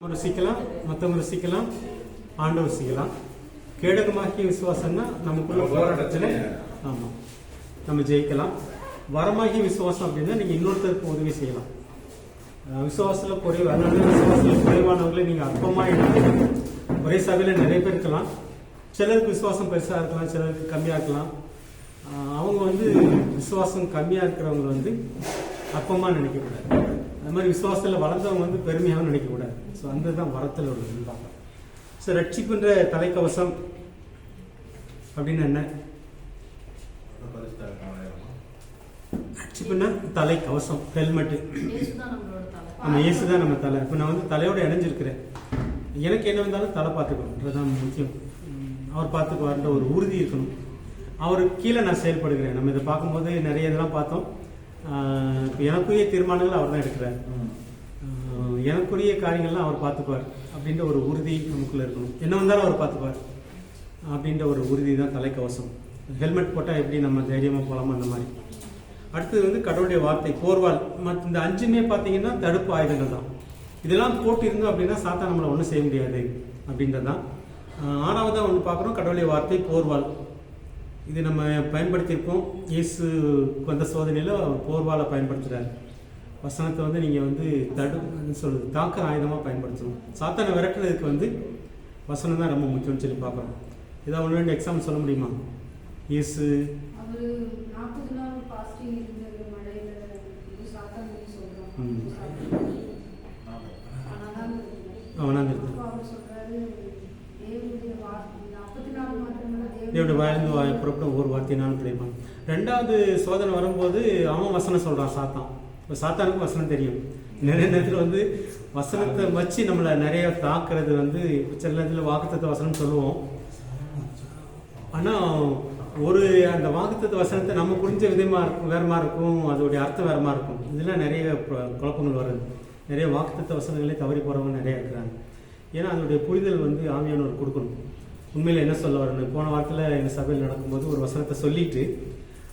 ருசிக்கலாம், மற்றவங்க ருசிக்கலாம், ஆண்டவர் ருசிக்கலாம். கேடகமாக்கிய விசுவாசம்னா நமக்குள்ள போராட்டத்தில் ஆமாம் நம்ம ஜெயிக்கலாம். வரமாகிய விசுவாசம் அப்படின்னா நீங்கள் இன்னொருத்தருக்கு உதவி செய்யலாம். விசுவாசத்தில் குறைவு, அதனால விசுவாசத்தில் குறைவானவர்களை நீங்கள் அற்பமாக எடுத்து ஒரே சபையில் நிறைய பேர் இருக்கலாம். சிலருக்கு விசுவாசம் பெருசாக இருக்கலாம், சிலருக்கு கம்மியாக இருக்கலாம். அவங்க விசுவாசம் கம்மியாக இருக்கிறவங்க அற்பமாக நினைக்கக்கூடாது. அது மாதிரி விசுவாசத்தில் வளர்ந்தவங்க பெருமையாகவும் நினைக்கக்கூடாது. ஸோ அந்த தான் வரத்தில் உள்ளதுன்னு பார்க்கலாம். ஸோ ரட்சிப்புன்ற தலைக்கவசம் அப்படின்னு என்ன? ரட்சிப்புன்னா தலைக்கவசம், ஹெல்மெட்டு. நம்ம இயேசு தான் நம்ம தலை. இப்போ நான் தலையோட இணைஞ்சிருக்கிறேன். எனக்கு என்ன வந்தாலும் தலை பார்த்துக்கணும், அதுதான் முக்கியம். அவர் பார்த்துக்குவார்ன்ற ஒரு உறுதி இருக்கணும். அவருக்கு கீழே நான் செயல்படுகிறேன். நம்ம இதை பார்க்கும்போது நிறைய இதெல்லாம் பார்த்தோம். எனக்குரிய தீர்மானங்கள் அவர் தான் எடுக்கிறார். எனக்குரிய காரியங்கள்லாம் அவர் பார்த்துக்குவார் அப்படின்ற ஒரு உறுதி நமக்குள்ள இருக்கணும். என்ன வந்தாலும் அவர் பார்த்துக்குவார் அப்படின்ற ஒரு உறுதி தான் தலைக்கவசம். ஹெல்மெட் போட்டால் எப்படி நம்ம தைரியமாக போகலாமோ அந்த மாதிரி. அடுத்தது கடவுளுடைய வார்த்தை, போர்வால். மற்ற இந்த 5மே பார்த்தீங்கன்னா தடுப்பு ஆயுதங்கள் தான். இதெல்லாம் போட்டு இருந்தோம் அப்படின்னா சாத்தா நம்மளை ஒன்றும் செய்ய முடியாது அப்படின்றதான். 6வதாக பார்க்குறோம், கடவுளுடைய வார்த்தை, போர்வால். இது நம்ம பயன்படுத்தியிருப்போம். இயேசு வந்த சோதனையில் போர்வாலை பயன்படுத்துகிறார். வசனத்தை நீங்கள் தாக்குற ஆயுதமாக பயன்படுத்தணும். சாத்தானை விரட்டுறதுக்கு வசனம் தான் ரொம்ப முக்கியம்னு சொல்லி பார்க்குறோம். ஏதாவது ஒன்று 2 எக்ஸாம்பிள் சொல்ல முடியுமா? இயேசு தேவனுடைய வாயிலிருந்து புறப்படும் ஒவ்வொரு வார்த்தையினாலும் கிடைப்பான். 2வது சோதனை வரும்போது அவன் வசனம் சொல்கிறான் சாத்தான். இப்போ சாத்தானுக்கும் வசனம் தெரியும். நிறைய நேரத்தில் வசனத்தை வச்சு நம்மளை நிறைய தாக்குறது சில நேரத்தில் வாக்குத்தத்த வசனம் சொல்லுவோம். ஆனால் அந்த வாக்குத்தத்த வசனத்தை நம்ம புரிஞ்ச விதமாக இருக்கும், வேறு மாதிரி இருக்கும், அதோடைய அர்த்தம் வேறு மாதிரி இருக்கும். இதெல்லாம் நிறைய குழப்பங்கள் வருது. நிறைய வாக்குத்தத்த வசனங்களே தவறி போகிறவங்க நிறைய இருக்கிறாங்க. ஏன்னா அதனுடைய புரிதல் ஆவியானவர் கொடுக்கணும். உண்மையில் என்ன சொல்ல வரணும். போன வாரத்தில் எங்கள் சபையில் நடக்கும்போது ஒரு வசனத்தை சொல்லிட்டு,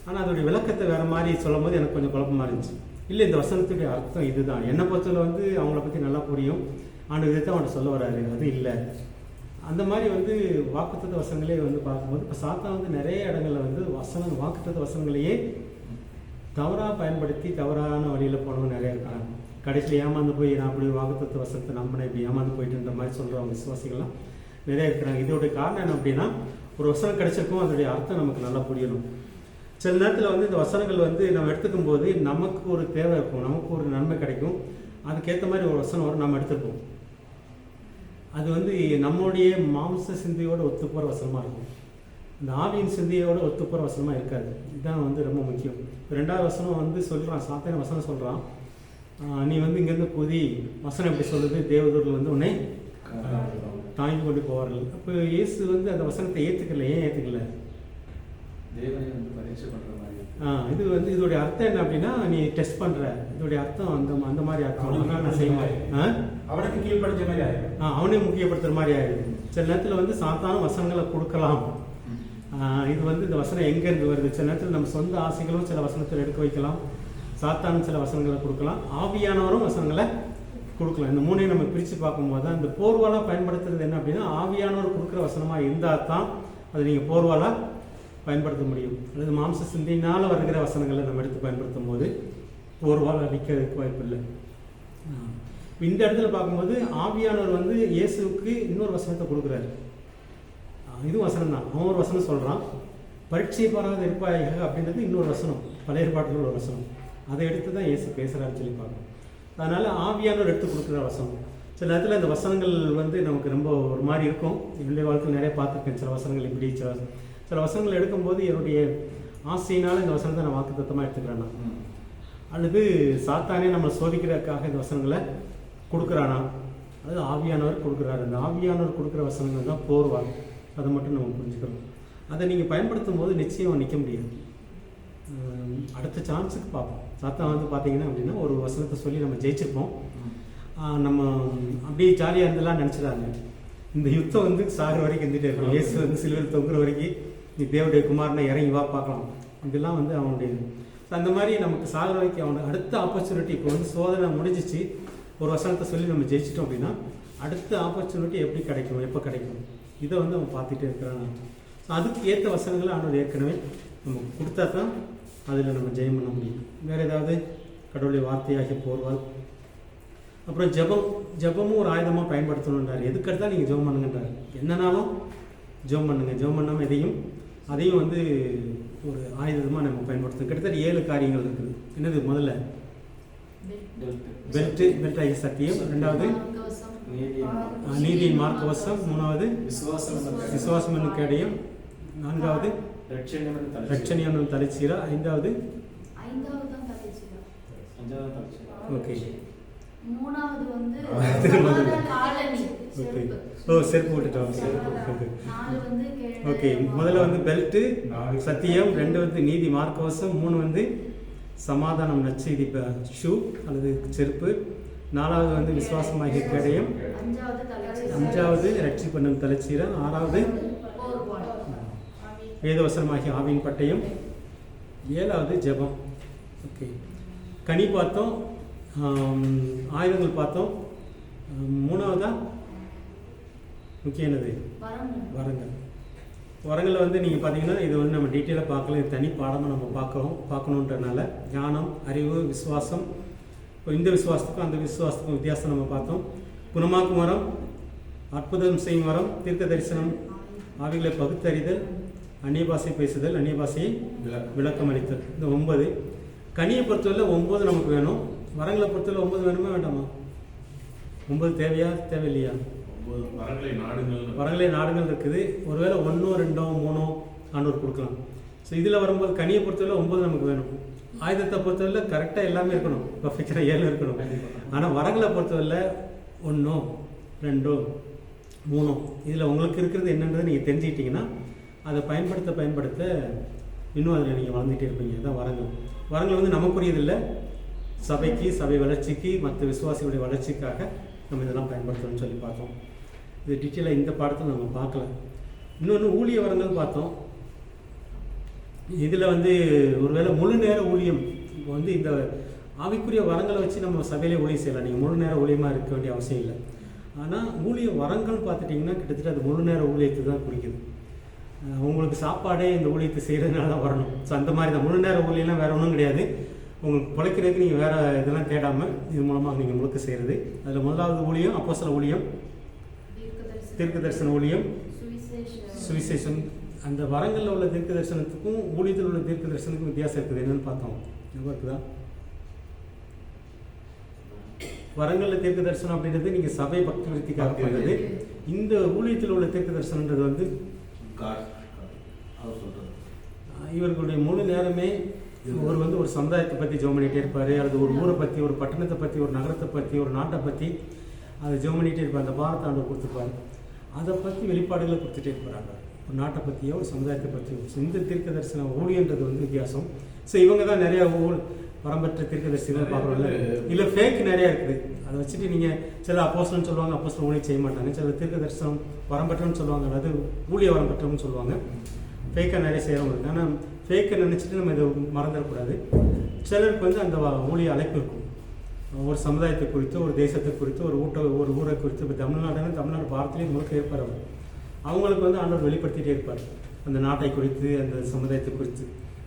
ஆனால் அதோடைய விளக்கத்தை வேறு மாதிரி சொல்லும் போது எனக்கு கொஞ்சம் குழப்பமாக இருந்துச்சு. இல்லை, இந்த வசனத்துடைய அர்த்தம் இதுதான். என்னை பொறுத்தவரை அவங்கள பற்றி நல்லா புரியும், ஆனால் இதை தான் அவன்கிட்ட சொல்ல வராரு, அது இல்லை. அந்த மாதிரி வாக்குத்தத்த வசனங்களே பார்க்கும்போது இப்போ சாத்தா நிறைய இடங்களில் வாக்குத்தத்த வசனங்களையே தவறாக பயன்படுத்தி தவறான வழியில் போனவங்க நிறைய இருக்காங்க. கடைசியில் ஏமாந்து போய் நான் அப்படி வாக்குத்தத்த வசனத்தை நம்பினேன், இப்படி ஏமாந்து போயிட்டுன்ற மாதிரி சொல்கிறவங்க விசுவாசிகள்லாம் நிறைய இருக்கிறாங்க. இதோடைய காரணம் என்ன அப்படின்னா, ஒரு வசனம் கிடைச்சிருக்கும், அதோடைய அர்த்தம் நமக்கு நல்லா புரியணும். சில நேரத்தில் இந்த வசனங்கள் நம்ம எடுத்துக்கும் போது நமக்கு ஒரு தேவை இருக்கும், நமக்கு ஒரு நன்மை கிடைக்கும், அதுக்கேற்ற மாதிரி ஒரு வசனம் வரும், நம்ம எடுத்துப்போம். அது நம்மளுடைய மாம்ச சிந்தையோடு ஒத்து போகிற வசனமாக இருக்கும். இந்த ஆவியின் சிந்தையோடு ஒத்து போகிற வசனமாக இருக்காது. இதுதான் ரொம்ப முக்கியம். 2வது வசனம் சொல்கிறான், சாத்தான வசனம் சொல்கிறான், நீ இங்கேருந்து புதி வசனம் எப்படி சொல்லுது, தேவதூர்கள் உன்னை தாங்கி கொண்டு போவார்கள். அப்போ இயேசு அந்த வசனத்தை ஏற்றுக்கல. ஏன் ஏற்றுக்கல? இது இதோடைய அர்த்தம் என்ன அப்படின்னா, நீ டெஸ்ட் பண்ற, இதோடைய அர்த்தம் அந்த மாதிரி அர்த்தம் நான் செய்ய மாட்டேன். அவனுக்கு கீழ்படுத்த மாதிரி ஆயிடும், அவனையும் முக்கியப்படுத்துற மாதிரி ஆயிடுது. சில நேரத்தில் சாத்தான வசனங்களை கொடுக்கலாம். இது இந்த வசனம் எங்கேருந்து வருது? சில நேரத்தில் நம்ம சொந்த ஆசைகளும் சில வசனத்தில் எடுக்க வைக்கலாம். சாத்தானும் சில வசனங்களை கொடுக்கலாம், ஆவியானவரும் வசனங்களை கொடுக்கலாம். இந்த 3ஐயும் நம்ம பிரித்து பார்க்கும்போது தான் இந்த போர்வாலாக பயன்படுத்துறது என்ன அப்படின்னா, ஆவியானவர் கொடுக்குற வசனமாக இருந்தால் தான் அதை நீங்கள் போர்வாலாக பயன்படுத்த முடியும். அல்லது மாம்ச சிந்தையினால் வருகிற வசனங்களை நம்ம எடுத்து பயன்படுத்தும் போது போர்வால் அடிக்கிறதுக்கு வாய்ப்பு இல்லை. இந்த இடத்துல பார்க்கும்போது ஆவியானவர் இயேசுவுக்கு இன்னொரு வசனத்தை கொடுக்குறாரு. இதுவும் வசனம் தான். அவன் ஒரு வசனம் சொல்கிறான், பரீட்சை பாராத இருப்பாயாக அப்படின்றது இன்னொரு வசனம், பழைய ஏற்பாட்டில் ஒரு வசனம். அதை எடுத்து தான் இயேசு பேசுகிறாருன்னு சொல்லி பார்க்கணும். அதனால் ஆவியானவர் எடுத்து கொடுக்குற வசனம். சில நேரத்தில் இந்த வசனங்கள் நமக்கு ரொம்ப ஒரு மாதிரி இருக்கும். என்னுடைய வாழ்க்கையில் நிறைய பார்த்துருக்கேன். சில வசனங்கள் இப்படி சில வசனங்கள் எடுக்கும்போது என்னுடைய ஆசையினால் இந்த வசனத்தை நான் வாக்குத்தத்தமாக எடுத்துக்கிறேன்னா, அல்லது சாத்தானே நம்மளை சோதிக்கிறதுக்காக இந்த வசனங்களை கொடுக்குறானா, அது ஆவியானவர் கொடுக்குறாரு. அந்த ஆவியானவர் கொடுக்குற வசனங்கள் தான் போர்வாங்க. அதை மட்டும் நம்ம புரிஞ்சுக்கணும். அதை நீங்கள் பயன்படுத்தும் போது நிச்சயம் நிற்க முடியாது. அடுத்த சான்ஸுக்கு பார்ப்போம். சாத்தான் பார்த்தீங்கன்னா அப்படின்னா ஒரு வசனத்தை சொல்லி நம்ம ஜெயிச்சிருப்போம், நம்ம அப்படியே ஜாலியாக இருந்தெல்லாம் நினச்சிடாங்க. இந்த யுத்தம் சாகிற வரைக்கும் இருந்துகிட்டே இருக்கும். இயேசு சிலுவையில் தொங்குற வரைக்கும் நீ தேவனுடைய குமாரனை இறங்கி வா பார்க்கலாம், இதெல்லாம் அவனுடைய. அந்த மாதிரி நமக்கு சாகிற வரைக்கும் அவனுக்கு அடுத்த ஆப்பர்ச்சுனிட்டி. இப்போ சோதனை முடிஞ்சிச்சு, ஒரு வசனத்தை சொல்லி நம்ம ஜெயிச்சிட்டோம் அப்படின்னா அடுத்த ஆப்பர்ச்சுனிட்டி எப்படி கிடைக்கும், எப்போ கிடைக்கும், இதை வந்து அவன் பார்த்துட்டே இருக்கிறான். ஸோ அதுக்கு ஏற்ற வசனங்களை ஆண்டவர் ஏற்கனவே நம்ம கொடுத்தா தான் அதில் நம்ம ஜெயம் பண்ண முடியும். வேறு ஏதாவது கடவுளுடைய வார்த்தையாகி போர்வால். அப்புறம் ஜெபமும் ஒரு ஆயுதமாக பயன்படுத்தணுன்றார். எதுக்கெடுத்தால் நீங்கள் ஜெபம் பண்ணுங்கன்றார். என்னன்னாலும் ஜெபம் பண்ணுங்கள். ஜெபம் பண்ணாமல் அதையும் வந்து ஒரு ஆயுதமாக நம்ம பயன்படுத்தணும். கிட்டத்தட்ட 7 காரியங்கள் இருக்குது. என்னது? முதல்ல பெல்ட் ஆகிய சத்தியம், ரெண்டாவது நீதியின் மார்க்கவசம், மூணாவது விசுவாசம் என்னும் கேடயம், நான்காவது ரட்சணியம் என்னும் தலைச்சீரா, ஐந்தாவது ஓகே செருப்பு போட்டுட்டோம். ஓகே, முதல்ல வந்து பெல்ட்டு சத்தியம், 2 வந்து நீதி மார்க்கவசம், 3 வந்து சமாதானம் நற்செய்தி ஷூ அல்லது செருப்பு, 4வது வந்து விசுவாசமாகிய கேடயம், 5வது ரட்சிப்பு என்னும் தலைச்சீரா, 6வது வேதவசனமாகிய ஆவியின் பட்டயம், 7வது ஜெபம். ஓகே, கனி பார்த்தோம், ஆயுதங்கள் பார்த்தோம். 3வதா முக்கியமானது வரங்கள் வந்து நீங்கள் பார்த்தீங்கன்னா இது வந்து நம்ம டீட்டெயிலாக பார்க்கல. இது தனி பாடமாக நம்ம பார்க்கணுன்றனால ஞானம், அறிவு, விசுவாசம். இப்போ இந்த விசுவாசத்துக்கும் அந்த விசுவாசத்துக்கும் வித்தியாசம் நம்ம பார்த்தோம். குணமாக்கும் வரம், அற்புதம் செய்யும் வரம், தீர்க்க தரிசனம், ஆவிகளை பகுத்தறிதல், அந்நிய பாஷை பேசுதல், அந்நிய பாஷையை விளக்கம் அளித்தல். இந்த 9. கனியை பொறுத்தவரை 9 நமக்கு வேணும். வரங்களை பொறுத்தவரை 9 வேணுமா வேண்டாமா? 9 தேவையா தேவையில்லையா? வரங்களே நாடுகள் இருக்குது. ஒருவேளை 1, 2, 3 ஆண்டவர் கொடுக்கலாம். ஸோ இதில் வரும்போது கனியை பொறுத்தவரை 9 நமக்கு வேணும். ஆயுதத்தை பொறுத்தவரை கரெக்டாக எல்லாமே இருக்கணும், பர்ஃபெக்டாக 7 இருக்கணும். ஆனால் வரங்களை பொறுத்தவரை 1, 2, 3 இதில் உங்களுக்கு இருக்கிறது என்னன்றதை நீங்கள் தெரிஞ்சுக்கிட்டீங்கன்னா அதை பயன்படுத்த இன்னும் அதில் நீங்கள் வளர்ந்துட்டே இருப்பீங்க. அதுதான் வரங்கள் வந்து நமக்குரியதில்லை, சபைக்கு, சபை வளர்ச்சிக்கு, மற்ற விசுவாசிகளுடைய வளர்ச்சிக்காக நம்ம இதெல்லாம் பயன்படுத்தணும்னு சொல்லி பார்த்தோம். இது டீட்டெயிலாக இந்த பாடத்தில் நம்ம பார்க்கல. இன்னொன்று ஊழிய வரங்கள் பார்த்தோம். இதில் வந்து ஒருவேளை முழு நேர ஊழியம் வந்து இந்த ஆவிக்குரிய வரங்களை வச்சு நம்ம சபையிலே ஊழியம் செய்யலாம். நீங்கள் முழு நேர ஊழியமாக இருக்க வேண்டிய அவசியம் இல்லை. ஆனால் ஊழிய வரங்கள் பார்த்துட்டிங்கன்னா கிட்டத்தட்ட அது முழு நேர ஊழியத்தை தான் குறிக்குது. உங்களுக்கு சாப்பாடே இந்த ஊழியத்தை செய்கிறதுனால தான் வரணும். ஸோ அந்த மாதிரி தான் முழு நேர ஊழியெல்லாம் வேறு ஒன்றும் கிடையாது. உங்களுக்கு பிழைக்கிறதுக்கு நீங்கள் வேறு இதெல்லாம் தேடாமல் இது மூலமாக நீங்கள் முழுக்க செய்கிறது. அதில் முதலாவது ஊழியம் அப்போஸ்தல ஊழியம், தீர்க்க தரிசன ஊழியம், சுவிசேஷம். அந்த வரங்களில் உள்ள தீர்க்க தரிசனத்துக்கும் ஊழியத்தில் உள்ள தீர்க்க தரிசனத்துக்கும் வித்தியாசம் இருக்குது. என்னென்னு பார்த்தோம், ஞாபகம் இருக்குதா? வரங்களில் தீர்க்க தரிசனம் அப்படின்றது நீங்கள் சபை பக்தி விருத்திக்காக பண்ணுறது. இந்த ஊழியத்தில் உள்ள தீர்க்க தரிசனன்றது வந்து இவர்களுடைய முழு நேரமே இவர் வந்து ஒரு சமுதாயத்தை பற்றி ஜெபம் பண்ணிகிட்டே இருப்பார், அல்லது ஒரு ஊரை பற்றி, ஒரு பட்டணத்தை பற்றி, ஒரு நகரத்தை பற்றி, ஒரு நாட்டை பற்றி அதை ஜெபம் பண்ணிகிட்டே இருப்பார். அந்த பாரத்தை ஆண்டவர் கொடுத்துருப்பார். அதை பற்றி வெளிப்பாடுகளை கொடுத்துட்டே இருப்பாங்க. ஒரு நாட்டை பற்றியோ ஒரு சமுதாயத்தை பற்றியோ. இந்த தீர்க்க தரிசனம் ஊழியன்றது வந்து வித்தியாசம். ஸோ இவங்க தான் நிறையா வரம்பற்ற தீர்க்க தரிசனம் பார்க்குறோம்ல, இல்லை ஃபேக் நிறையா இருக்குது. அதை வச்சுட்டு நீங்கள் சில அப்போஸ்தலன்னு சொல்லுவாங்க, அப்போஸ்தலன் ஊழியம் செய்ய மாட்டாங்க. சில தீர்க்க தரிசனம் வரம்பற்றன்னு சொல்லுவாங்க, அதாவது ஊழிய வரம்பற்றன்னு சொல்லுவாங்க. ஃபேக்காக நிறைய செய்கிறவங்களுக்கு. ஆனால் ஃபேக்கை நினச்சிட்டு நம்ம இதை மறந்துடக்கூடாது. சிலருக்கு வந்து அந்த ஊழிய அழைப்பு இருக்கும். ஒரு சமுதாயத்தை குறித்து, ஒரு தேசத்தை குறித்து, ஒரு ஊரை குறித்து. இப்போ தமிழ்நாடு பாரத்திலேயே முழுக்க இருப்பார் அவர். அவங்களுக்கு வந்து ஆண்டவர் வெளிப்படுத்திகிட்டே இருப்பார் அந்த நாட்டை குறித்து, அந்த சமுதாயத்தை குறித்து.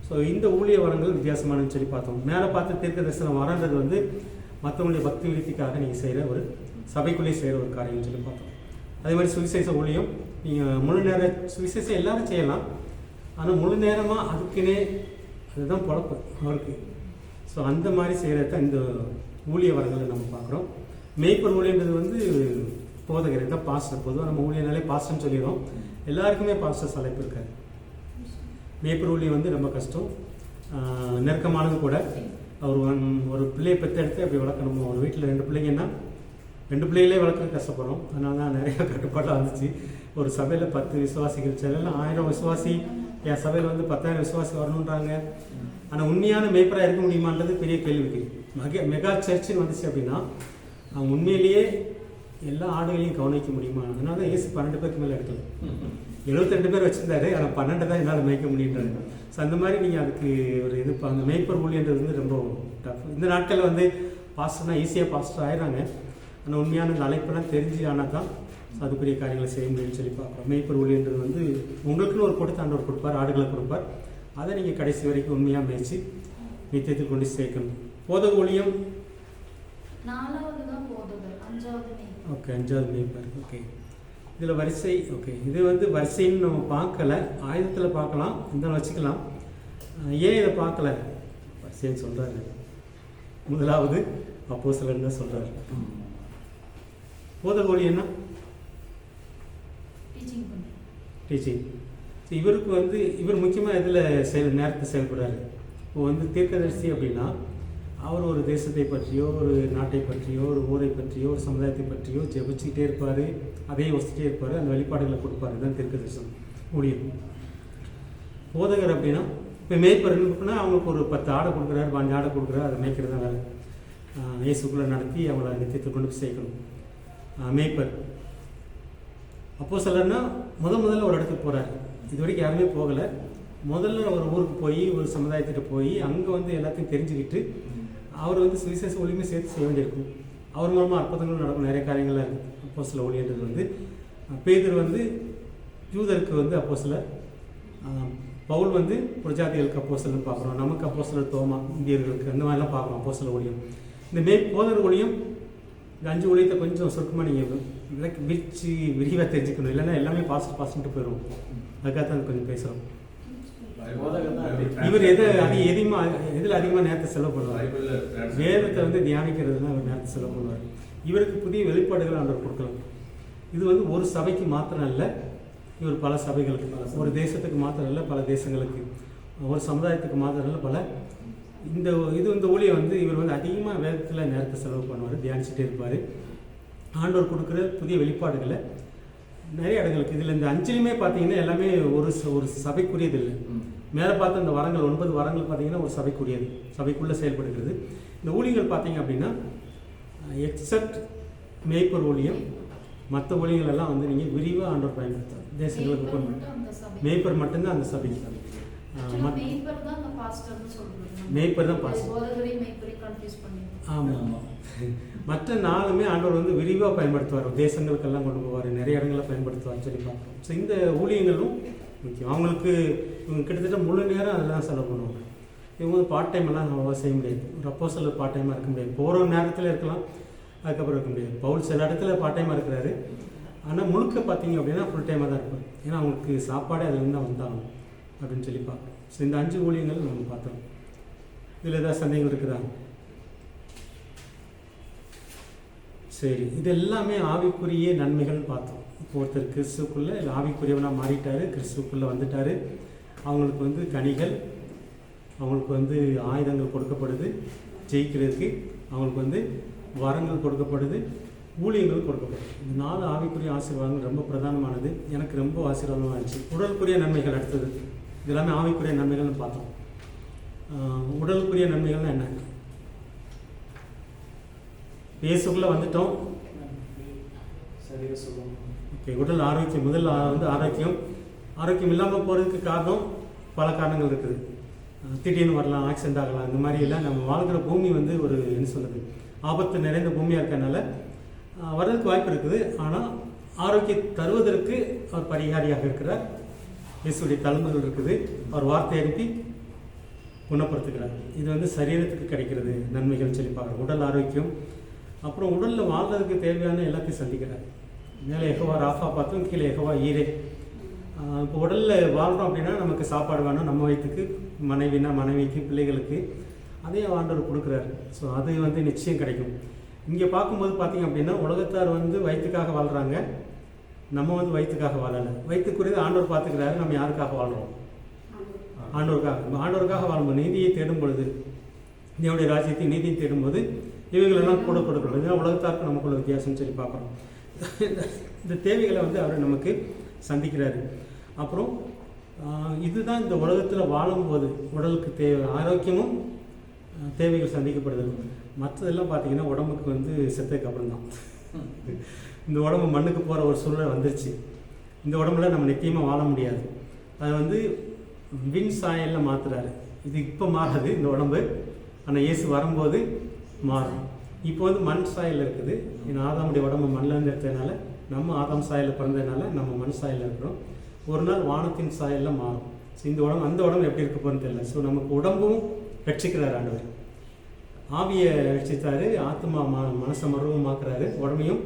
ஸோ இந்த ஊழிய வரங்கள் வித்தியாசமானு சொல்லி பார்த்தோம். மேலே பார்த்து தீர்க்க தரிசனம் வரன்றது வந்து மற்றவங்களுடைய பக்தி விருத்திக்காக நீங்கள் செய்கிற ஒரு சபைக்குள்ளேயே செய்கிற ஒரு காரியம்னு சொல்லி பார்த்தோம். அதே மாதிரி சுவிசேஷ ஊழியம், நீங்கள் முழு நேர சுவிசேஷம் எல்லாரும் செய்யலாம். ஆனால் முழு நேரமாக அதுக்குன்னே அதுதான் பொழப்பு அவருக்கு. ஸோ அந்த மாதிரி செய்கிறது தான் இந்த ஊழிய வரங்களை நம்ம பார்க்குறோம். மேய்ப்பர் ஊழியன்றது வந்து போதகர் தான், பாஸ்டர். பொதுவாக நம்ம ஊழியனாலே பாஸ்டர்னு சொல்லிடுறோம். எல்லாருக்குமே பாஸ்டர்ஸ் அழைப்பு இருக்காது. மேய்ப்பர் ஊழியம் வந்து ரொம்ப கஷ்டம், நெருக்கமானது கூட. அவர் ஒரு பிள்ளையை பெற்றெடுத்து அப்படி வளர்க்கணும். ஒரு வீட்டில் 2 பிள்ளைங்கன்னா 2 பிள்ளைகளே வளர்க்க கஷ்டப்படுறோம். அதனால தான் நிறைய கட்டுப்பாடாக வந்துச்சு. ஒரு சபையில் 10 விசுவாசிகள், சிலலாம் 1000 விசுவாசி. என் சபையில் வந்து 10,000 விசுவாசி வரணுன்றாங்க. ஆனால் உண்மையான மேய்ப்பராக இருக்க முடியுமான்றது பெரிய கேள்விக்கு. மெகா சர்ச்சுன்னு வந்துச்சு அப்படின்னா அவங்க உண்மையிலேயே எல்லா ஆடுகளையும் கவனிக்க முடியுமா? அதனால தான் ஏசு 12 பேருக்கு மேலே எடுக்கல. 72 பேர் வச்சுருந்தாரு, ஆனால் 12 தான் என்னால் மேய்க்க முடியுன்றாரு. ஸோ அந்த மாதிரி நீங்கள் அதுக்கு ஒரு இது அந்த மேய்ப்பர் ஊழியன்றது வந்து ரொம்ப டஃப். இந்த நாட்களில் வந்து பாஸ்டர்னா ஈஸியாக பாஸ்டர் ஆயிடுறாங்க. ஆனால் உண்மையான இந்த அழைப்பெல்லாம் தெரிஞ்சு ஆனால் தான் அதுக்குரிய காரியங்களை செய்ய முடியும்னு சொல்லி பார்க்குறோம். மேய்ப்பர் ஊழியன்றது வந்து உங்களுக்குன்னு ஒரு கொடுத்து ஆண்டவர் கொடுப்பார், ஆடுகளை கொடுப்பார். அதை நீங்கள் கடைசி வரைக்கும் உண்மையாக முயற்சி நித்தியத்தில் கொண்டு சேர்க்கணும். போதக ஊழியம் 4வது தான் போதகர், 5வது மேய்ப்பர். ஓகே, 5வது மேய்ப்பர். ஓகே, இதில் வரிசை. ஓகே, இது வந்து வரிசைன்னு நம்ம பார்க்கல, ஆயுதத்தில் பார்க்கலாம், இந்த வச்சுக்கலாம். ஏன் இதை பார்க்கல வரிசைன்னு சொல்கிறாரு? முதலாவது அப்போஸ்தலர் தான் சொல்கிறாரு. போதக ஊழியம்னா டீச்சிங். இவருக்கு வந்து இவர் முக்கியமாக இதில் நேரத்தை செயல்படுறாரு. இப்போ வந்து தீர்க்கதரிசி அப்படின்னா அவர் ஒரு தேசத்தை பற்றியோ, ஒரு நாட்டை பற்றியோ, ஒரு ஊரை பற்றியோ, ஒரு சமுதாயத்தை பற்றியோ ஜெபிச்சுக்கிட்டே இருப்பார், அதே யோசிச்சுட்டே இருப்பார், அந்த வெளிப்பாடுகளை கொடுப்பாரு. தான் தீர்க்கதரிசனம் ஊழியம். போதகர் அப்படின்னா இப்போ மேய்ப்பர்னா அவங்களுக்கு ஒரு 10 ஆடை கொடுக்குறாரு, 5 ஆடை கொடுக்குறாரு, அதை மேய்க்கிறது தான் வேலை. இயேசுக்குள்ளே நடத்தி அவங்கள நித்தியத்தை கொண்டு போய் சேர்க்கணும். மேய்ப்பர். அப்போஸ்தலர்னா முதல்ல ஒரு இடத்துக்கு போகிறாரு. இது வரைக்கும் யாருமே போகலை. முதல்ல ஒரு ஊருக்கு போய், ஒரு சமுதாயத்திட்ட போய் அங்கே வந்து எல்லாத்தையும் தெரிஞ்சுக்கிட்டு அவர் வந்து சுவிசேஷ ஊழியமே சேர்த்து செய்ய வேண்டியிருக்கும். அவர் மூலமாக அற்புதங்களும் நடக்கும், நிறைய காரியங்கள்லாம் இருக்குது. அப்போஸ்தலர் ஊழியன்றது வந்து பேதுரு வந்து யூதருக்கு வந்து அப்போஸ்தலர், பவுல் வந்து புரஜாதிகளுக்கு அப்போஸ்தலர்னு பார்க்குறோம். நமக்கு அப்போஸ்தலர் தோமா, இந்தியர்களுக்கு, அந்த மாதிரிலாம் பார்க்குறோம் அப்போஸ்தலர் ஊழியம். இந்த போதகர் ஊழியம், இந்த 5 ஊழியத்தை கொஞ்சம் சுருக்கமாக நீங்கள் விரிவாக தெரிஞ்சுக்கணும், இல்லைன்னா எல்லாமே பாஸ்ட்டு போயிடும். அதுக்காக தான் கொஞ்சம் பேசுகிறோம். இவர் எதில் அதிகமாக நேரத்தை செலவு பண்ணுவார்? வேதத்தை வந்து தியானிக்கிறதுனா அவர் நேரத்தை செலவு பண்ணுவார். இவருக்கு புதிய வெளிப்பாடுகளை அவர் கொடுக்கலாம். இது வந்து ஒரு சபைக்கு மாத்திரம் இல்லை, இவர் பல சபைகளுக்கு, ஒரு தேசத்துக்கு மாத்திரம் இல்லை, பல தேசங்களுக்கு, ஒரு சமுதாயத்துக்கு மாத்திரம் இல்லை, பல இந்த ஊழியம் வந்து இவர் வந்து அதிகமாக வேதத்தில் நேரத்தை செலவு பண்ணுவார், தியானிச்சுட்டே இருப்பார். ஆண்டவர் கொடுக்குற புதிய வெளிப்பாடுகளை நிறைய இடங்களுக்கு. இதில் இந்த 5லையுமே பார்த்தீங்கன்னா எல்லாமே ஒரு சபைக்குரியது இல்லை. மேலே பார்த்த இந்த வரங்கள் 9 வரங்கள் பார்த்தீங்கன்னா ஒரு சபைக்குரியது, சபைக்குள்ளே செயல்படுகிறது. இந்த ஊழியர்கள் பார்த்தீங்க அப்படின்னா எக்ஸப்ட் மேய்ப்பர் ஊழியம், மற்ற ஊழியர்கள் எல்லாம் வந்து நீங்கள் விரிவாக ஆண்டவர் பயன்படுத்தார். தேசங்களுக்கு மேய்ப்பர் மட்டும்தான் அந்த சபை. மேய்ப்பர் தான் பாஸ்டர். ஆமாம். மற்ற 4மே ஆண்டவர் வந்து விரிவாக பயன்படுத்துவார், தேசங்களுக்கெல்லாம் கொண்டு போவார், நிறைய இடங்களில் பயன்படுத்துவார்னு சொல்லி பார்க்குறோம். ஸோ இந்த ஊழியங்களும் முக்கியம். அவங்களுக்கு இவங்க கிட்டத்தட்ட முழு நேரம் அதெல்லாம் செலவு பண்ணுவாங்க. இவங்க வந்து பார்ட் டைமெல்லாம் நம்ம செய்ய முடியாது. ஒரு அப்போஸ்தலர் பார்ட் டைமாக இருக்க முடியாது. போகிற நேரத்தில் இருக்கலாம், அதுக்கப்புறம் இருக்க முடியாது. பவுல் சில இடத்துல பார்ட் டைமாக இருக்கிறாரு, ஆனால் முழுக்க பார்த்தீங்க அப்படின்னா ஃபுல் டைமாக தான் இருப்பார். ஏன்னா அவங்களுக்கு சாப்பாடே அதுலேருந்து தான் வந்தாங்க அப்படின்னு சொல்லி பார்க்குறோம். ஸோ இந்த 5 ஊழியங்கள் நம்ம பார்த்தோம். இதில் ஏதாவது சந்தேகம் இருக்குதா? சரி, இது எல்லாமே ஆவிக்குரிய நன்மைகள் பார்த்தோம். இப்போ ஒருத்தர் கிறிஸ்துக்குள்ளே ஆவிக்குரியவனாக மாறிட்டார், கிறிஸ்துக்குள்ளே வந்துட்டார், அவங்களுக்கு வந்து கனிகள், அவங்களுக்கு வந்து ஆயுதங்கள் கொடுக்கப்படுது ஜெயிக்கிறதுக்கு, அவங்களுக்கு வந்து வரங்கள் கொடுக்கப்படுது, ஊழியங்கள் கொடுக்கப்படுது. இந்த 4 ஆவிக்குரிய ஆசீர்வாதங்கள் ரொம்ப பிரதானமானது. எனக்கு ரொம்ப ஆசீர்வாதமாக இருந்துச்சு. உடலுக்குரிய நன்மைகள் அடுத்தது. இது எல்லாமே ஆவிக்குரிய நன்மைகள்னு பார்த்தோம். உடலுக்குரிய நன்மைகள்னா என்ன? இயேசுக்குள்ளே வந்துட்டோம். சரியாக சொல்லுவோம். ஓகே, உடல் ஆரோக்கியம். முதல் வந்து ஆரோக்கியம் இல்லாமல் போகிறதுக்கு காரணம் பல காரணங்கள் இருக்குது. திடீர்னு வரலாம், ஆக்சிடென்ட் ஆகலாம், இந்த மாதிரி எல்லாம் நம்ம வாழ்கிற பூமி வந்து ஒரு என்ன சொல்கிறது, ஆபத்து நிறைந்த பூமியாக இருக்கிறதுனால வர்றதுக்கு வாய்ப்பு இருக்குது. ஆனால் ஆரோக்கியம் தருவதற்கு அவர் பரிகாரியாக இருக்கிறார். இயேசுடைய தழும்புகள் இருக்குது, அவர் வார்த்தை அனுப்பி குணப்படுத்துகிறார். இது வந்து சரீரத்துக்கு கிடைக்கிறது நன்மைகள்னு சொல்லி பார்க்குறோம். உடல் ஆரோக்கியம், அப்புறம் உடலில் வாழ்றதுக்கு தேவையான எல்லாத்தையும் சந்திக்கிறார். மேலே எகவா ராஃபா பார்த்தோம், கீழே எகவா ஈரே. இப்போ உடலில் வாழ்கிறோம் அப்படின்னா நமக்கு சாப்பாடு வேணும், நம்ம வயிற்றுக்கு, மனைவினா மனைவிக்கு, பிள்ளைகளுக்கு, அதையும் ஆண்டவர் கொடுக்குறாரு. ஸோ அது வந்து நிச்சயம் கிடைக்கும். இங்கே பார்க்கும்போது பார்த்தீங்க அப்படின்னா உலகத்தார் வந்து வயிற்றுக்காக வாழ்கிறாங்க, நம்ம வந்து வயிற்றுக்காக வாழலை. வயிற்றுக்குரியது ஆண்டவர் பார்த்துக்கிறாரு. நம்ம யாருக்காக வாழ்கிறோம்? ஆண்டவருக்காக வாழும்போது, நீதியை தேடும் பொழுது, தேவனுடைய ராஜ்யத்தை நீதியை தேடும்போது இவைகளெல்லாம் கூட கொடுக்கணும். இதெல்லாம் உலகத்தாருக்கு நமக்குள்ள வித்தியாசம்னு சொல்லி பார்க்குறோம். இந்த தேவைகளை வந்து அவர் நமக்கு சந்திக்கிறாரு. அப்புறம் இதுதான் இந்த உலகத்தில் வாழும்போது உடலுக்கு ஆரோக்கியமும் தேவைகள் சந்திக்கப்படுது. மற்றதெல்லாம் பார்த்தீங்கன்னா உடம்புக்கு வந்து செத்ததுக்கு அப்புறம் தான். இந்த உடம்பு மண்ணுக்கு போகிற ஒரு சூழ்நிலை வந்துருச்சு. இந்த உடம்புல நம்ம நிச்சயமாக வாழ முடியாது. அது வந்து வின் சாயலில் மாற்றுறாரு. இது இப்போ மாறாது இந்த உடம்பு, ஆனால் இயேசு வரும்போது மாறும். இப்போ வந்து மண் சாயல் இருக்குது. ஏன்னா ஆதாமுடைய உடம்பு மண்ணில் எடுத்ததுனால, நம்ம ஆதாம் சாயலில் பிறந்ததுனால நம்ம மண் சாயலில் இருக்கிறோம். ஒரு நாள் வானத்தின் சாயலில் மாறும். ஸோ இந்த உடம்பு அந்த உடம்பு எப்படி இருக்க போகிறன்னு தெரியல. ஸோ நமக்கு உடம்பும் ரட்சிக்கிறார் ஆண்டவர். ஆவியை ரட்சித்தாரு, ஆத்மா மனசை மருவமாக்குறாரு, உடம்பையும்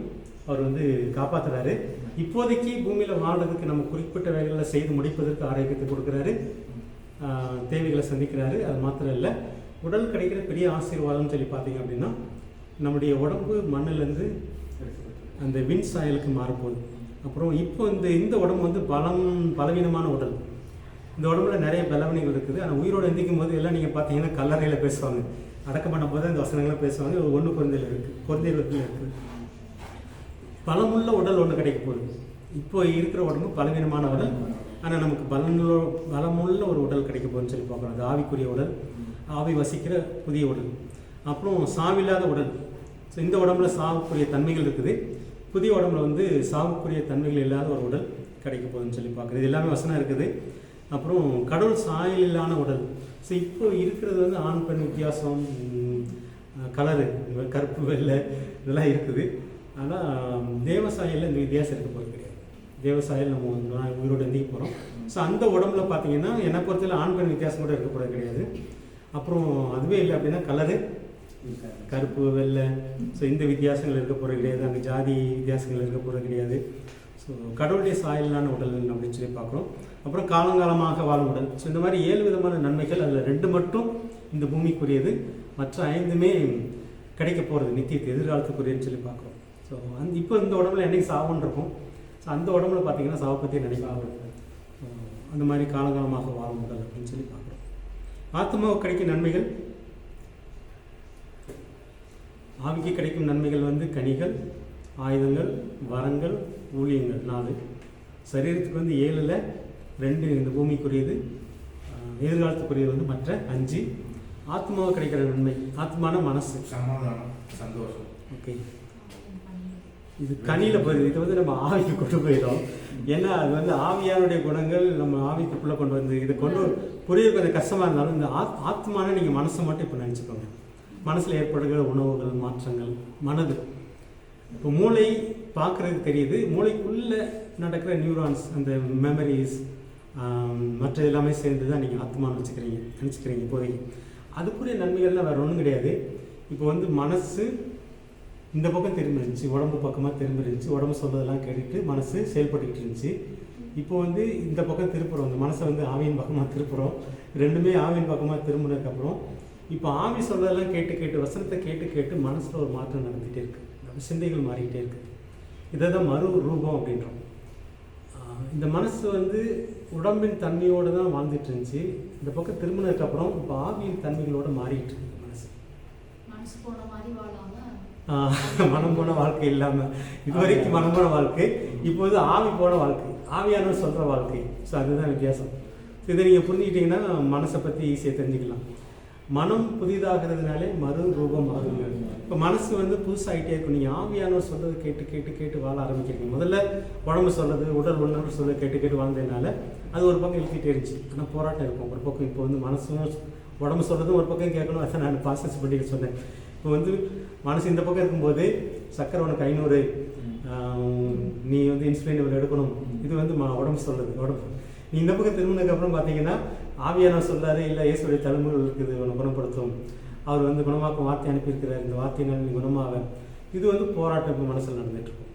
அவர் வந்து காப்பாற்றுறாரு. இப்போதைக்கு பூமியில் வாழ்றதுக்கு நம்ம குறிப்பிட்ட வேலைகளை செய்து முடிப்பதற்கு ஆரோக்கியத்தை கொடுக்குறாரு, தேவைகளை சந்திக்கிறாரு. அது மாத்திரம் இல்லை, உடல் கிடைக்கிற பெரிய ஆசீர்வாதம்னு சொல்லி பார்த்தீங்க அப்படின்னா, நம்முடைய உடம்பு மண்ணிலேருந்து அந்த வின் சாயலுக்கு மாறப்போகுது. அப்புறம் இப்போ இந்த உடம்பு வந்து பலவீனமான உடல். இந்த உடம்புல நிறைய பலவீனங்கள் இருக்குது. ஆனால் உயிரோடு எந்திக்கும் போது எல்லாம் நீங்கள் பார்த்தீங்கன்னா கல்லறையில் பேசுவாங்க, அடக்கம் பண்ணும் போது இந்த வசனங்கள்லாம் பேசுவாங்க. ஒரு 1 குழந்தையில் இருக்குது, குழந்தைகள் இருக்குது. பலமுள்ள உடல் ஒன்று கிடைக்க போகுது. இப்போ இருக்கிற உடம்பு பலவீனமான உடல், ஆனால் நமக்கு பலமுள்ள ஒரு உடல் கிடைக்க போகுதுன்னு சொல்லி பார்க்குறோம். அது ஆவிக்குரிய உடல், ஆவி வசிக்கிற புதிய உடல். அப்புறம் சாவில்லாத உடல். ஸோ இந்த உடம்புல சாவுக்குரிய தன்மைகள் இருக்குது. புதிய உடம்புல வந்து சாவுக்குரிய தன்மைகள் இல்லாத ஒரு உடல் கிடைக்க போகுதுன்னு சொல்லி பார்க்குறது. இது எல்லாமே வசனம் இருக்குது. அப்புறம் கடவுள் சாயலிலான உடல். ஸோ இப்போ இருக்கிறது வந்து ஆண் பெண் வித்தியாசம், கலரு, கருப்பு வெள்ளை இதெல்லாம் இருக்குது. ஆனால் தேவசாயலில் இந்த வித்தியாசம் இருக்க போகிறது கிடையாது. தேவசாயல் நம்ம உயிரோடு எந்திக்க போகிறோம். ஸோ அந்த உடம்புல பார்த்தீங்கன்னா என்னை பொறுத்தவரை ஆண் பெண் வித்தியாசம் கூட இருக்க போகிறது கிடையாது. அப்புறம் அதுவே இல்லை அப்படின்னா கலரு, கருப்பு வெள்ளை, ஸோ இந்த வித்தியாசங்கள் இருக்க போகிறது கிடையாது. அங்கே ஜாதி வித்தியாசங்கள் இருக்க போகிறது கிடையாது. ஸோ கடவுளுடைய சாயலான உடல் அப்படின்னு சொல்லி பார்க்குறோம். அப்புறம் காலங்காலமாக வாழும் உடல். ஸோ இந்த மாதிரி 7 விதமான நன்மைகள், அதில் 2 மட்டும் இந்த பூமிக்குரியது, மற்ற 5மே கிடைக்க போகிறது நித்தியத்து எதிர்காலத்துக்குரியன்னு சொல்லி பார்க்குறோம். ஸோ இப்போ இந்த உடம்புல என்னைக்கு சாவுன்னு இருக்கும். ஸோ அந்த உடம்புல பார்த்தீங்கன்னா சாவை பற்றி நினைக்காம அந்த மாதிரி காலங்காலமாக வாழும் உடல் அப்படின்னு சொல்லி பார்க்குறோம். ஆத்மாவுக்கு கிடைக்கும் நன்மைகள், ஆவிக்கு கிடைக்கும் நன்மைகள் வந்து கனிகள், ஆயுதங்கள், வரங்கள், ஊழியங்கள் 4. சரீரத்துக்கு வந்து 7ல் 2 இந்த பூமிக்குரியது, எதிர்காலத்துக்குரியது வந்து மற்ற 5. ஆத்மாவுக்கு கிடைக்கிற நன்மை, ஆத்மான மனசு, சமாதானம், சந்தோஷம். ஓகே, இது கனியில் போகுது. இது வந்து நம்ம ஆவிக்கு கொண்டு போயிடும். ஏன்னா அது வந்து ஆவியானுடைய குணங்கள் நம்ம ஆவிக்குள்ளே கொண்டு வந்து இதை கொண்டு புரிய கொஞ்சம் கஷ்டமாக இருந்தாலும், இந்த ஆத்மான நீங்கள் மனசை மட்டும் இப்போ நினச்சிக்கோங்க. மனசில் ஏற்படுகிற உணவுகள், மாற்றங்கள், மனது. இப்போ மூளை பார்க்குறதுக்கு தெரியுது, மூளைக்குள்ளே நடக்கிற நியூரான்ஸ், அந்த மெமரிஸ், மற்ற எல்லாமே சேர்ந்து தான் நீங்கள் ஆத்மான்னு நினச்சிக்கிறீங்க இப்போதைக்கு. அதுக்குரிய நன்மைகள்லாம் வேறு ஒன்றும் கிடையாது. இப்போ வந்து மனசு இந்த பக்கம் திரும்பி இருந்துச்சு, உடம்பு பக்கமாக திரும்பி இருந்துச்சு, உடம்பு சொல்றதெல்லாம் கேட்டுட்டு மனசு செயல்பட்டுக்கிட்டு இருந்துச்சு. இப்போ வந்து இந்த பக்கம் திருப்புறோம், இந்த மனசை வந்து ஆவியின் பக்கமாக திருப்புறோம். 2மே ஆவியின் பக்கமாக திரும்பினதுக்கப்புறம் இப்போ ஆவி சொல்றதெல்லாம் கேட்டு வசனத்தை கேட்டு மனசில் ஒரு மாற்றம் நடந்துகிட்டே இருக்குது, சிந்தைகள் மாறிக்கிட்டே இருக்குது. இதை தான் மறு ரூபம் அப்படின்றோம். இந்த மனசு வந்து உடம்பின் தன்மையோடு தான் வாழ்ந்துட்டு இருந்துச்சு. இந்த பக்கம் திரும்பினதுக்கப்புறம் இப்போ ஆவியின் தன்மைகளோடு மாறிக்கிட்டு இருக்கு மனசு போன மாதிரி வாழாம, மனம் போன வாழ்க்கை இல்லாமல் இது வரைக்கும் மனம் போன வாழ்க்கை, இப்போது ஆவி போன வாழ்க்கை, ஆவியானவர் சொல்கிற வாழ்க்கை. ஸோ அதுதான் வித்தியாசம். இதை நீங்கள் புரிஞ்சுக்கிட்டீங்கன்னா மனசை பற்றி ஈஸியாக தெரிஞ்சுக்கலாம். மனம் புதிதாகிறதுனாலே மறு ரூபம் ஆகுங்க. இப்போ மனசு வந்து புதுசாகிட்டே இருக்கும். நீங்கள் ஆவியானவர் சொல்கிறத கேட்டு வாழ ஆரம்பிக்கிறீங்க. முதல்ல உடம்பு சொல்கிறது, உடல் உணர்வு சொல்ல கேட்டு வாழ்ந்ததுனால அது ஒரு பக்கம் இழுத்துட்டே இருந்துச்சு. ஆனால் போராட்டம் இருக்கும் ஒரு பக்கம். இப்போ வந்து மனசும் உடம்பு சொல்கிறதும் ஒரு பக்கம் கேட்கணும். அதை நான் ப்ராசஸ் பண்ணி சொன்னேன். இப்போ வந்து மனசு இந்த பக்கம் இருக்கும்போது சக்கரை உனக்கு 500, நீ வந்து இன்சுலின் இவ்வளோ எடுக்கணும், இது வந்து உடம்பு சொல்கிறது. உடம்பு நீ இந்த பக்கம் திரும்பினதுக்கப்புறம் பார்த்தீங்கன்னா ஆவியானவர் சொல்கிறாரு, இல்லை இயேசுடைய தலைமுறைகள் இருக்குது உன்னை குணப்படுத்தும், அவர் வந்து குணமாக்கும் வார்த்தை அனுப்பியிருக்கிறார், இந்த வார்த்தையினால் நீ குணமாக. இது வந்து போராட்டம் இப்போ மனசில் நடந்துகிட்ருக்கும்.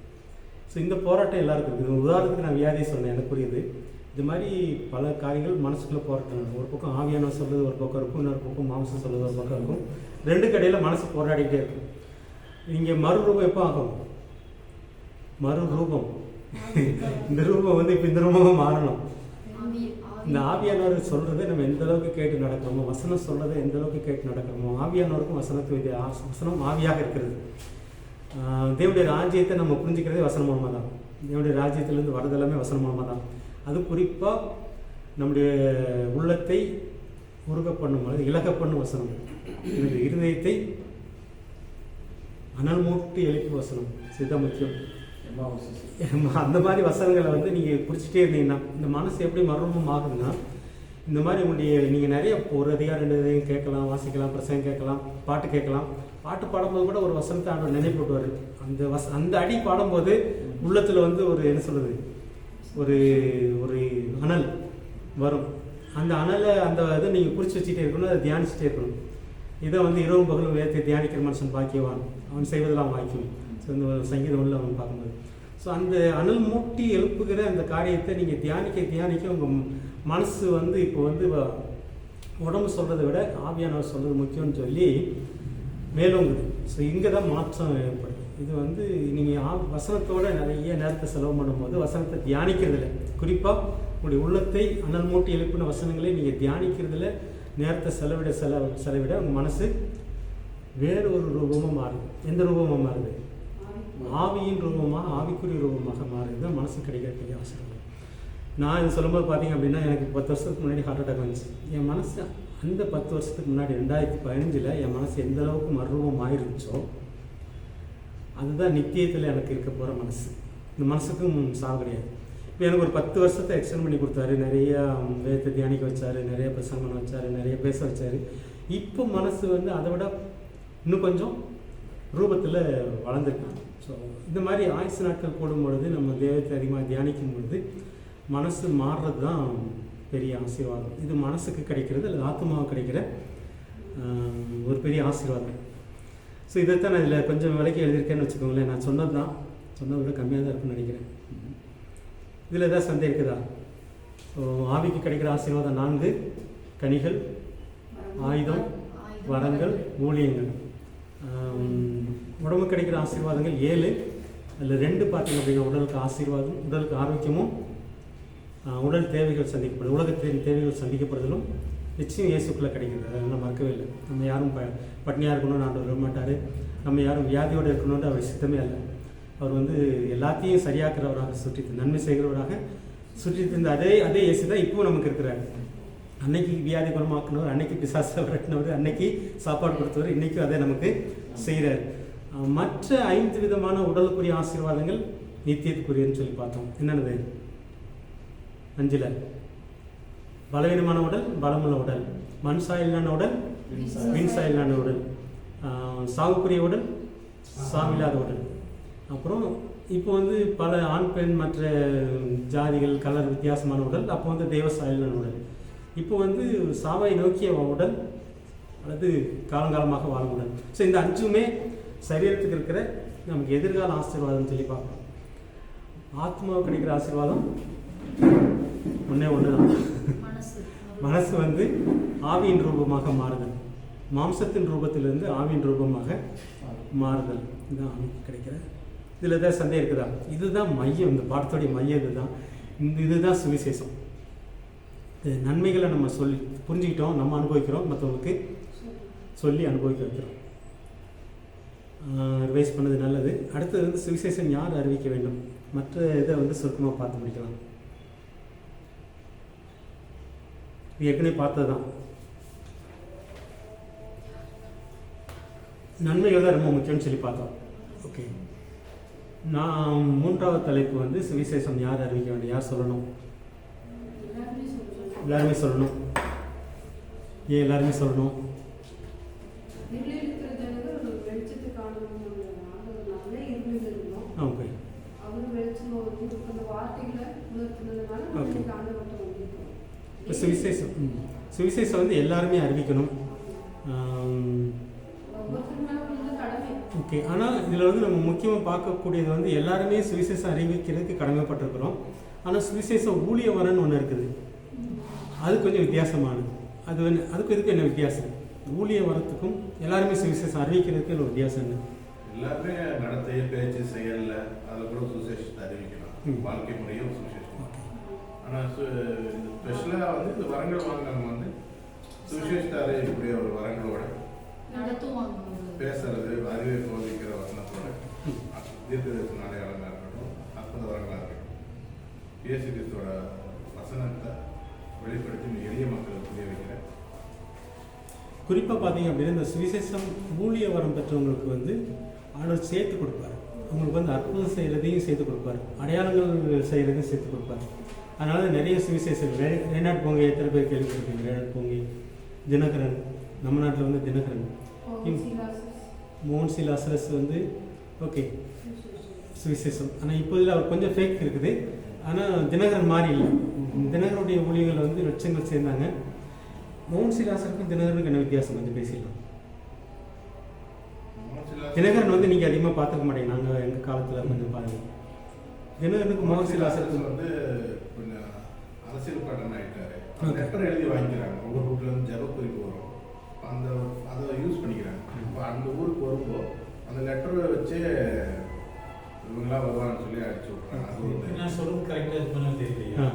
ஸோ இந்த போராட்டம் எல்லாருக்கும் இருக்குது. உதாரணத்துக்கு நான் வியாதியை சொன்னேன், எனக்கு புரியுது. இது மாதிரி பல காரியங்கள் மனசுக்குள்ளே போராட்டம். ஒரு பக்கம் ஆவியானவர் சொல்கிறது ஒரு பக்கம் இருக்கும், இன்னொரு பக்கம் மாம்சம் சொல்கிறது ஒரு பக்கம் இருக்கும். 2 கடையில் மனசு போராடிக்கிட்டே இருக்கும். இங்கே மறுரூபம் எப்போ ஆகும்? மறுரூபம் இந்த ரூபம் வந்து இப்போ இந்த ரூபமாக மாறணும். இந்த ஆவியானவர் சொல்கிறத நம்ம எந்த அளவுக்கு கேட்டு நடக்கிறோமோ, வசனம் சொல்கிறத எந்த அளவுக்கு கேட்டு நடக்கிறோமோ, ஆவியானவருக்கும் வசனம் ஆவியாக இருக்கிறது. தேவனுடைய ராஜ்யத்தை நம்ம புரிஞ்சுக்கிறதே வசனம் மூலமாக தான். தேவனுடைய ராஜ்யத்திலேருந்து வரதெல்லாமே வசனம் மூலமாக தான். அது குறிப்பாக நம்முடைய உள்ளத்தை உருக பண்ணும் பொழுது இலக பண்ணும் வசனம், என்னுடைய இருதயத்தை அனல் மூட்டி எழுப்பி வசனம், இதுதான் முக்கியம். அந்த மாதிரி வசனங்களை வந்து நீங்கள் பிடிச்சிட்டே இருந்தீங்கன்னா இந்த மனசு எப்படி மர்மம் ஆகுதுன்னா, இந்த மாதிரி உங்களுடைய நீங்கள் நிறைய ஒரு அதிகாரம் 2 அதிகாரம் கேட்கலாம், வாசிக்கலாம், பிரசங்கம் கேட்கலாம், பாட்டு கேட்கலாம். பாட்டு பாடும்போது கூட ஒரு வசனத்தை ஆண்டவர் நினைப்பூட்டுவார். அந்த அடி பாடும்போது உள்ளத்தில் வந்து ஒரு என்ன சொல்கிறது, ஒரு ஒரு அனல் வரும். அந்த அனலை அந்த இதை நீங்கள் குறித்து வச்சுட்டே இருக்கணும், அதை தியானிச்சுட்டே இருக்கணும். இதை வந்து இரவும் பகலும் வேதத்தை தியானிக்கிற மனுஷன் பாக்கியவான், அவன் செய்வதெல்லாம் வாய்க்கும். ஸோ இந்த சங்கீதம் உள்ள அவன் பார்க்கும்போது ஸோ அந்த அனல் மூட்டி எழுப்புகிற அந்த காரியத்தை நீங்கள் தியானிக்க உங்கள் மனசு வந்து இப்போ வந்து உடம்பு சொல்கிறத விட ஆவியானவர் சொல்கிறது முக்கியம்னு சொல்லி மேலோங்குது. ஸோ இங்கே தான் மாற்றம் ஏற்படும். இது வந்து நீங்கள் வசனத்தோடு நிறைய நேரத்தை செலவு பண்ணும்போது வசனத்தை தியானிக்கிறதில்ல, குறிப்பாக உங்களுடைய உள்ளத்தை அனல் மூட்டி எழுப்பின வசனங்களை நீங்கள் தியானிக்கிறதுல நேரத்தை செலவிட உங்கள் மனசு வேறு ஒரு ரூபமாக மாறுது. எந்த ரூபமாக மாறுது? ஆவியின் ரூபமாக, ஆவிக்குரிய ரூபமாக மாறுது தான் மனசு கிடைக்கக்கூடிய அவசரம். நான் இது சொல்லும்போது பார்த்தீங்க அப்படின்னா, எனக்கு 10 வருஷத்துக்கு முன்னாடி ஹார்ட் அட்டாக் வந்துச்சு. என் மனசு அந்த 10 வருஷத்துக்கு முன்னாடி 2015 என் மனசு எந்த அளவுக்கு மறுரூபம் ஆயிருந்துச்சோ அதுதான் நித்தியத்தில் எனக்கு இருக்க போகிற மனசு. இந்த மனசுக்கும் சாவு கிடையாது. இப்போ எனக்கு ஒரு 10 வருஷத்தை எக்ஸ்டெண்ட் பண்ணி கொடுத்தாரு. நிறையா வேதத்தை தியானிக்க வச்சார், நிறைய பிரசங்கம் பண்ண வச்சார், நிறைய பேச வச்சார். இப்போ மனசு வந்து அதை விட இன்னும் கொஞ்சம் ரூபத்தில் வளர்ந்துருக்கு. ஸோ இந்த மாதிரி ஆயுசு நாட்கள் கூடும் பொழுது, நம்ம தேவத்தை அதிகமாக தியானிக்கும் பொழுது மனசு மாறுறது தான் பெரிய ஆசீர்வாதம். இது மனசுக்கு கிடைக்கிறது அல்லது ஆத்மாவுக்கு கிடைக்கிற ஒரு பெரிய ஆசீர்வாதம். ஸோ இதைத்தான் நான் இதில் கொஞ்சம் விலைக்கு எழுதியிருக்கேன்னு வச்சுக்கோங்களேன். நான் சொன்னதை விட கம்மியாக தான் இருக்குன்னு நினைக்கிறேன். இதில் ஏதாவது சந்தேகம் இருக்குதா? ஸோ ஆவிக்கு கிடைக்கிற ஆசீர்வாதம் 4 கனிகள், ஆயுதம், வரங்கள், ஊழியங்கள். உடம்புக்கு கிடைக்கிற ஆசீர்வாதங்கள் 7. அதில் 2 பார்த்தீங்க அப்படின்னா உடலுக்கு ஆசீர்வாதம், உடலுக்கு ஆரோக்கியமும், உடல் தேவைகள் சந்திக்கப்படுது, உலகத்தின் தேவைகள் சந்திக்கப்படுதலும் நிச்சயம் இயேசுக்குள்ளே கிடைக்கிறது. அதெல்லாம் மறக்கவே இல்லை. நம்ம யாரும் பட்னியாக இருக்கணும்னு ஆண்டவர் விட மாட்டார். நம்ம யாரும் வியாதியோடு இருக்கணும்னு அவர் சித்தமே இல்லை. அவர் வந்து எல்லாத்தையும் சரியாக்குறவராக, நன்மை செய்கிறவராக சுற்றி இருந்த அதே இயேசு தான் இப்போவும் நமக்கு இருக்கிறார். அன்னைக்கு வியாதி குணமாக்குனவர், அன்னைக்கு பிசாசை விரட்டினவர், அன்னைக்கு சாப்பாடு கொடுத்தவர், இன்றைக்கும் அதை நமக்கு செய்கிறார். மற்ற 5 விதமான உடலுக்குரிய ஆசீர்வாதங்கள் நித்தியத்துக்குரியன்னு சொல்லி பார்த்தோம். என்னென்னது? 5ல் பலவீனமான உடல், பலமுள்ள உடல், மண் சாயலான உடல், விண் சாயலான உடல், சாவுக்குரிய உடல், சாவில்லாத உடல். அப்புறம் இப்போ வந்து பல ஆண் பெண் மற்ற ஜாதிகள் கலர் வித்தியாசமான உடல், அப்போ வந்து தெய்வ சாயலான உடல். இப்போ வந்து சாவை நோக்கிய உடல் அல்லது காலங்காலமாக வாழும் உடல். ஸோ இந்த 5மே சரீரத்துக்கு இருக்கிற நமக்கு எதிர்கால ஆசீர்வாதம் சொல்லி பார்க்கலாம். ஆத்மாவுக்கு கிடைக்கிற ஆசீர்வாதம் ஒன்று தான். மனசு வந்து ஆவியின் ரூபமாக மாறுதல், மாம்சத்தின் ரூபத்திலிருந்து ஆவியின் ரூபமாக மாறுதல், இதுதான் ஆவிக்கு கிடைக்கிற. இதில் ஏதாவது சந்தேகம் இருக்குதா? இதுதான் மையம், இந்த பாடத்தோடைய மையம் இதுதான். இதுதான் சுவிசேஷம். நன்மைகளை நம்ம சொல்லி புரிஞ்சுக்கிட்டோம், நம்ம அனுபவிக்கிறோம், மற்றவங்களுக்கு சொல்லி அனுபவிக்க வைக்கிறோம். ரிவைஸ் பண்ணது நல்லது. அடுத்தது வந்து சுவிசேஷம் யார் அறிவிக்க வேண்டும், மற்ற இதை வந்து சுருக்கமாக பார்த்து முடிக்கலாம். ஏற்கனவே பார்த்தது தான். நன்மைகள் தான் ரொம்ப முக்கியம்னு சொல்லி பார்த்தோம். ஓகே, நான் 3வது தலைப்பு வந்து சுவிசேஷம் யார் அறிவிக்க வேண்டும், யார் சொல்லணும்? எல்லாருமே சொல்லணும். ஏன் எல்லாருமே சொல்லணும்? Okay okay. சுவிசேஷம் வந்து எல்லாருமே அறிவிக்கணும். ஓகே, ஆனால் இதில் வந்து நம்ம முக்கியமாக பார்க்கக்கூடியது வந்து எல்லாருமே சுவிசேஷம் அறிவிக்கிறதுக்கு கடமைப்பட்டிருக்கிறோம். ஆனால் சுவிசேஷம் ஊழிய வரன்னு ஒன்று இருக்குது, அது கொஞ்சம் வித்தியாசமானது. அதுக்கு இதுக்கு என்ன வித்தியாசம்? ஊழிய வரத்துக்கும் எல்லாருமே சுவிசேஷம் அறிவிக்கிறதுக்கு ஒரு வித்தியாசம் என்ன? எல்லாருமே நடத்தைய பேச்சு செயல்ல அதில் கூட சுவிசேஷத்தை அறிவிக்கலாம், வாழ்க்கை முறையும் சுவிசேஷம். ஆனால் ஸ்பெஷலாக வந்து இந்த வரங்கள் வாங்குறவங்க வந்து சுவிசேஷத்தை அறிவிக்கக்கூடிய ஒரு வரங்களோட பேசுறது, அறிவை போதிக்கிற வசனத்தோட, தீர்க்க தரிசன அடையாளமாக இருக்கட்டும், அற்புத வரங்களாக இருக்கட்டும், இயேசு கிறிஸ்துவோட வசனத்தை வெளிப்படுத்தி எளிய மக்களுக்கு புரிய வைக்கிற. குறிப்பாக பார்த்தீங்க அப்படின்னா இந்த சுவிசேஷம் ஊழிய வரம் பெற்றவங்களுக்கு வந்து ஆண்டவர் சேர்த்து கொடுப்பார். அவங்களுக்கு வந்து அற்புதம் செய்கிறதையும் சேர்த்து கொடுப்பார், அடையாளங்கள் செய்கிறதையும் சேர்த்து கொடுப்பார். அதனால நிறைய சுவிசேஷர்கள் ரேனாட் போங்கி எத்தனை பேர் கேள்விப்பட்டிருக்கீங்க? ரேனாட் போங்கி, தினகரன், நம்ம நாட்டில் வந்து தினகரன், மோகன் சி லாசரஸ் வந்து ஓகே சுவிசேஷம். ஆனால் இப்போதில் அவர் கொஞ்சம் ஃபேக் இருக்குது. ஆனால் தினகரன் மாறி இல்லை. தினகரனுடைய ஊழியர்கள் வந்து லட்சங்கள் சேர்ந்தாங்க. மோகன் சி லாசருக்கும் தினகரனுக்கு என்ன வித்தியாசம் வந்து பேசிடலாம். தினகரன் வந்து நீங்கள் அதிகமாக பார்த்துக்க மாட்டீங்க, நாங்கள் எங்கள் காலத்தில் கொஞ்சம் பாருங்க. தினகரனுக்கு மோகன் சி லாசருக்கு வந்து கொஞ்சம் அரசியல் பட்டன் ஆகிட்டாரு. லெட்டர் எழுதி வாங்கிக்கிறாங்க. ஒவ்வொரு வீட்டில் இருந்து ஜப குறிப்பு வரும், அதை யூஸ் பண்ணிக்கிறாங்க. இப்போ அந்த ஊருக்கு வரும்போது அந்த லெட்டரை வச்சு இவங்களாம் வருவான்னு சொல்லி அடிச்சு விட்றாங்க. நான் சொல்றது கரெக்டாக இருக்குன்னு தெரியலையா?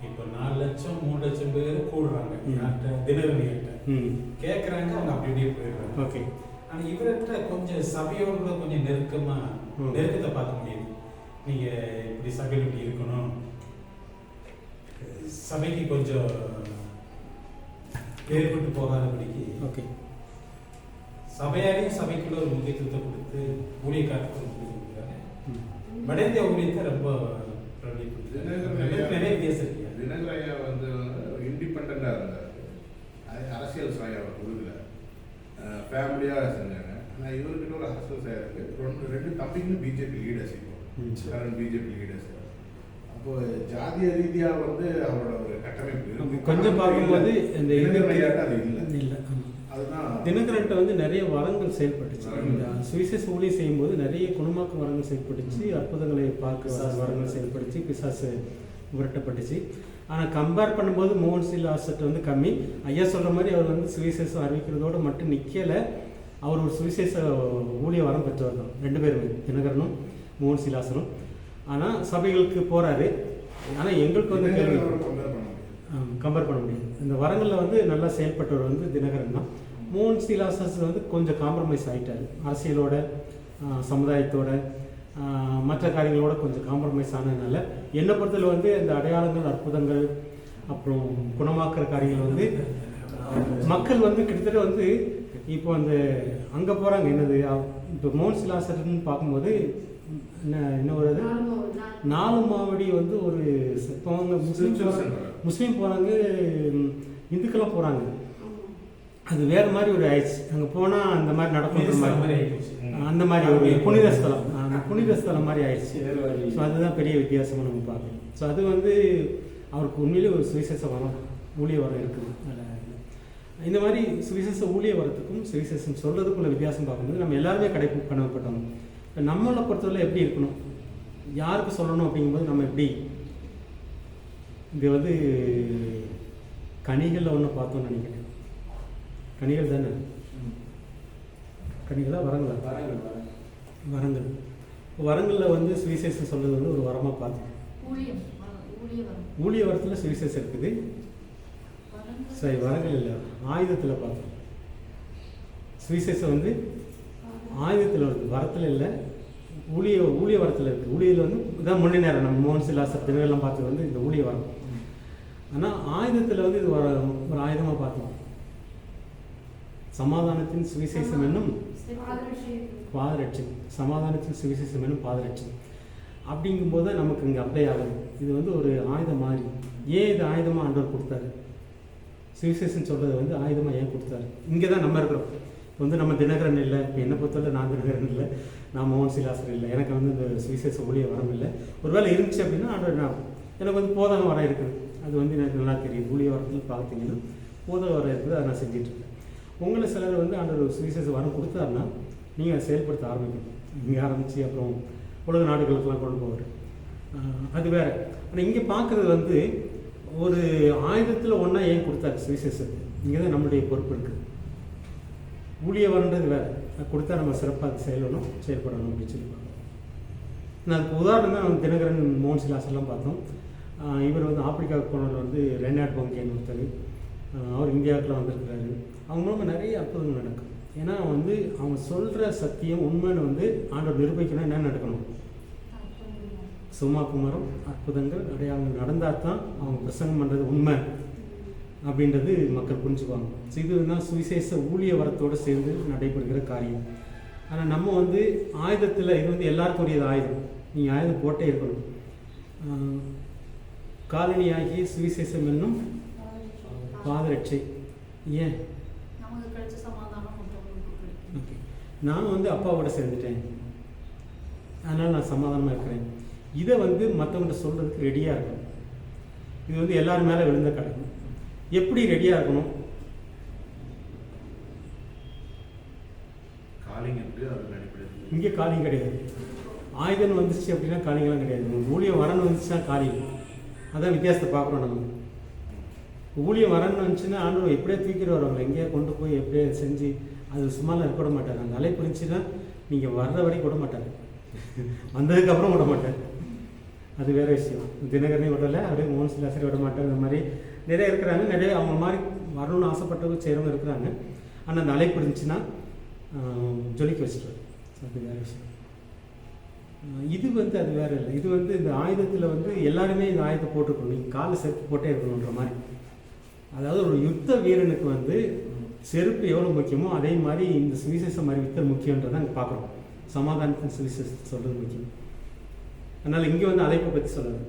இப்போ 4 லட்சம் 3 லட்சம் பேர் கூடுறாங்க தினகரனிகிட்ட கேட்குறாங்க, அவங்க அப்படி அப்படியே போயிடுறாங்க. ஓகே. ஆனால் இவர்கிட்ட கொஞ்சம் சபையோடு கூட கொஞ்சம் நெருக்கத்தை பார்க்க முடியுது. நீங்கள் இப்படி சபையில் இப்படி இருக்கணும், சபைக்கு கொஞ்சம் வேறுபட்டு போகாதபடிக்கு ஓகே சபையாரையும் சபைக்குள்ள ஒரு முக்கியத்துவத்தை கொடுத்து ஊழியக்காரத்துக்கு கொடுத்துருக்காங்க. வட இந்திய ஊழியத்தை ரொம்ப நிறைய வித்தியாசம் இருக்கு. தினகர் ஐயா வந்து இண்டிபெண்டாக இருந்தார். அரசியல் சாயம் அவர் கொடுக்கல, ஃபேமிலியாக செஞ்சாங்க. ஆனால் இவர்கிட்ட ஒரு அரசியல் சாயம் இருக்குது. 2 தம்பிங்களும் பிஜேபி லீடர்ஸ், இப்போ கரண்ட் பிஜேபி லீடர்ஸ். அப்போ ஜாதிய ரீதியாக வந்து அவரோட ஒரு கட்டமைப்பு கொஞ்சம் பார்க்கும்போது இந்த அது இல்லை இல்லை. அதுதான் தினகரன்ட்ட வந்து நிறைய வரங்கள் செயல்பட்டுச்சு. இந்த சுவிசேஷ ஊழியம் செய்யும்போது நிறைய குணமாக்க வரங்கள் செயல்பட்டுச்சு, அற்புதங்களை பார்க்க வரங்கள் செயல்பட்டுச்சு, பிசாசு விரட்டப்பட்டுச்சு. ஆனால் கம்பேர் பண்ணும்போது மோகன் சி லாசர் வந்து கம்மி. ஐயா சொல்கிற மாதிரி அவர் வந்து சுவிசேஷம் அறிவிக்கிறதோடு மட்டும் நிற்கலை. அவர் ஒரு சுவிசேஷ ஊழிய வரம் பெற்றவர் தான் 2 பேருமே, தினகரனும் மோகன் சி லாசரும். ஆனால் சபைகளுக்கு போகிறாரு. ஆனால் எங்களுக்கு வந்து கேள்வி கம்பேர் பண்ண முடியாது. இந்த வரங்களில் வந்து நல்லா செயல்பட்டவர் வந்து தினகரன் தான். மோகன் சி லாசர்ஸ் வந்து கொஞ்சம் காம்ப்ரமைஸ் ஆகிட்டார். அரசியலோட, சமுதாயத்தோட, மற்ற காரியங்களோட கொஞ்சம் காம்ப்ரமைஸ் ஆனதுனால என்னை பொறுத்தவரை வந்து இந்த அடையாளங்கள், அற்புதங்கள், அப்புறம் குணமாக்குற காரியங்கள் வந்து மக்கள் வந்து கிட்டத்தட்ட வந்து இப்போ அந்த அங்கே போகிறாங்க. என்னது இப்போ மோகன் சி லாசர்னு பார்க்கும்போது என்ன வருது, 4 மாவடி வந்து ஒரு போவாங்க, முஸ்லீம் போகிறாங்க, இந்துக்கெல்லாம் போகிறாங்க. அது வேறு மாதிரி ஒரு ஆயிடுச்சு. அங்கே போனால் அந்த மாதிரி நடக்கும் மாதிரி அந்த மாதிரி ஒரு புனித ஸ்தலம், புனித ஸ்தலம் மாதிரி ஆயிடுச்சு. ஸோ அதுதான் பெரிய வித்தியாசமாக நம்ம பார்க்கணும். ஸோ அது வந்து அவருக்கு உண்மையிலே ஒரு சுவிசேஷ வரம், ஊழிய வரம் இருக்குது. இந்த மாதிரி சுவிசேஷ ஊழிய வரத்துக்கும் சுவிசேஷம் சொல்கிறதுக்குள்ள வித்தியாசம் பார்க்கும்போது நம்ம எல்லாருமே கடைப்பிடிக்கப்பட்டவங்க. இப்போ நம்மளை பொறுத்தவரை எப்படி இருக்கணும், யாருக்கு சொல்லணும் அப்படிங்கும்போது நம்ம எப்படி இது வந்து கனிகளில் ஒன்று பார்த்தோம்னு நினைக்கிறேன். கனிகள் தானே, கனிகளா வரங்களா? வரங்கள். வரங்களில் வந்து சுவிசேஷம் சொல்கிறது வந்து ஒரு வரமாக பார்த்தோம். ஊழிய வரத்தில் சுவிசேஷம் இருக்குது. சரி, வரங்கள் இல்லை, ஆயுதத்தில் பார்த்தோம். சுவிசேஷம் வந்து ஆயுதத்தில் இருக்குது, வரத்தில் இல்லை. ஊழிய வரத்தில் இருக்குது. ஊழியில் வந்து இதான் முன்னே நேரம் நம்ம மோகன் சி லாசர் தினகரெல்லாம் பார்த்தது வந்து இந்த ஊழிய வரம். ஆனால் ஆயுதத்தில் வந்து இது ஒரு ஆயுதமாக பார்த்தோம். சமாதானத்தின் சுவிசேஷம் என்னும் பாதரட்சம், சமாதானத்தின் சுவிசேஷம் என்னும் பாதரட்சம் அப்படிங்கும்போது தான் நமக்கு இங்கே அப்ளை ஆகுது. இது வந்து ஒரு ஆயுதம் மாதிரி. ஏன் இது ஆயுதமாக ஆண்டவர் கொடுத்தாரு? சுவிசேஷன் சொல்கிறது வந்து ஆயுதமாக ஏன் கொடுத்தாரு? இங்கே தான் நம்ம இருக்கிறோம். இப்போ வந்து நம்ம தினகரன் இல்லை, இப்போ என்னை பொறுத்தவரை நான் தினகரன் இல்லை, நான் மோகன் சி லாசர் இல்லை, எனக்கு வந்து இந்த சுவிசேஷ ஊழிய வரம் இல்லை. ஒருவேளை இருந்துச்சு அப்படின்னா ஆண்டவர் நான் எனக்கு வந்து போதக வரம் இருக்குது. அது வந்து எனக்கு நல்லா தெரியும். ஊழிய வரத்தில் பார்த்தீங்கன்னா போதக வரம் இருக்குது, அதை நான் செஞ்சிட்ருக்கேன். உங்களை சிலர் வந்து ஆண்டவர் சுவிசேஷ வரம் கொடுத்தாருன்னா நீங்கள் அதை செயல்படுத்த ஆரம்பிக்கணும். இங்கே ஆரம்பித்து அப்புறம் உலக நாடுகளுக்கெல்லாம் கொண்டு போவார், அது வேறு. ஆனால் இங்கே பார்க்குறது வந்து ஒரு ஆயுதத்தில் ஒன்றா ஏன் கொடுத்தாரு சுவிசேஷத்துக்கு? இங்கே தான் நம்மளுடைய பொறுப்பு இருக்குது. ஊழிய வரன்றது வேறு, அது கொடுத்தா நம்ம சிறப்பாக அது செயல்படணும் அப்படின்னு சொல்லி பார்க்கணும். நான் அதுக்கு உதாரணம் தான் தினகரன், மோகன் சி லாசர்லாம் பார்த்தோம். இவர் வந்து ஆப்பிரிக்காவுக்கு போனவர் வந்து ரெனாட் போங்கேன்னு ஒருத்தர், அவர் இந்தியாவுக்குலாம் வந்திருக்கிறாரு. அவங்க மூலமாக நிறைய அற்புதங்கள் நடக்கும். ஏன்னா வந்து அவங்க சொல்கிற சத்தியம் உண்மைன்னு வந்து ஆண்டவர் நிரூபிக்கணும். என்ன நடக்கணும்? சும்மாக்குமாரம், அற்புதங்கள், அடையாளங்கள் நடந்தால் தான் அவங்க பிரசங்கம் பண்ணுறது உண்மை அப்படின்றது மக்கள் புரிஞ்சுக்குவாங்க. ஸோ இதுதான் சுவிசேஷ ஊழிய வரத்தோடு சேர்ந்து நடைபெறுகிற காரியம். ஆனால் நம்ம வந்து ஆயுதத்தில் இது வந்து எல்லாருக்கும் உரியது ஆயுதம். நீங்கள் ஆயுதம் போட்டே இருக்கணும். காலனியாகிய சுவிசேஷம் என்னும் பாதரட்சை. ஏன்? நமக்கு கிடைச்ச சமாதானம் மற்றவங்களுக்கு கிடைக்கும். ஓகே, நான் வந்து அப்பாவோட சேர்ந்துட்டேன், அதனால் நான் சமாதானமாக இருக்கிறேன். இதை வந்து மற்றவங்கள்ட்ட சொல்கிறதுக்கு ரெடியாக இருக்கணும். இது வந்து எல்லாரும் மேலே விழுந்த கிடக்கும். எப்படி ரெடியாக இருக்கணும்? காலிங் இருக்கு, அது நடிப்படுது. இங்கே காலிங் கிடையாது. ஆயுதம் வந்துச்சு அப்படின்னா காலிங்கெல்லாம் கிடையாது. ஊழியம் வரணும் வந்துச்சுன்னா காலிங். அதான் வித்தியாசத்தை பார்க்குறோம். நம்ம ஊழியம் வரணும்னு வந்துச்சுன்னா ஆண்டவர் எப்படியே தூக்கிட்டு வருவாங்க, எங்கேயா கொண்டு போய் எப்படியே செஞ்சு அது சும்மாலாம் இருக்க விட மாட்டார். அந்த அழைப்பு இருந்துச்சுன்னா நீங்கள் வர்ற வரைக்கும் விட மாட்டார், வந்ததுக்கப்புறம் விட மாட்டார். அது வேறு விஷயம். தினகரனே விடலை, அப்படியே மோகன் சிலாசரி விட மாட்டார். இந்த மாதிரி நிறைய இருக்கிறாங்க. நிறைய அவங்க மாதிரி வரணும்னு ஆசைப்பட்டவங்க செய்கிறவங்க இருக்கிறாங்க. ஆனால் அந்த அழைப்பு இருந்துச்சுன்னா ஜொலிக்க வச்சுருவார். அது வேறு விஷயம். இது வந்து அது வேறு இல்லை. இது வந்து இந்த ஆயுதத்தில் வந்து எல்லாருமே இந்த ஆயுதத்தை போட்டுக்கணும். நீங்கள் காலை செருப்பு போட்டே இருக்கணுன்ற மாதிரி. அதாவது ஒரு யுத்த வீரனுக்கு வந்து செருப்பு எவ்வளோ முக்கியமோ அதே மாதிரி இந்த சுவிசேஷம் அறிவித்தல் முக்கியன்றதை அங்கே பார்க்குறோம். சமாதானத்தின் சுவிசேஷத்தை சொல்கிறது முக்கியம். அதனால் இங்கே வந்து அழைப்பை பற்றி சொல்லுது.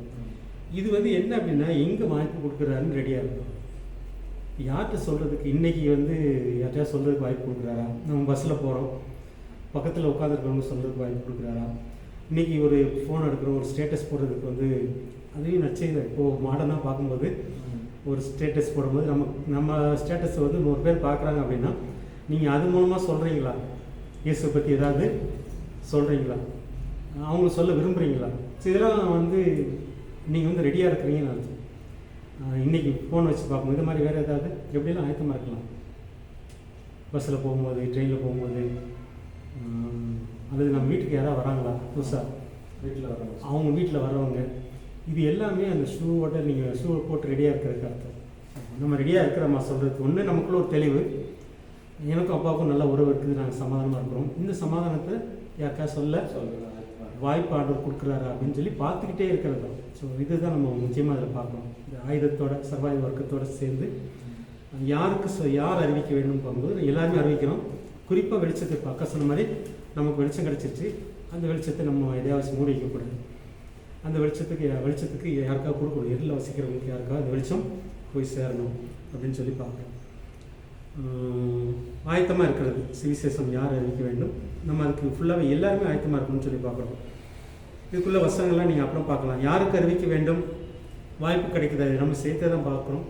இது வந்து என்ன அப்படின்னா எங்கே வாய்ப்பு கொடுக்குறாருன்னு ரெடியாக இருக்கும். யார்கிட்ட சொல்கிறதுக்கு இன்றைக்கி வந்து யார்கிட்டயா சொல்கிறதுக்கு வாய்ப்பு கொடுக்குறாரா? நம்ம பஸ்ஸில் போகிறோம், பக்கத்தில் உட்காந்துருக்கிறவங்க சொல்கிறதுக்கு வாய்ப்பு கொடுக்குறாரா? இன்றைக்கி ஒரு ஃபோன் எடுக்கிறோம், ஒரு ஸ்டேட்டஸ் போடுறதுக்கு வந்து அதையும் நச்சையில் இப்போது மாடர்னாக பார்க்கும்போது ஒரு ஸ்டேட்டஸ் போடும்போது நம்ம ஸ்டேட்டஸை வந்து 100 பேர் பார்க்குறாங்க அப்படின்னா நீங்கள் அது மூலமாக சொல்கிறீங்களா? இயேசுவை பற்றி ஏதாவது சொல்கிறீங்களா? அவங்க சொல்ல விரும்புகிறீங்களா? ஸோ இதெல்லாம் வந்து நீங்கள் வந்து ரெடியாக இருக்கிறீங்கன்னு அர்த்தம். இன்றைக்கி ஃபோன் வச்சு பார்க்கும்போது இது மாதிரி வேறு ஏதாவது எப்படிலாம் ஆயத்தமாக இருக்கலாம். பஸ்ஸில் போகும்போது, ட்ரெயினில் போகும்போது, அல்லது நம்ம வீட்டுக்கு யாராவது வராங்களா புதுசாக வீட்டில் வர்றவங்க, அவங்க வீட்டில் வர்றவங்க, இது எல்லாமே அந்த ஷூவோட நீங்கள் ஷூவை போட்டு ரெடியாக இருக்கிறதுக்கு அர்த்தம். நம்ம ரெடியாக இருக்கிறோமா சொல்கிறதுக்கு ஒன்று நமக்குள்ள ஒரு தெளிவு, எனக்கும் அப்பாவுக்கும் நல்ல உறவு இருக்குது, நாங்கள் சமாதானமாக இருக்கிறோம். இந்த சமாதானத்தை யாருக்கா சொல்ல வாய்ப்பு ஆர்டர் கொடுக்குறாரா அப்படின்னு சொல்லி பார்த்துக்கிட்டே இருக்கிறது தான். ஸோ இதுதான் நம்ம முக்கியமாக அதில் பார்க்கணும். இந்த ஆயுதத்தோட சர்வாயுத வர்க்கத்தோடு சேர்ந்து யாருக்கு யார் அறிவிக்க வேண்டும் பார்க்கும்போது எல்லாருமே அறிவிக்கிறோம். குறிப்பாக வெளிச்சத்துக்கு அக்கா சொன்ன மாதிரி நமக்கு வெளிச்சம் கிடச்சிருச்சு, அந்த வெளிச்சத்தை நம்ம எதையாவது மூடி வைக்கக்கூடாது. அந்த வெளிச்சத்துக்கு யாருக்காக கொடுக்கணும், எதிரில் வசிக்கிறவங்களுக்கு யாருக்காக அந்த வெளிச்சம் போய் சேரணும் அப்படின்னு சொல்லி பார்க்குறோம். ஆயத்தமாக இருக்கிறது சுவிசேஷம் யார் அறிவிக்க வேண்டும், நம்ம அதுக்கு ஃபுல்லாகவே எல்லாருமே ஆயத்தமாக இருக்கணும்னு சொல்லி பார்க்குறோம். இதுக்குள்ள வசனங்கள்லாம் நீங்கள் அப்புறம் பார்க்கலாம். யாருக்கு அறிவிக்க வேண்டும், வாய்ப்பு கிடைக்குது, அது நம்ம சேர்த்தே தான் பார்க்குறோம்.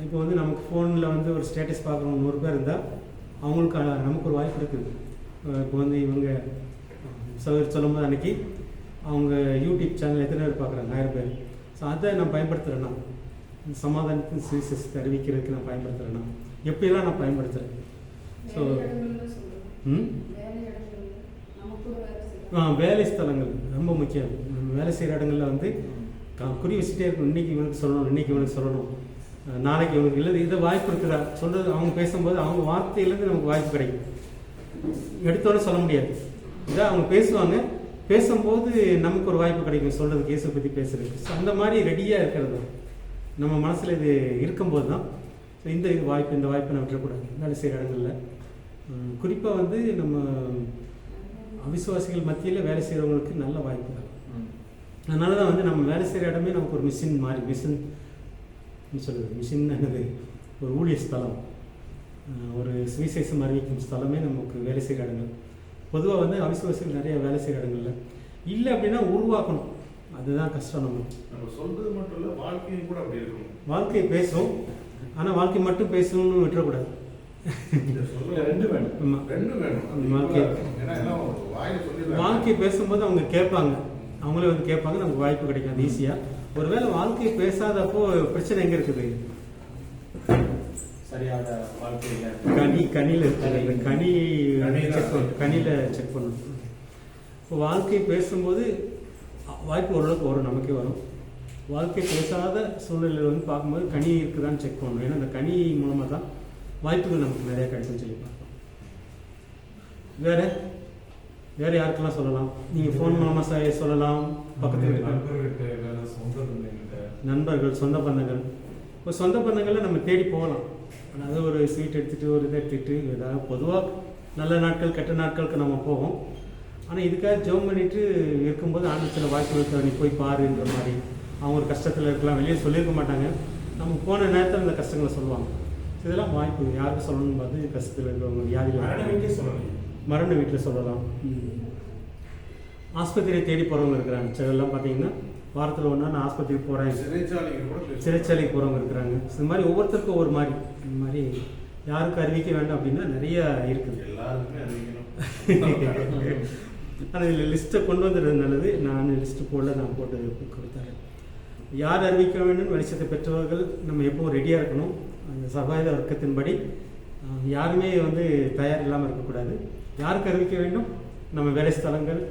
இப்போ வந்து நமக்கு ஃபோனில் வந்து ஒரு ஸ்டேட்டஸ் பார்க்குறோம், 100 பேர் இருந்தால் அவங்களுக்கு நமக்கு ஒரு வாய்ப்பு இருக்குது. இப்போ வந்து இவங்க சொல்லும்போது அன்றைக்கி அவங்க யூடியூப் சேனல் எத்தனை பேர் பார்க்குறாங்க, 1000 பேர். ஸோ அதை நான் பயன்படுத்துகிறேன்னா, சமாதானத்தின் சுவிசேஷத்தை அறிவிக்கிறதுக்கு நான் பயன்படுத்துகிறேன்னா, எப்படிலாம் நான் பயன்படுத்துகிறேன். ஸோ வேலை ஸ்தலங்கள் ரொம்ப முக்கியம். நம்ம வேலை செய்கிற இடங்களில் வந்து குறி வச்சுட்டே இருக்கணும். இன்றைக்கி இவனுக்கு சொல்லணும், இன்றைக்கி இவனுக்கு சொல்லணும், நாளைக்கு இவனுக்கு இல்லை, இதை வாய்ப்பு இருக்குதா சொல்கிறது. அவங்க பேசும்போது அவங்க வார்த்தையிலேருந்து நமக்கு வாய்ப்பு கிடைக்கும். எடுத்தோன்னு சொல்ல முடியாது. இதான் அவங்க பேசுவாங்க, பேசும்போது நமக்கு ஒரு வாய்ப்பு கிடைக்கும் சொல்கிறதுக்கு, இயேசுவை பற்றி பேசுகிறதுக்கு. ஸோ அந்த மாதிரி ரெடியாக இருக்கிறது நம்ம மனசில் இது இருக்கும்போது தான் இந்த வாய்ப்பு, இந்த வாய்ப்பை நம்ம விட்டுறக்கூடாது. வேலை செய்கிற இடங்களில் குறிப்பாக வந்து நம்ம அவிசுவாசிகள் மத்தியில் வேலை செய்கிறவங்களுக்கு நல்ல வாய்ப்புகள். அதனால தான் வந்து நம்ம வேலை செய்கிற இடமே நமக்கு ஒரு மிஷின் மாதிரி, மிஷின் என்னது, ஒரு ஊழிய ஸ்தலம், ஒரு சுவிசேஷம் அறிவிக்கும் ஸ்தலமே நமக்கு வேலை செய்கிற இடங்கள். பொதுவாக வந்து அவிசுவாசிகள் நிறைய வேலை செய்கிற இடங்கள்ல இல்லை அப்படின்னா உருவாக்கணும், அதுதான் கஷ்டம். நம்ம சொல்றது மட்டும் இல்லை, வாழ்க்கையும் கூட அப்படி இருக்கணும். வாழ்க்கையை பேசும், ஆனால் வாழ்க்கை மட்டும் பேசணும்னு விட்டுறக்கூடாது. ரெண்டு வேணும். வாழ்க்கையை பேசும்போது அவங்க கேட்பாங்க, அவங்களே வந்து கேட்பாங்க, நமக்கு வாய்ப்பு கிடைக்கும் அது ஈஸியாக. ஒருவேளை வாழ்க்கையை பேசாதப்போ பிரச்சனை எங்கே இருக்குது, சரியாக வாழ்க்கையில் கனியில் இருக்குது. கனியில் செக் பண்ணணும். இப்போ வாழ்க்கையை பேசும்போது வாய்ப்பு ஓரளவுக்கு வரும், நமக்கே வரும். வாழ்க்கை பேசாத சூழ்நிலையில் வந்து பார்க்கும்போது கனி இருக்குதான்னு செக் பண்ணணும். ஏன்னா அந்த கனி மூலமாக தான் வாய்ப்புகள் நமக்கு நிறையா கிடைக்கும்னு சொல்லி பார்க்கலாம். வேறு யாருக்கெல்லாம் சொல்லலாம்? நீங்கள் ஃபோன் மூலமாக சொல்லலாம், பக்கத்தில் நண்பர்கள், சொந்த பந்தங்கள். இப்போ சொந்த பந்தங்களில் நம்ம தேடி போகலாம். அதாவது ஒரு ஸ்வீட் எடுத்துகிட்டு, ஒரு இதை எடுத்துகிட்டு, ஏதாவது பொதுவாக நல்ல நாட்கள் கெட்ட நாட்களுக்கு நம்ம போவோம். ஆனால் இதுக்காக ஜெபம் பண்ணிட்டு இருக்கும்போது ஆண்டு சில வாய்ப்புகள் நீ போய் பாருன்ற மாதிரி அவங்க ஒரு கஷ்டத்தில் இருக்கலாம், வெளியே சொல்லியிருக்க மாட்டாங்க. நம்ம போன நேரத்தில் அந்த கஷ்டங்களை சொல்லுவாங்க. இதெல்லாம் வாய்ப்பு யாருக்கு சொல்லணும்னு பார்த்து கஷ்டத்தில் இருக்கிறவங்க வியாதிகள் சொல்லணும், மரண வீட்டில் சொல்லலாம். ஆஸ்பத்திரியை தேடி போகிறவங்க இருக்கிறாங்க. சிலர்லாம் பார்த்தீங்கன்னா வாரத்தில் ஒன்றா நான் ஆஸ்பத்திரிக்கு போகிறேன், சிறைச்சாலைக்கு போகிறவங்க இருக்கிறாங்க. இது மாதிரி ஒவ்வொருத்தருக்கும் ஒவ்வொரு மாதிரி. இந்த மாதிரி யாருக்கு அறிவிக்க வேண்டாம் அப்படின்னா நிறைய இருக்குது. எல்லாருக்குமே அறிவிக்கணும். ஆனால் இதில் லிஸ்ட்டை கொண்டு வந்துடுறது நல்லது. நான் லிஸ்ட்டு போடல, நான் போட்டு கொடுத்தாரு. யார் அறிவிக்க வேண்டும் வெளிச்சத்தை பெற்றவர்கள் நம்ம எப்பவும் ரெடியாக இருக்கணும். அந்த சகாய வர்க்கத்தின்படி யாருமே வந்து தயார் இல்லாமல் இருக்கக்கூடாது. யாருக்கு அறிவிக்க வேண்டும்? நம்ம வேலை ஸ்தலங்கள்,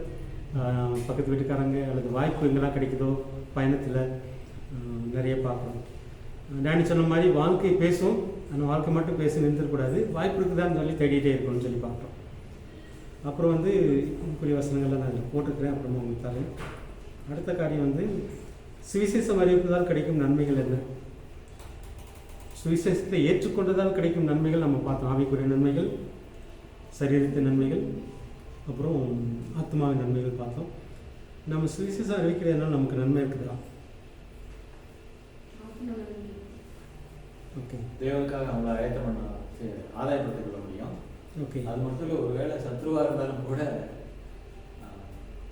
பக்கத்து வீட்டுக்காரங்க, அல்லது வாய்ப்பு எங்கெல்லாம் கிடைக்குதோ பயணத்தில் நிறைய பார்க்குறோம். டேனி சொன்ன மாதிரி வாழ்க்கை பேசும், அந்த வாழ்க்கை மட்டும் பேசி நிறுத்தக்கூடாது. வாய்ப்பு இருக்குதான்னு சொல்லி தேடிகிட்டே இருக்கணும்னு சொல்லி பார்க்குறோம். அப்புறம் வந்து கூடிய வசனங்கள்லாம் நான் இதில் போட்டுக்கிறேன், அப்புறமா உங்களுக்கு தரேன். அடுத்த காரியம் வந்து சுவிசேஷம் அறிவிப்பதால் கிடைக்கும் நன்மைகள் என்ன? சுவிசேஷத்தை ஏற்றுக்கொண்டதால் கிடைக்கும் நன்மைகள் நம்ம பார்த்தோம். ஆவிக்குரிய நன்மைகள், சரீரத்தின் நன்மைகள், அப்புறம் ஆத்மாவின் நன்மைகள் பார்த்தோம். நம்ம சுவிசேஷம் அறிவிக்கிறதுனால நமக்கு நன்மை இருக்குதா? ஓகே, தேவனுக்காக நம்மளை ஆயத்தம் பண்ண ஆதாயப்படுத்திக் கொள்ள முடியும். ஓகே, அது மட்டும் இல்லை, ஒரு வேளை சத்ருவாக இருந்தாலும் கூட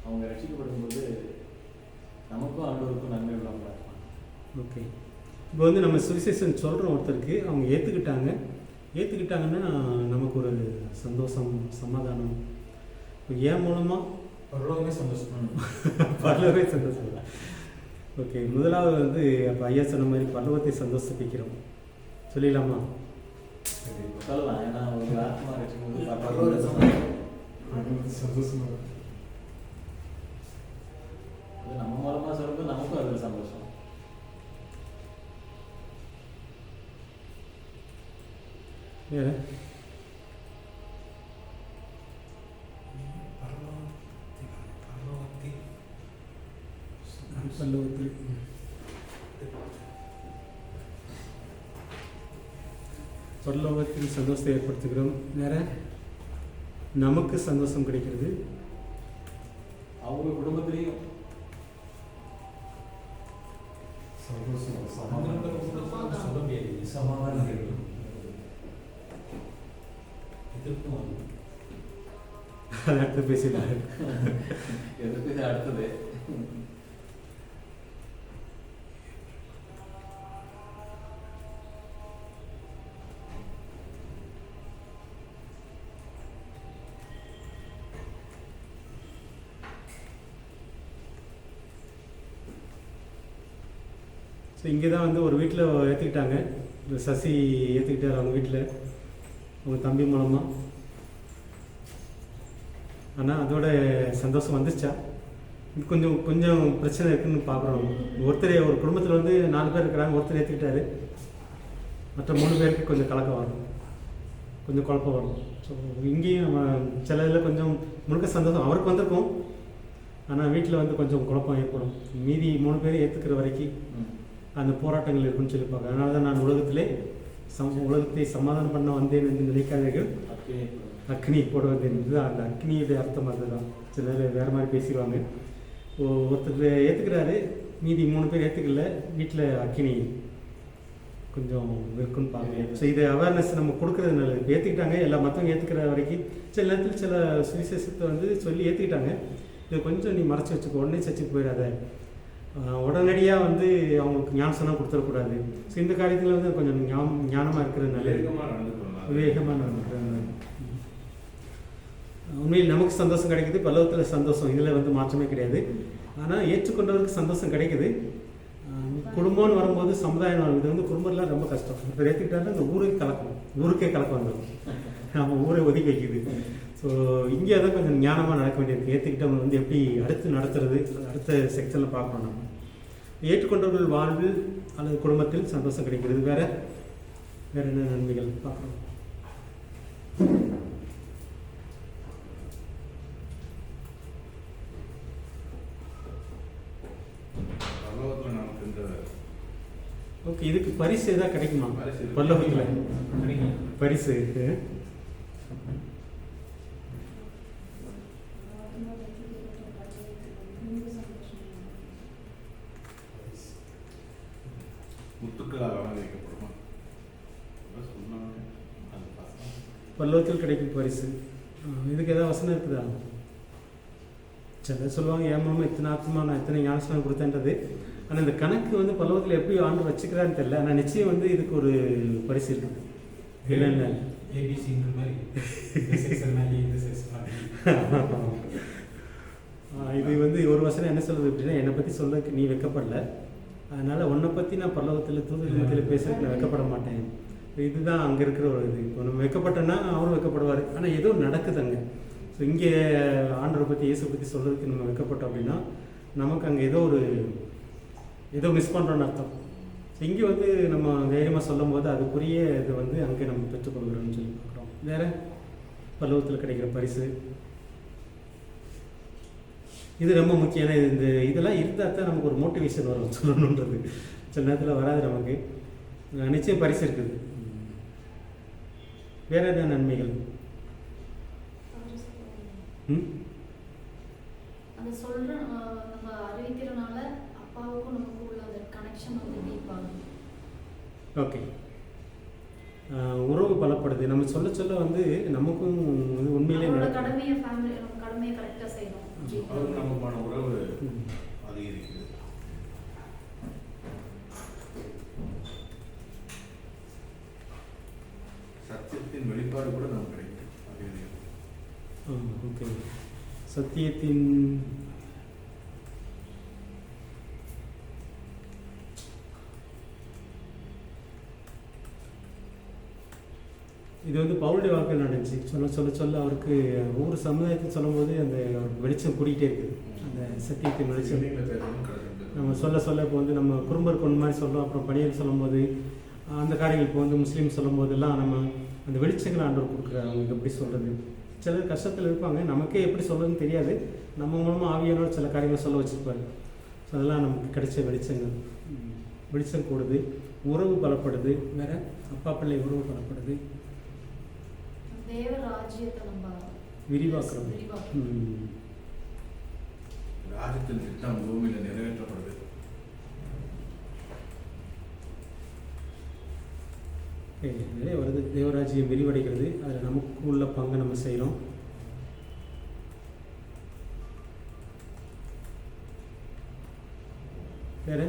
அவங்க ரட்சிக்கப்படும் போது நமக்கும் ஆண்டவருக்கும் நன்மை உள்ளவங்களா இருப்பாங்க. ஓகே. இப்போ வந்து நம்ம சுவிசேஷன் சொல்கிறோம் ஒருத்தருக்கு, அவங்க ஏற்றுக்கிட்டாங்கன்னா நமக்கு ஒரு சந்தோஷம், சமாதானம். இப்போ ஏன் மூலமாக பரலோகமே சந்தோஷம், பரலோகமே சந்தோஷம். ஓகே, முதலாவது வந்து அப்போ ஐயா சொன்ன மாதிரி பரலோகத்தை சந்தோஷிக்கிறோம் சொல்லிடலாமா? சொல்லலாம். ஏன்னா ஒரு ஆத்மா பரலோக சந்தோஷமா நம்ம மூலமாக சொல்லும்போது நமக்கும் அது சந்தோஷம். வேறு பரலோகத்தில் பரலோகத்தில் சந்தோஷத்தை ஏற்படுத்துகிறோம். வேற நமக்கு சந்தோஷம் கிடைக்கிறது. அவங்க குடும்பத்திலையும் சந்தோஷம், சமாதானம் சொல்ல முடியாது. சமாதானம் எதிர்ப்பும் அடுத்து பேசினாரு. எதுக்கு இது அடுத்தது? ஸோ இங்கே தான் வந்து ஒரு வீட்டில் ஏற்றுக்கிட்டாங்க. சசி ஏற்றுக்கிட்டார் அவங்க வீட்டில், அவங்க தம்பி மூலமாக. ஆனால் அதோட சந்தோஷம் வந்துச்சா? கொஞ்சம் கொஞ்சம் பிரச்சனை இருக்குதுன்னு பார்க்குறோம். ஒரு குடும்பத்தில் வந்து 4 பேர் இருக்கிறாங்க, ஒருத்தர் ஏற்றுக்கிட்டாரு, மற்ற 3 பேருக்கு கொஞ்சம் கலக்கம் வரும், கொஞ்சம் குழப்பம் வரும். ஸோ இங்கேயும் நம்ம சில இதில் கொஞ்சம் முழுக்க சந்தோஷம் அவருக்கு வந்திருக்கும், ஆனால் வீட்டில் வந்து கொஞ்சம் குழப்பம் ஏற்படும். மீதி 3 பேர் ஏற்றுக்கிற வரைக்கும் அந்த போராட்டங்கள் இருக்குன்னு சொல்லி பார்க்குறேன். அதனால தான் நான் உலகத்தை சமாதானம் பண்ண வந்தேன் என்று நினைக்காதீர்கள், அக்னி போட வந்தேன். அந்த அக்னியுடைய அர்த்தம் அதுதான். சில பேர் வேறு மாதிரி பேசிடுவாங்க. ஒருத்தர் ஏற்றுக்கிறாரு, மீதி 3 பேர் ஏற்றுக்கல, வீட்டில் அக்னி கொஞ்சம் இருக்குன்னு பார்க்குறேன். ஸோ இதை அவேர்னஸ் நம்ம கொடுக்குறது நல்லது. இப்போ ஏற்றுக்கிட்டாங்க, எல்லாம் மற்றவங்க ஏற்றுக்கிற வரைக்கும் சில நேரத்தில் சில சுவிசேஷத்தை வந்து சொல்லி ஏற்றுக்கிட்டாங்க. இதை கொஞ்சம் நீ மறைச்சி வச்சுக்கோ, உடனே சர்ச்சுக்கு போயிடாத, உடனடியாக வந்து அவங்களுக்கு ஞானசனம் கொடுத்துடக்கூடாது. ஸோ இந்த காரியத்தில் வந்து கொஞ்சம் ஞானமாக இருக்கிறது நல்லது, விவேகமாக நடந்துக்கிறது. உண்மையில் நமக்கு சந்தோஷம் கிடைக்குது, பல்லவத்தில் சந்தோஷம், இதில் வந்து மாற்றமே கிடையாது. ஆனால் ஏற்றுக்கொண்டவருக்கு சந்தோஷம் கிடைக்குது. குடும்பம்னு வரும்போது சமுதாயம் வரும். இது வந்து குடும்பம்லாம் ரொம்ப கஷ்டம். இப்போ ஏற்றுக்கிட்டாலும் இந்த ஊருக்கே கலக்கம் வந்துடும், நம்ம ஊரை ஒதுக்கி வைக்குது. ஸோ இங்கே தான் கொஞ்சம் ஞானமாக நடக்க வேண்டியிருக்கு. ஏற்றுக்கிட்டவங்க வந்து எப்படி அடுத்து நடத்துறது, அடுத்த செக்ஷனில் பார்க்கணும். நம்ம ஏற்றுக்கொண்டவர்கள் வாழ்வில் அல்லது குடும்பத்தில் சந்தோஷம் கிடைக்கிறது. வேறு என்ன நன்மைகள் பார்க்கணும்? ஓகே, இதுக்கு பரிசு ஏதாவது கிடைக்குமா? பல்லவத்தில் பரிசு முத்துக்களால் அலங்கரிக்கப்படுமா சொன்னாங்க. அது பசங்க பல்லவத்தில் கிடைக்கும் பரிசு. இதுக்கு ஏதாவது வசனம் இருக்குதா? சிலர் சொல்லுவாங்க என் மூலமாக இத்தனை ஆத்மா நான் இத்தனை ஞானஸ்நானம் கொடுத்தேன்றது. ஆனால் இந்த கணக்கு வந்து பல்லவத்தில் எப்படி ஆண்டு வச்சுக்கிறான்னு தெரியல. ஆனால் நிச்சயம் வந்து இதுக்கு ஒரு பரிசு இருக்குது. இல்லை இல்லை ஏபிசிங்கிற மாதிரி இந்த செக்ஷன் மாதிரி இந்த செக்ஷன் மாதிரி. இது வந்து ஒரு வசனம் என்ன சொல்லுது அப்படின்னா, என்னை பற்றி சொல்றதுக்கு நீ வெட்கப்படல, அதனால் உன்னை பற்றி நான் பல்லவத்தில் தூதத்தில் பேசுறதுக்கு நான் வெட்கப்பட மாட்டேன். இதுதான் அங்கே இருக்கிற ஒரு இது. இப்போ நம்ம வெட்கப்பட்டோன்னா அவரும் வெட்கப்படுவார். ஆனால் ஏதோ நடக்குது அங்கே. ஸோ இங்கே ஆண்டவரை பற்றி இயேசு பற்றி சொல்கிறதுக்கு நம்ம வெட்கப்பட்டோம் அப்படின்னா நமக்கு அங்கே ஏதோ மிஸ் பண்ணுறோன்னு அர்த்தம். ஸோ இங்கே வந்து நம்ம தைரியமாக சொல்லும் போது அதுக்குரிய இது வந்து அங்கே நம்ம பெற்றுக்கொள்கிறோம்னு சொல்லி பார்க்குறோம். வேறு பல்லவத்தில் கிடைக்கிற பரிசு இது ரொம்ப முக்கியம். ஏன்னா இதெல்லாம் இருந்தால் தான் நமக்கு ஒரு மோட்டிவேஷன் வரும் சொல்லணுன்றது. சில நேரத்தில் வராது நமக்கு. நிச்சயம் பரிசு இருக்குது. வேற ஏதாவது நன்மைகள்? அந்த சொல்ற நம்ம அறிவிக்கிறனால அப்பாவுக்கும் நமக்கு உள்ள அந்த கனெக்ஷன் வந்து டீப் ஆகும். ஓகே. உறவு பலப்படுது. நம்ம சொல்ல சொல்ல வந்து நமக்கும் வந்து உண்மையிலே கடமையை ஃபேமிலி நம்ம கடமையை கரெக்டாக செய்யணும். அவருக்கு நமக்கான உறவு அதிகரிக்குது. சத்தியத்தின் வெளிப்பாடு கூட நமக்கு கிடைக்கும். அதிகரிக்கும். ஓகே. சத்தியத்தின் இது வந்து பவுலுடைய வாழ்க்கையில் நடந்துச்சு. சொல்ல அவருக்கு ஒவ்வொரு சமுதாயத்தையும் சொல்லும்போது அந்த வெளிச்சம் கூடிக்கிட்டே இருக்குது. அந்த சத்தியத்தின் வெளிச்சம் நம்ம சொல்ல இப்போ வந்து நம்ம குறும்பருக்கு ஒன்று மாதிரி சொல்கிறோம். அப்புறம் பணியர் சொல்லும்போது அந்த காரியங்கள் இப்போ வந்து முஸ்லீம் சொல்லும் போதெல்லாம் நம்ம அந்த வெளிச்சங்களை ஆண்டவர் கொடுக்குறாரு. அவங்களுக்கு எப்படி சொல்கிறது? சிலர் கஷ்டத்தில் இருப்பாங்க, நமக்கே எப்படி சொல்கிறதுன்னு தெரியாது. நம்ம மூலமாக ஆவியானோட சில காரியங்கள் சொல்ல வச்சுருப்பாரு. ஸோ அதெல்லாம் நமக்கு கிடைச்ச வெளிச்சங்கள். வெளிச்சம் கூடுது, உறவு பலப்படுது. வேறு அப்பா பிள்ளை உறவு பலப்படுது, தேவ ராஜ்யத்தை நம்ம விரிவாக்குறோம். ராஜ்யத்தின் திட்டம் பூமியில் நிறைவேற்றப்படுது. நிறைய வருது. தேவராஜ்யம் விரிவடைகிறது. அதில் நமக்கு உள்ள பங்கு நம்ம செய்கிறோம். வேற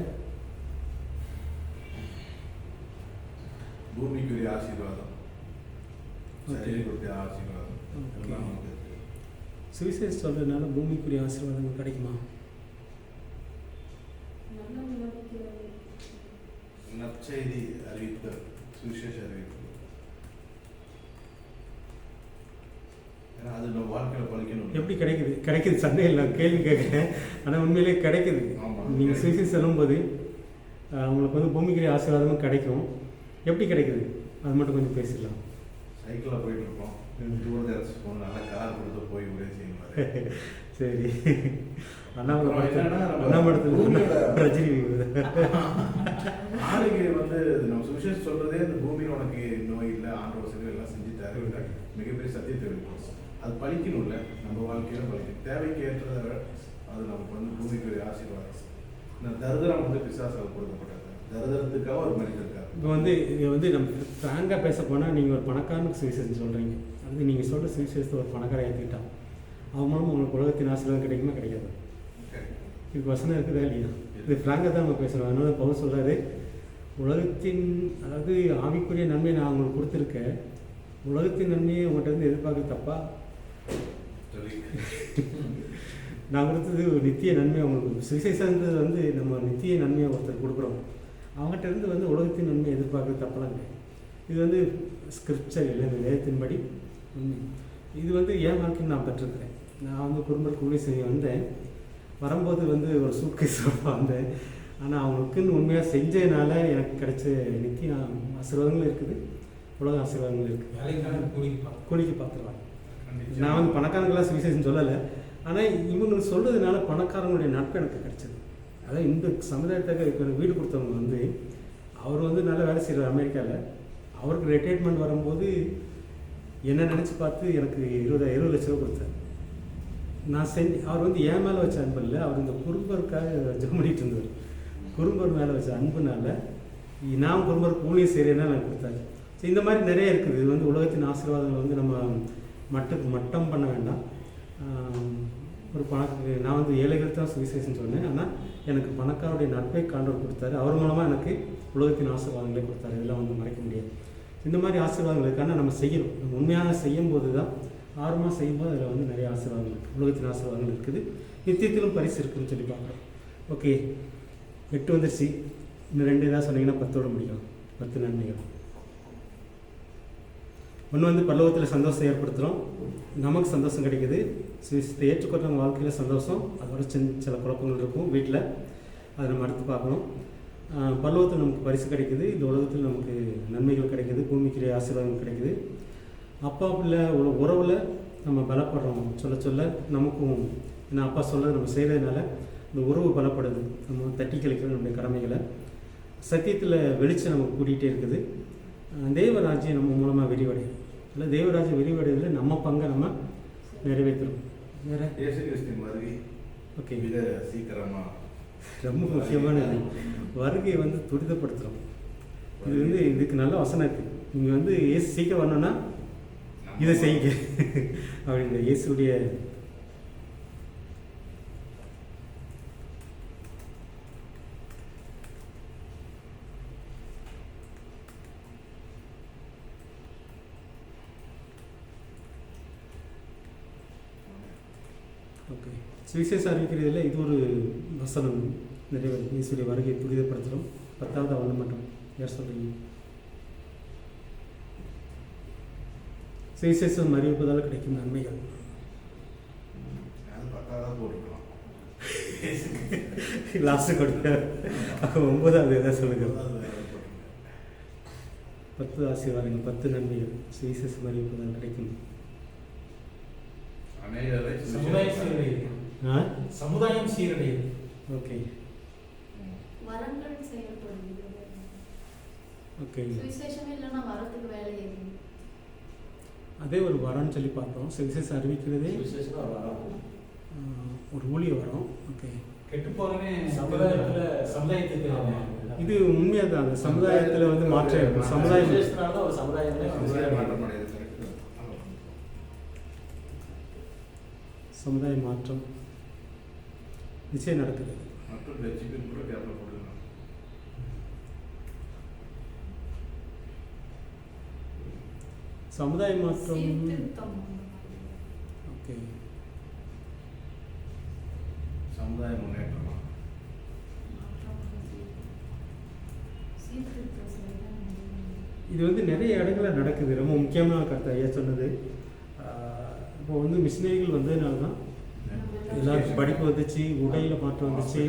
பூமிக்குரிய ஆசீர்வாதம், சரீரத்துடைய ஆசீர்வாதம் எல்லாம் நமக்கு இருக்கு. சுவிசேஷம் சொல்றதுனால பூமிக்குரிய ஆசீர்வாதங்கள் கிடைக்குமா? நற்செய்தி அறிவித்தல், சுவிசேஷ அறிவித்தல், ஏன்னா அது நம்ம வாழ்க்கையில் பழிக்கணும். எப்படி கிடைக்குது சண்டையில் நான் கேள்வி கேட்குறேன். ஆனால் உண்மையிலே கிடைக்குது. நீங்கள் சுவிசேஷம் சொல்லும்போது உங்களுக்கு வந்து பூமிக்குரிய ஆசீர்வாதமும் கிடைக்கும். எப்படி கிடைக்குது அது மட்டும் கொஞ்சம் பேசிடலாம். சைக்கிளில் போயிட்டு இருப்போம், தூரதேச போகணும், நல்லா கார் கொடுத்து போய் உதவி செய்யுங்க. சரி, அண்ணாமடத்தில் ரஜினி ஆளுக்கு வந்து நம்ம சுவிசேஷம் சொல்றதே அந்த பூமியில் உனக்கு நோய் இல்லை, ஆண்டு வசதிகள் எல்லாம் செஞ்சுட்டாரு, மிகப்பெரிய சத்தியத்தை வெளிப்படுத்தும். அது பழிக்கணும்ல, நம்ம வாழ்க்கையில பழிக்கணும். தேவைக்கு ஏற்றதை அது நமக்கு வந்து பூமிக்குரிய ஆசீர்வாதம். இந்த தரித்திரம் வந்து பிசாசால் கொடுக்கப்பட்டது. தரித்திரத்துக்காக ஒரு மனிதர் இருக்காரு. இப்போ வந்து இது வந்து நம்ம ஃப்ராங்காக பேச போனால் நீங்கள் ஒரு பணக்காரனுக்கு சுவிசேஷம் சொல்கிறீங்க. அது நீங்கள் சொல்கிற சுவிசேஷத்தை ஒரு பணக்காரன் ஏற்றுக்கிட்டான், அவன் மூலம் உங்களுக்கு உலகத்தின் ஆசீர்வாதம் கிடைக்குமா கிடைக்காது? இதுக்கு வசனம் இருக்குதா இல்லையா? இது ஃப்ராங்காக தான் நம்ம பேசுகிறோம். அதனால பவுல் சொல்கிறாரு, உலகத்தின் அதாவது ஆவிக்குரிய நன்மையை நான் உங்களுக்கு கொடுத்துருக்கேன், உலகத்தின் நன்மையை உங்கள்கிட்ட இருந்து எதிர்பார்க்க தப்பா? நான் கொடுத்தது ஒரு நித்திய நன்மையை உங்களுக்கு. சுவிசேஷன்றது வந்து நம்ம நித்திய நன்மையை ஒருத்தர் கொடுக்குறோம். அவங்ககிட்ட இருந்து வந்து உலகத்தின் நன்மையை எதிர்பார்க்க தப்பெல்லாம் கிடையாது. இது வந்து ஸ்கிரிப்சர் இல்லை, இந்த வேதத்தின்படி உண்மை. இது வந்து என் வாழ்க்கையில் நான் பெற்றிருக்கிறேன். நான் வந்து குடும்பத்துக்கு உதவி செய்ய வந்தேன். வரும்போது வந்து ஒரு சூட்கேஸ் வந்தேன். ஆனால் அவங்களுக்குன்னு உண்மையாக செஞ்சதுனால எனக்கு கிடைச்ச நித்திய ஆசீர்வாதங்கள் இருக்குது, உலக ஆசீர்வாதங்கள் இருக்குது. கூலிக்கு பார்த்துருவாங்க. நான் வந்து பணக்காரங்களாம் சுவிசேஷம் சொல்லலை, ஆனால் இவங்க சொல்கிறதுனால பணக்காரங்களுடைய நட்பு எனக்கு கிடைச்சது. அதான் இந்த சமுதாயத்துக்கு எனக்கு வீடு கொடுத்தவங்க வந்து அவர் வந்து நல்ல வேலை செய்கிறார் அமெரிக்காவில். அவருக்கு ரிட்டையர்மெண்ட் வரும்போது என்ன நினச்சி பார்த்து எனக்கு 20 லட்ச ரூபா கொடுத்தார். நான் அவர் வந்து என் மேலே வச்ச அன்பு இல்லை, அவர் இந்த குறும்பருக்காக ஜெபம் பண்ணிட்டு இருந்தார். குறும்பர் மேலே வச்ச அன்புனால நான் குடும்பம் ஊழியம் செய்கிறேன்னா எனக்கு கொடுத்தாரு. ஸோ இந்த மாதிரி நிறைய இருக்குது. இது வந்து உலகத்தின் ஆசீர்வாதங்கள் வந்து நம்ம மட்டம் பண்ண வேண்டாம். ஒரு பணக்கு நான் வந்து ஏழைகள் தான் சுவிசேஷன் சொன்னேன், ஆனால் எனக்கு பணக்காருடைய நட்பை காண்டவர் கொடுத்தாரு. அவர் மூலமாக எனக்கு உலகத்தின் ஆசீர்வாதங்களே கொடுத்தாரு. இதெல்லாம் வந்து மறைக்க முடியாது. இந்த மாதிரி ஆசீர்வாதங்களுக்கான நம்ம செய்யணும். நம்ம உண்மையாக செய்யும்போது தான், ஆர்வமாக செய்யும்போது அதில் வந்து நிறைய ஆசீர்வாதங்கள் இருக்குது, உலகத்தின் ஆசீர்வாதங்கள் இருக்குது, நித்தியத்திலும் பரிசு இருக்குதுன்னு சொல்லி பார்க்குறோம். ஓகே, 8 வந்துருச்சு. இன்னும் 2 ஏதாவது சொன்னீங்கன்னா 10ஓட முடிக்கலாம். 10 நன்மைகள். ஒன்று வந்து பரலோகத்தில் சந்தோஷம் ஏற்படுத்துகிறோம், நமக்கு சந்தோஷம் கிடைக்குது. சுவிசேஷத்தை ஏற்றுக்கொண்டவங்க வாழ்க்கையில் சந்தோஷம், அதோட சில குழப்பங்கள் இருக்கும் வீட்டில், அதை நம்ம அடுத்து பார்க்கணும். பரலோகத்தில் நமக்கு பரிசு கிடைக்குது, இந்த உலகத்தில் நமக்கு நன்மைகள் கிடைக்குது, பூமிக்குரிய ஆசீர்வாதங்கள் கிடைக்குது. அப்பா பிள்ளை உறவில் நம்ம பலப்படுறோம். சொல்ல சொல்ல நமக்கும், ஏன்னா அப்பா சொல்ல நம்ம செய்கிறதுனால இந்த உறவு பலப்படுது. நம்ம தட்டி கழிக்கிற நம்முடைய கடமைகளை. சத்தியத்தில் வெளிச்சம் நமக்கு கூட்டிகிட்டே இருக்குது. தேவராஜ்யம் நம்ம மூலமாக விரிவடையும். இல்லை, தேவராஜ்யம் விரிவடைவதில் நம்ம பங்கை நம்ம நிறைவேற்றுறோம். வேற இயேசு கிறிஸ்துவின் வருகை ஓகே, மிக சீக்கிரமாக ரொம்ப முக்கியமானது. வருகையை வந்து துரிதப்படுத்துகிறோம். இது வந்து இதுக்கு நல்ல வசனம் இருக்குது. நீங்கள் வந்து ஏசு சீக்கிரம் வரணும்னா இதை செய்யுங்க அப்படின்ற இயேசுடைய ஓகே. சுவிசேஷம் அறிவிக்கிறதுல இது ஒரு வசனம் நிறைவேறும். இயேசுடைய வருகையை துரிதப்படுத்துகிறோம். 10வது அவன மட்டும் யார் சொல்கிறீங்க? சுவிசேஷம் அறிவிப்பதால் கிடைக்கும் நன்மைகள். லாஸ்ட்டு கொடுக்க 9வது எதாவது சொல்லுங்கள். 10 ஆசீர்வாதங்கள், 10 நன்மைகள் சுவிசேஷம் அறிவிப்பதால் கிடைக்கும். சமுதாயம் சீரடையுது. ஓகே வரங்கள் செயல்படுகிறது. ஓகே, சுவிசேஷமே இல்லைன்னா வரத்துக்கு வேலை எது? அதே ஒரு வரம்னு சொல்லி பார்த்தோம். சுவிசேஷம் அறிவிக்கிறதே ஒரு ஊழிய வரம். ஓகே, கெட்டு போறவே சமுதாயத்துக்கு இது உண்மையாக தான். அந்த சமுதாயத்தில் வந்து மாற்றம் இருக்கும். சமுதாய மாற்றம் நிச்சயம் நடக்குது. சமுதாய மாற்றம். ஓகே, சமுதாய முன்னேற்றமா இது வந்து நிறைய இடங்களில் நடக்குது. ரொம்ப முக்கியமான கருத்து ஐயா சொன்னது. இப்போ வந்து மிஷினரிகள் வந்ததுனால தான் எல்லாருக்கும் படிப்பு வந்துச்சு, உடையில் மாற்றம் வந்துச்சு.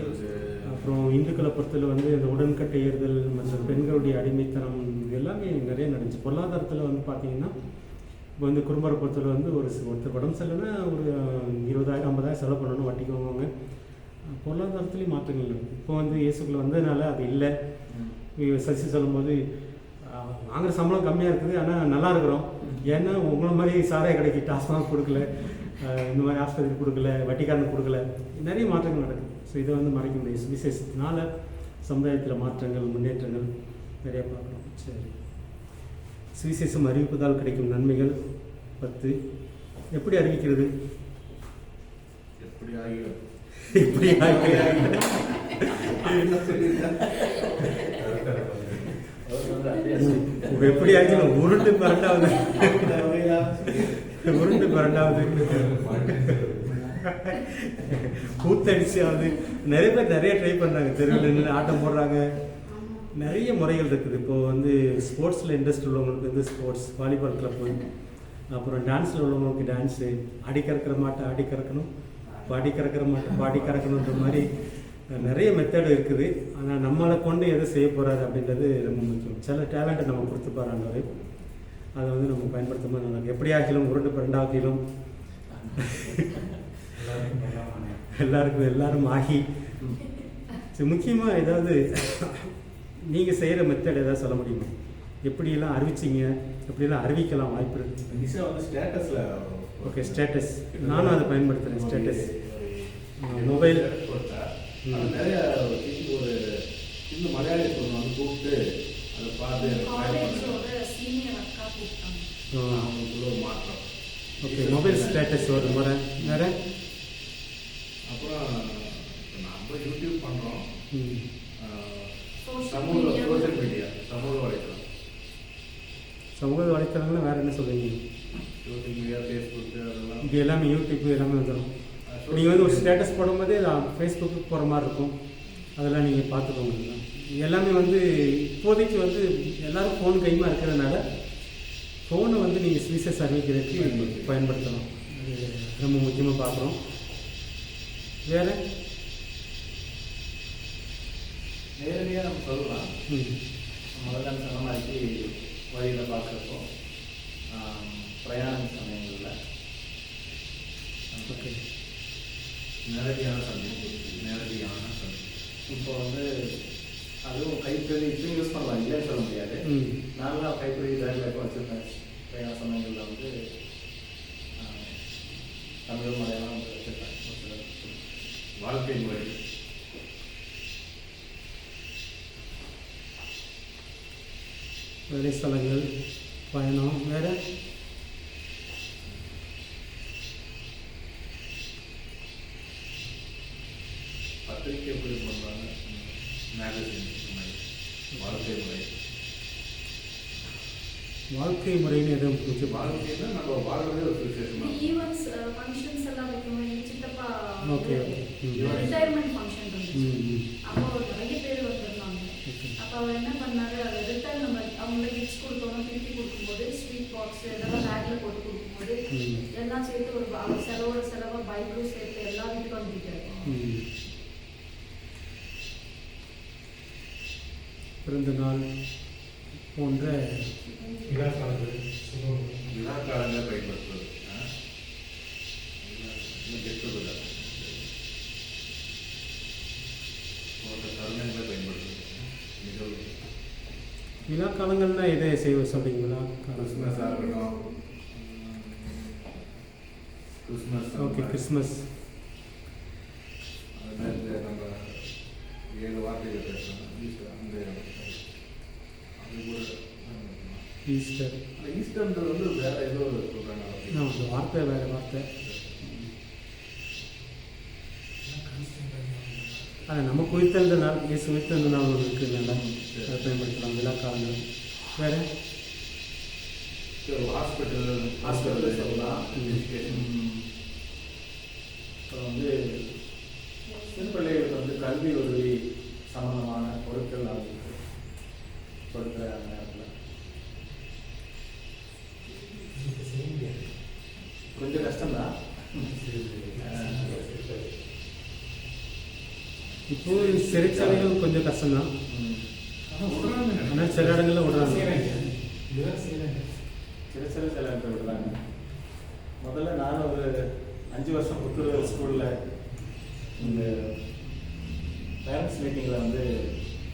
அப்புறம் இந்துக்களை பொறுத்தல வந்து இந்த உடன்கட்டை ஏறுதல் மற்றும் பெண்களுடைய அடிமைத்தனம் இது எல்லாமே நிறைய நடந்துச்சு. பொருளாதாரத்தில் வந்து பார்த்தீங்கன்னா இப்போ வந்து குடும்பத்தை பொறுத்தல வந்து ஒருத்தர் உடம்பு சரியில்லைன்னா ஒரு 20,000 50,000 செலவு பண்ணணும், வட்டிக்கு வாங்குவாங்க. பொருளாதாரத்துலேயும் மாற்றங்கள் இருக்குது. இப்போ வந்து இயேசுக்குள்ள வந்ததுனால அது இல்லை. சசி சொல்லும்போது வாங்குற சம்பளம் கம்மியாக இருக்குது, ஆனால் நல்லா இருக்கிறோம். ஏன்னா உங்களை மாதிரி சாராய கடைக்கு டாஸ்மாக கொடுக்கல, இந்த மாதிரி ஆஸ்பத்திரி கொடுக்கல, வட்டிக்காரனுக்கு கொடுக்கல, நிறைய மாற்றங்கள் நடக்குது. ஸோ இதை வந்து மறைக்க முடியும். சுவிசேஷத்தினால சமுதாயத்தில் மாற்றங்கள், முன்னேற்றங்கள் நிறைய பார்க்குறோம். சரி, சுவிசேஷம் அறிவிப்பதால் கிடைக்கும் நன்மைகள் 10. எப்படி அறிவிக்கிறது? எப்படி ஆகிடும் எப்படி ஆகிடும்? எப்படி ஆகிடும்? உருண்டு பரண்டாவது, உருண்டு பரண்டாவது, கூத்தடிச்சாவது. நிறைய பேர் நிறைய ட்ரை பண்ணுறாங்க. தெருவில் நின்று ஆட்டம் போடுறாங்க. நிறைய முறைகள் இருக்குது. இப்போது வந்து ஸ்போர்ட்ஸில் இன்ட்ரெஸ்ட் உள்ளவங்களுக்கு வந்து ஸ்போர்ட்ஸ், வாலிபால் கிளப்பு, அப்புறம் டான்ஸில் உள்ளவங்களுக்கு டான்ஸு, அடி கறக்கிற மாட்டை அடி கறக்கணும், பாடி கறக்கிற மாட்டை பாடி கறக்கணுன்ற மாதிரி நிறைய மெத்தடு இருக்குது. ஆனால் நம்மளை கொண்டு எதை செய்ய போகிறாரு அப்படின்றது ரொம்ப முக்கியம். சில டேலண்ட்டை நம்ம கொடுத்துப்பாராண்டவர், அதை வந்து நம்ம பயன்படுத்தாமல் நல்லா எப்படி ஆகிலும் உருண்டு பரண்டாகிலும் எல்லாருக்கும் எல்லாரும் ஆகி. முக்கியமாக ஏதாவது நீங்கள் செய்கிற மெத்தட் ஏதாவது சொல்ல முடியுமா? எப்படியெல்லாம் அறிவிச்சிங்க, எப்படியெல்லாம் அறிவிக்கலாம் வாய்ப்பு இருக்குது? Okay, status. நானும் அதை பயன்படுத்துகிறேன். ஸ்டேட்டஸ் மொபைல் நிறைய ஒரு இந்த மலையாளி வந்து கூப்பிட்டு பார்த்து எனக்கு try பண்ணுங்க. காலேஜோட சீனியர் அக்கா கூப்பிட்டாங்க. அவங்களுக்குள்ள ஒரு மாற்றம். ஓகே, மொபைல் ஸ்டேட்டஸ் ஒரு முறை வேறு. அப்புறம் இப்ப நம்ம யூடியூப் பண்ணுறோம், ம் சோஷியல் சோஷியல் மீடியா, சமூக வலைத்தளம், சமூக வலைத்தளங்கள்லாம் வேறு என்ன சொல்லுவீங்க? சோஷியல் மீடியா, ஃபேஸ்புக்கு அதெல்லாம். இது எல்லாமே யூடியூப் எல்லாமே வந்துடும். நீங்கள் வந்து ஒரு ஸ்டேட்டஸ் போடும்போதே ஃபேஸ்புக்கு போகிற மாதிரி இருக்கும், அதெல்லாம் நீங்கள் பார்த்துக்கோங்க. எல்லாமே வந்து இப்போதைக்கு வந்து எல்லோரும் ஃபோன் கைமாக இருக்கிறதுனால ஃபோனை வந்து நீங்கள் ஸ்பீசஸ் அறிவிக்கிறதுக்கு பயன்படுத்தலாம். அது ரொம்ப முக்கியமாக பார்க்குறோம். வேறு நேரடியாக நம்ம சொல்லலாம். ம் முதல்ல நம்ம சொன்ன மாதிரி வழியில் பார்க்குறப்போ பிரயாண சமயங்களில் ஓகே. நேரடியான சந்தை, நேரடியான சந்தை. இப்போ வந்து அதுவும் கைத்தறி இப்பயும் யூஸ் பண்ணலாம், இல்லைன்னு சொல்ல முடியாது. ம் நான்லாம் கைத்தறி பேக்கில் எப்போ வச்சுருப்பேன். பிரயாண சமயங்களில் வந்து தமிழ் மலையாளம் வந்து வச்சுருப்பேன். வாழ்க்கை முறை, வேலை ஸ்தலங்கள், பயணம், வேறு பத்திரிக்கை எப்படி பண்ணுறாங்க, மேகசின், வாழ்க்கை முறை. வாழ்க்கை முறைன்னு எதுவும் முக்கியம். வாழ்க்கைன்னா நம்ம வாழ்றதே ஒரு விசேஷமாக. ஈவெண்ட்ஸ் ஃபங்க்ஷன்ஸ் எல்லாம் வைக்கும்போது எங்கள் சித்தப்பா ஓகே ஓகே. ம் ரிட்டையர்மெண்ட் ஃபங்க்ஷன் இருந்துச்சு. ம் ம் அப்போ நிறைய பேர் வந்திருந்தாங்க. ஓகே. அப்போ அவர் என்ன பண்ணாரு, அதை ரிட்டர்ன் நம்ம அவங்களுக்கு கிஃப்ட்ஸ் கொடுத்தோம், திருப்பி கொடுக்கும்போது ஸ்வீட் பாக்ஸ் இதெல்லாம் பேக்கில் போட்டு கொடுக்கும்போது ம் எல்லாம் சேர்த்து ஒரு அவர் செலவாக பைக்கும் சேர்த்து எல்லா வீட்டுக்கும் வந்துட்டாரு. ம். பிறந்த நாள் போன்ற விழா காலங்கள், விழா காலங்களை பயன்படுத்துவது, கெட்டுவிட போன்ற தருணங்களை பயன்படுத்துவது, நிகழ்வு. விழா காலங்கள்னா எதை செய்ய சொல்கிறீங்களா? கிறிஸ்மஸாக இருக்கட்டும், கிறிஸ்மஸ். Okay, Christmas. அது மாதிரி நம்ம 7 வார்த்தைகள் பேசணும். ஈஸ்டர் அந்த அது கூட ஈஸ்டர். அந்த ஈஸ்டர்ன்றது வந்து வேற ஏதோ சொல்கிறாங்க. அந்த வார்த்தை வேறு வார்த்தை. ஆனால் நம்ம குறித்தந்த நாள், இயேசு குறித்தந்த நாள் ஒன்று இருக்குது, நல்லா அதை பயன்படுத்தலாம். விழா காலங்கள் வேறு. ஹாஸ்பிட்டல் சொல்லலாம். எஜுகேஷன். அப்புறம் வந்து சிறு பிள்ளைகளுக்கு வந்து கல்வி உதவி சம்பந்தமான பொருட்கள் அவங்களுக்கு கொடுக்குற அந்த நேரத்தில் செய்ய முடியாது. கொஞ்சம் கஷ்டம்தான். இப்போ சிறைச்சாலைகள் கொஞ்சம் கஷ்டம்தான், ஆனால் சில இடங்களில் விடுறாங்க. செய்கிறாங்க, இதுதான் செய்கிறாங்க. சில இடத்துல விடுறாங்க. முதல்ல நானும் ஒரு 5 வருஷம் புத்தூர் ஸ்கூலில் இந்த பேரண்ட்ஸ் மீட்டிங்கில் வந்து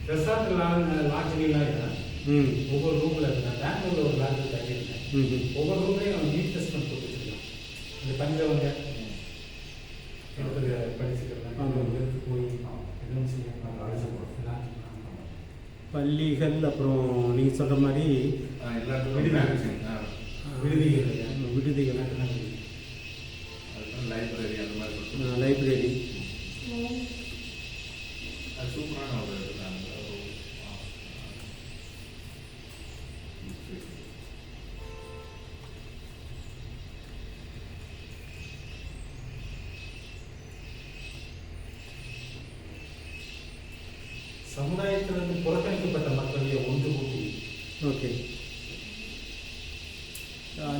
ரெசார்ட் லாட்ஜிலாம் ம் ஒவ்வொரு ரூமில் இருக்கேன். பெங்களூரில் ஒரு லாட்ஜில் தங்கியிருக்கேன். ம் ஒவ்வொரு ரூம்லையும் நீட் டெஸ்ட்மெண்ட் கொடுத்துருக்கலாம். இந்த தங்கவங்க எடுத்து படிச்சுக்கலாம். ஆமாம். எடுத்து போய் எதுவும் செய்யலாம். பள்ளிகள், அப்புறம் நீங்கள் சொல்கிற மாதிரி எல்லாத்துக்கும் மேகசின், விடுதிகள், விடுதிகள், லைப்ரரி அந்த மாதிரி சொல்லிட்டு லைப்ரரி. அது சூப்பரான ஒரு இதுதான். சமுதாயத்திலிருந்து புறக்கணிக்கப்பட்ட மக்களை ஒன்று கூட்டி. ஓகே.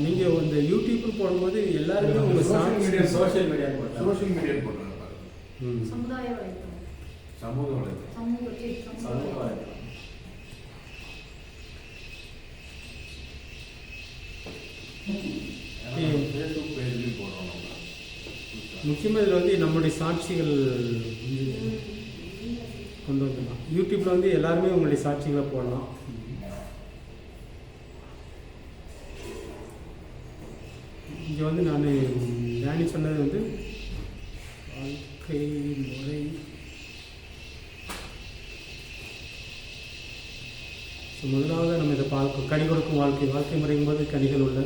நீங்கள் இந்த யூடியூப் போடும்போது எல்லாருமே உங்கள் சோஷியல் மீடியா போட்டாங்க. சோஷியல் மீடியா போடுறாங்க பாருங்க. ம் சமுதாய வலைத்தளம், சமூக வலைத்தளம். சமூக வலைத்தளம். ஃபேஸ்புக் பேஜ்லையும் போடுறோம் நம்ம. முக்கியமாக இதில் வந்து நம்முடைய சாட்சிகள் வந்து கொண்டு வந்துடலாம். யூடியூப்பில் வந்து எல்லாருமே உங்களுடைய சாட்சிகளை போடலாம். இங்கே வந்து நான் டேனி சொன்னது வந்து வாழ்க்கை முறை ஸோ முதலாவது நம்ம இதை பார்க்க கனி கொடுக்கும் வாழ்க்கை முறையும் போது கனிகள் உள்ள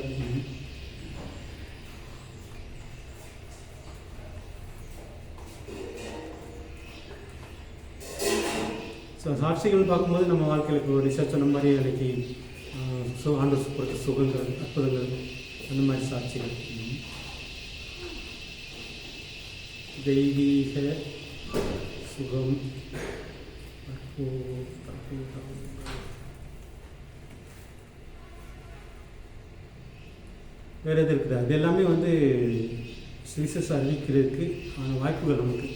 ஸோ சாட்சிகள் பார்க்கும்போது நம்ம வாழ்க்கையில் இப்போ ரிசர்ச் சொன்ன மாதிரி அன்றைக்கி ஆண்டவர் கொடுத்த சுகங்கள் அற்புதங்கள் அந்த மாதிரி சாட்சிகள் தெய்வீக சுகம் வேறு எது இருக்குது அது எல்லாமே வந்து சுவிசேஷம் அறிவிக்கிறதுக்கு வாய்ப்புகள் நமக்கு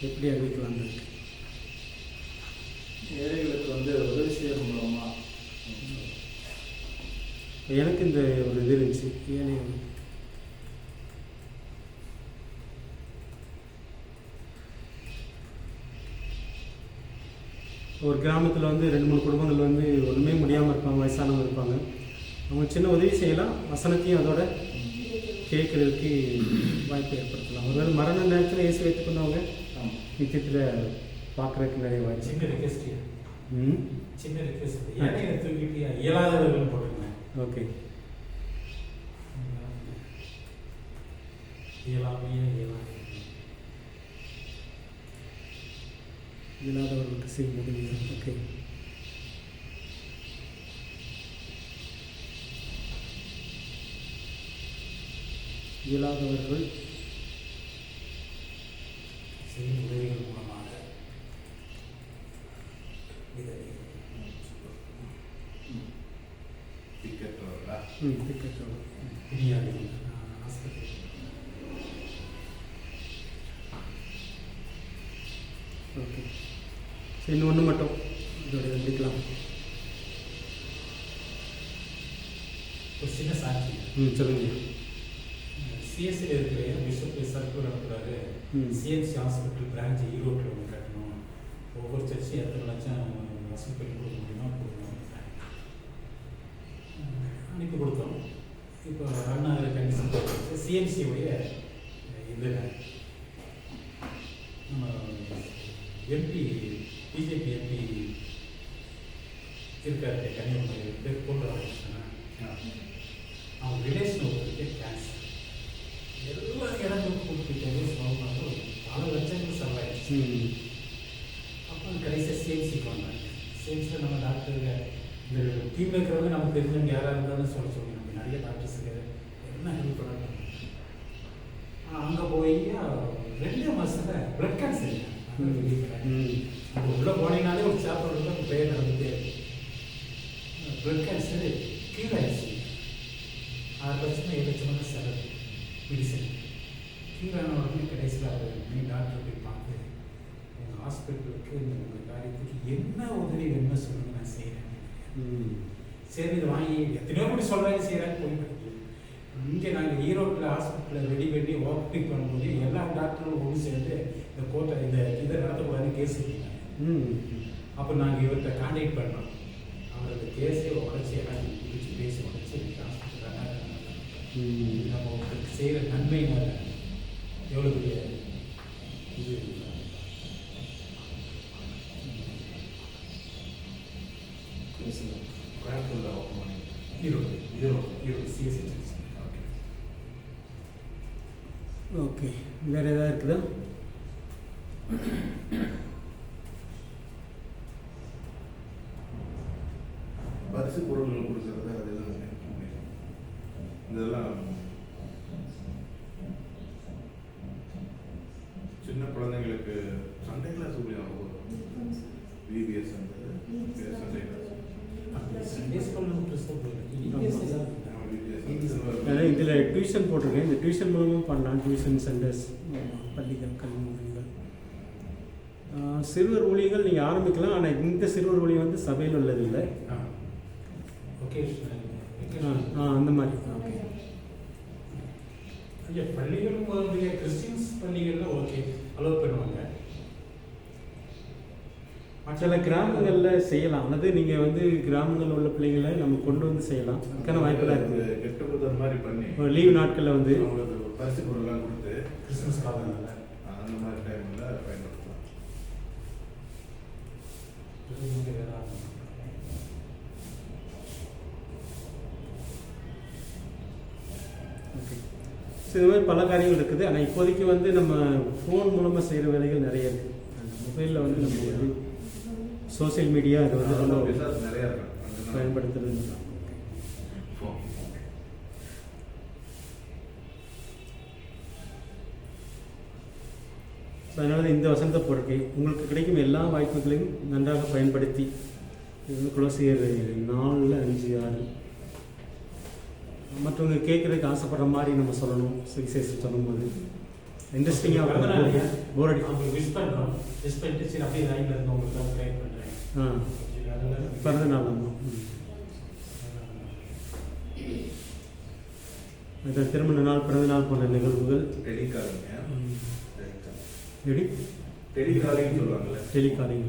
எப்படி அறிவிக்கலாம் இருக்கு. ஏழைகளுக்கு வந்து உதவி செய்யறது மூலமா எனக்கு இந்த ஒரு இது இருந்துச்சு ஏழைகள் ஒரு கிராமத்தில் வந்து 2-3 குடும்பங்கள் வந்து ஒன்றுமே முடியாமல் இருப்பாங்க, வயசானவங்க இருப்பாங்க. அவங்க சின்ன உதவி செய்யலாம், வசனத்தையும் அதோட கேட்கறதுக்கு வாய்ப்பு ஏற்படுத்தலாம். ஒருவேளை மரண நேரத்தில் இயேசு வைத்துக்கொண்டவங்க நிச்சயத்தில் பார்க்குறதுக்கு நிறைய வாய்ப்பு. சின்ன ரிக்வெஸ்ட் சின்ன ரிக்வெஸ்ட் ஏழையை தூக்கிட்டு இயலாதவர்கள் போட்டுருங்க. ஓகே, இயலாதவர்களுக்கு செய்யும் உதவி. ஓகே, இயலாதவர்கள் செய்யும் உதவிகள் மூலமாக ஓகே. சரி, இன்னொன்று மட்டும் இதோட முடிக்கலாம். ஒரு சின்ன சாட்சி. சொல்லுங்க. சிஎஸ்சியில் இருக்கிற பிஷப் சர்க்குலர் நடத்துகிறாரு. சிஎம்சி ஹாஸ்பிட்டல் பிரான்ச் ஈரோட்டில் ஒன்று கட்டணும், ஒவ்வொரு சர்ச்சும் எத்தனை லட்சம் வசூல் பண்ணி கொடுக்க முடியுமா கொடுக்கணும். அனுப்பி கொடுத்தோம். இப்போ ரன் ஆகிற கண்டிஷன் சிஎம்சியுடைய இதில் நம்ம எம்பி பிஜேபி எம்பி இருக்காரு கன்னியாகுமரி பேர் பொருளாதார அவங்க ரிலேஷன் ஒருத்தருக்கு கேன்சர். எல்லா இடங்களுக்கும் கொடுத்துட்டாரு. சொல்லுவாங்க பல லட்சங்கள் செலவாயிடுச்சு. அப்போ கடைசியாக சிஎம்சிக்கு வந்தாங்க. சிஎம்சியில் நம்ம டாக்டர் இந்த டீமில் இருக்கிறவங்க நமக்கு தெரிஞ்சவங்க யாராக இருந்தாலும் சொல்லி நம்ம நிறைய டாக்டர்ஸுக்கு என்ன ஹெல்ப் பண்ணாங்க. அங்கே போய் 2 மாதத்தில் பிளட் கேன்சர் அங்கே உள்ளே போனீங்கனாலே ஒரு சாப்பாடு தான் பேர் நடந்துகிட்டே இருக்கு. பிளட் கேன்சரு கீழே ஆயிடுச்சு. 6 லட்சம் 7 லட்சம் செலவு மெடிசன் கீழான உடனே கடைசியில் அவர் டாக்டர் போய் பார்த்து உங்கள் ஹாஸ்பிட்டலுக்கு உங்கள் காரியத்துக்கு என்ன உதவி வேணுமோ சொல்லுங்க, நான் செய்கிறேன். சரி, இதை வாங்கி எத்தனையோ கூட சொல்கிறாங்க, செய்கிறாங்க. போய் இங்கே நாங்கள் ஈரோட்டில் ஹாஸ்பிட்டலில் ரெடி பண்ணி ஓப்பனிங் பண்ணும்போது எல்லா டாக்டரும் ஒன்று சேர்ந்து இந்த கோட்டை இதை நடத்தக்கூடாதுன்னு கேஸ் எடுத்தாங்க. அப்போ நாங்கள் இவர்கிட்ட கான்டாக்ட் பண்ணோம். அவர் அந்த கேஸை உடச்சி எல்லாம் பிடிச்சி பேசி உடச்சி ஹாஸ்பிட்டல் நம்ம உங்களுக்கு செய்கிற நன்மையினால எவ்வளோ பெரிய இது ஈரோடு சிஎஸ்சி. ஓகே, வேறு ஏதாவது இருக்குதா? பரிசு பொருள்கள் கொடுக்கறது அதெல்லாம் இதெல்லாம் சின்ன குழந்தைங்களுக்கு Sunday class VBS Sunday class இதில் டியூஷன் போட்டிருக்கேன். இந்த டியூஷன் மூலமும் பண்ணலாம். டியூஷன் சென்டர்ஸ், பள்ளிகள், கல்வி நிலையங்கள், சிறுவர் ஊழியர்கள் நீங்கள் ஆரம்பிக்கலாம். ஆனால் இந்த சிறுவர் ஊழியம் வந்து சபையில் உள்ளது இல்லை, அந்த மாதிரி. ஓகே, ஐயா பள்ளிகளும் கிறிஸ்டின்ஸ் பள்ளிகளில் ஓகே அலோவ் பண்ணுவாங்க. சில கிராமங்களில் செய்யலாம். அல்லது நீங்கள் வந்து கிராமங்களில் உள்ள பிள்ளைங்களை நம்ம கொண்டு வந்து செய்யலாம். அதுக்கான வாய்ப்பெல்லாம் இருக்குது. கெட்டு கொடுத்த மாதிரி பண்ணி லீவ் நாட்களில் வந்து அவங்களுக்கு பரிசு பொருள்லாம் கொடுத்து கிறிஸ்மஸ் காலங்களில் அந்த மாதிரி டைமில் பயன்படுத்தலாம். ஸோ இது மாதிரி பல காரியங்கள் இருக்குது. ஆனால் இப்போதைக்கு வந்து நம்ம ஃபோன் மூலமாக செய்கிற வேலைகள் நிறைய இருக்குது. அந்த மொபைலில் வந்து நம்ம வந்து சோசியல் மீடியா அது வந்து ரொம்ப பிசாசு நிறையா இருக்கு. பயன்படுத்துறது. ஸோ அதனால இந்த வசந்த பொருட்கள் உங்களுக்கு கிடைக்கும் எல்லா வாய்ப்புகளையும் நன்றாக பயன்படுத்தி இது வந்து குலோசியர் 4:5-6 மற்றவங்க கேட்குறதுக்கு ஆசைப்படுற மாதிரி நம்ம சொல்லணும். சுவிசேஷம் சொல்லும்போது இன்ட்ரெஸ்டிங்காக போர் அடி அவங்க விஷ் பண்ணுறோம். விஷ் பண்ணிட்டு சரி அப்படியே லைனில் இருந்து உங்களுக்கு தான் ப்ரே பண்ணுறேன். பிறந்த நாள் நம்ம இந்த திருமண நாள், பிறந்த நாள் போன்ற நிகழ்வுகள் டெலிகாலிங்க எப்படி டெலிகாலிங் சொல்லுவாங்கல்ல. டெலிகாலிங்.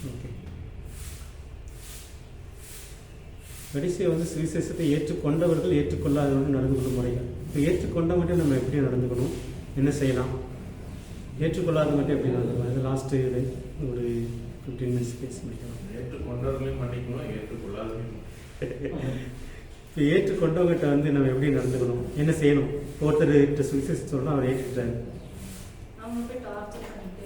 ஓகே. கடைசியாக வந்து சுவிசேஷத்தை ஏற்றுக்கொண்டவர்கள் ஏற்றுக்கொள்ளாதவர்கள் நடந்து கொள்ளும் முறைகள். இப்போ ஏற்றுக்கொண்டவங்கள்ட்ட நம்ம எப்படி நடந்துக்கணும், என்ன செய்யலாம், ஏற்றுக்கொள்ளாதவங்கள்ட்ட எப்படி நடந்துக்கணும், இது லாஸ்ட்டு ஒரு 15 minutes பேசி முடிக்கலாம். ஏற்றுக்கொண்டவர்களையும் மன்னிக்கணும், ஏற்றுக்கொள்ளாதவர்களையும். இப்போ ஏற்றுக்கொண்டவங்ககிட்ட வந்து நம்ம எப்படி நடந்துக்கணும், என்ன செய்யணும். ஒருத்தர்கிட்ட சுவிசேஷம் சொல்லணும், அவர் ஏற்றுக்கிட்டாரு. அவங்க போய் டார்ச்சர் பண்ணிட்டே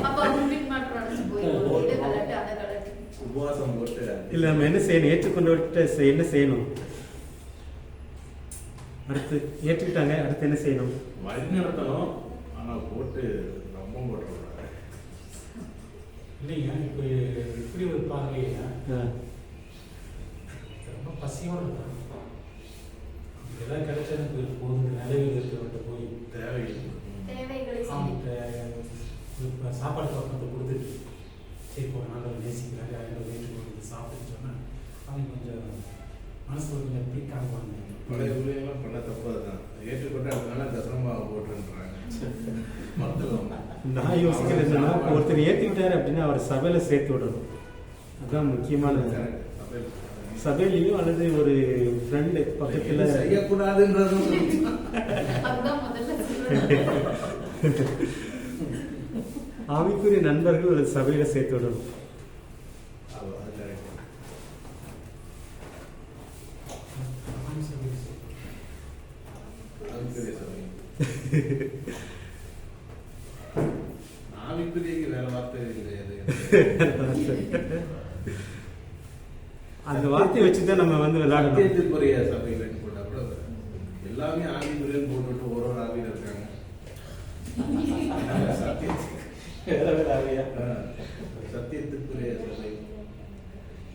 அப்போ அவங்க மீட் மாட்டோம்னு போயிடுவோம். இதை கலட்டு அதை கலட்டு உபவாசம் போட்டு இல்லை நம்ம என்ன செய்யணும், ஏற்றுக்கொண்டவர்கிட்ட என்ன செய்யணும், அடுத்து ஏற்றுக்கிட்டாங்க, அடுத்து என்ன செய்யணும், வழி நடத்தணும். ஆனால் போட்டு ரொம்ப போட்டுறோம். இல்லைங்க இப்போ இப்படி ஒரு பார்வையா ரொம்ப பசியோடு இருக்கான். எதாவது கிடைச்சா எனக்கு போதும் நிலையில் இருக்கிறவன்ட்ட போய் தேவைகளை இப்போ சாப்பாடு பக்கத்தை கொடுத்துட்டு சரி இப்போ நாங்கள் நேசிக்கிறாங்க அதில் ஏற்றுக்கொண்டு சாப்பிட்டுன்னு சொன்னால் அவங்க கொஞ்சம் மனசு கொஞ்சம் எப்படி காணுவாங்க. பழைய பிள்ளைங்களாம் பண்ண தப்பு அதுதான். ஏற்றுக்கொண்டு அதனால தசனமா போட்டுன்றாங்க. நான் யோசிக்கிறது என்னன்னா, ஒருத்தர் ஏற்றுக்கிட்டாரு அப்படின்னா அவர் சபையில சேர்த்து விடணும். அதுதான் முக்கியமானது. சபையிலையும் அல்லது ஒரு ஃப்ரெண்டு பக்கத்துல செய்யக்கூடாதுன்றதும் அதுதான் முதல்ல சொல்றேன். ஆவிக்குரிய நண்பர்கள் அல்லது சபையில சேர்த்து விடணும். ஆவிக்குரியக்கு வேற வார்த்தை கிடையாது. அந்த வார்த்தையை வச்சுதான் நம்ம வந்து விளையாடணும். சத்தியத்திற்குரிய சபைகள் கூட கூட எல்லாமே ஆவிக்குரியன்னு போட்டுட்டு ஒரு ஆவியில் இருக்காங்க. சத்தியத்திற்குரிய சபை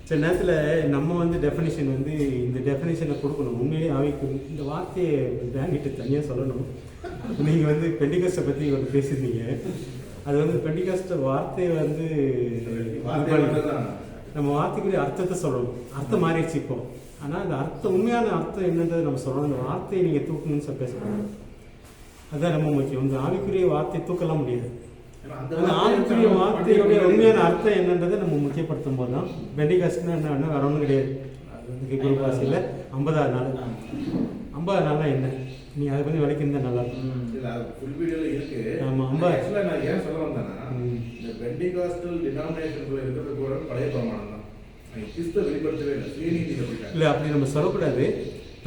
சில நேரத்தில் நம்ம வந்து டெஃபினிஷன் வந்து இந்த டெஃபினிஷனை கொடுக்கணும். உண்மையிலேயே ஆவிக்கு இந்த வார்த்தையை வாங்கிட்டு தனியாக சொல்லணும். நீங்கள் வந்து பெண்டிகாஸ்ட்டை பற்றி ஒன்று பேசியிருந்தீங்க. அது வந்து பெண்டிகாஸ்ட் வார்த்தையை வந்து நம்ம வார்த்தைக்குரிய அர்த்தத்தை சொல்லணும். அர்த்தம் மாறிடுச்சு இப்போ. ஆனால் அந்த அர்த்தம் உண்மையான அர்த்தம் என்னன்றது நம்ம சொல்லணும். அந்த வார்த்தையை நீங்கள் தூக்கணும்னு சொல்லி பேசணும். அதுதான் ரொம்ப முக்கியம். இந்த ஆவிக்குரிய வார்த்தையை தூக்கலாம் முடியாது. அந்த ஆவிக்குரிய வார்த்தையுடைய உண்மையான அர்த்தம் என்னன்றதை நம்ம முக்கியப்படுத்தும் போது தான் பெண்டிகாஸ்ட்னா என்ன வேற ஒன்றும் கிடையாது. அது வந்து குரு பாசையில் 50வது நாள். 50வது நாள்னா என்ன, நீ அதை கொஞ்சம் விளக்கிருந்தா நல்லா இருக்கும். ஃபுல் வீடியோல இருக்கு. ஆமா, ஆக்சுவலா நான் ஏன் சொல்ல வந்தேன்னா, இந்த பெண்டிகாஸ்டல் டினாமினேஷன்ல இருக்கிறது கூட பழைய பிரமாணம் தான். கிறிஸ்துவ வெளிப்படுத்தவே இல்லை, சுயநீதியில போயிட்டாங்க. இல்லை அப்படி நம்ம சொல்லக்கூடாது.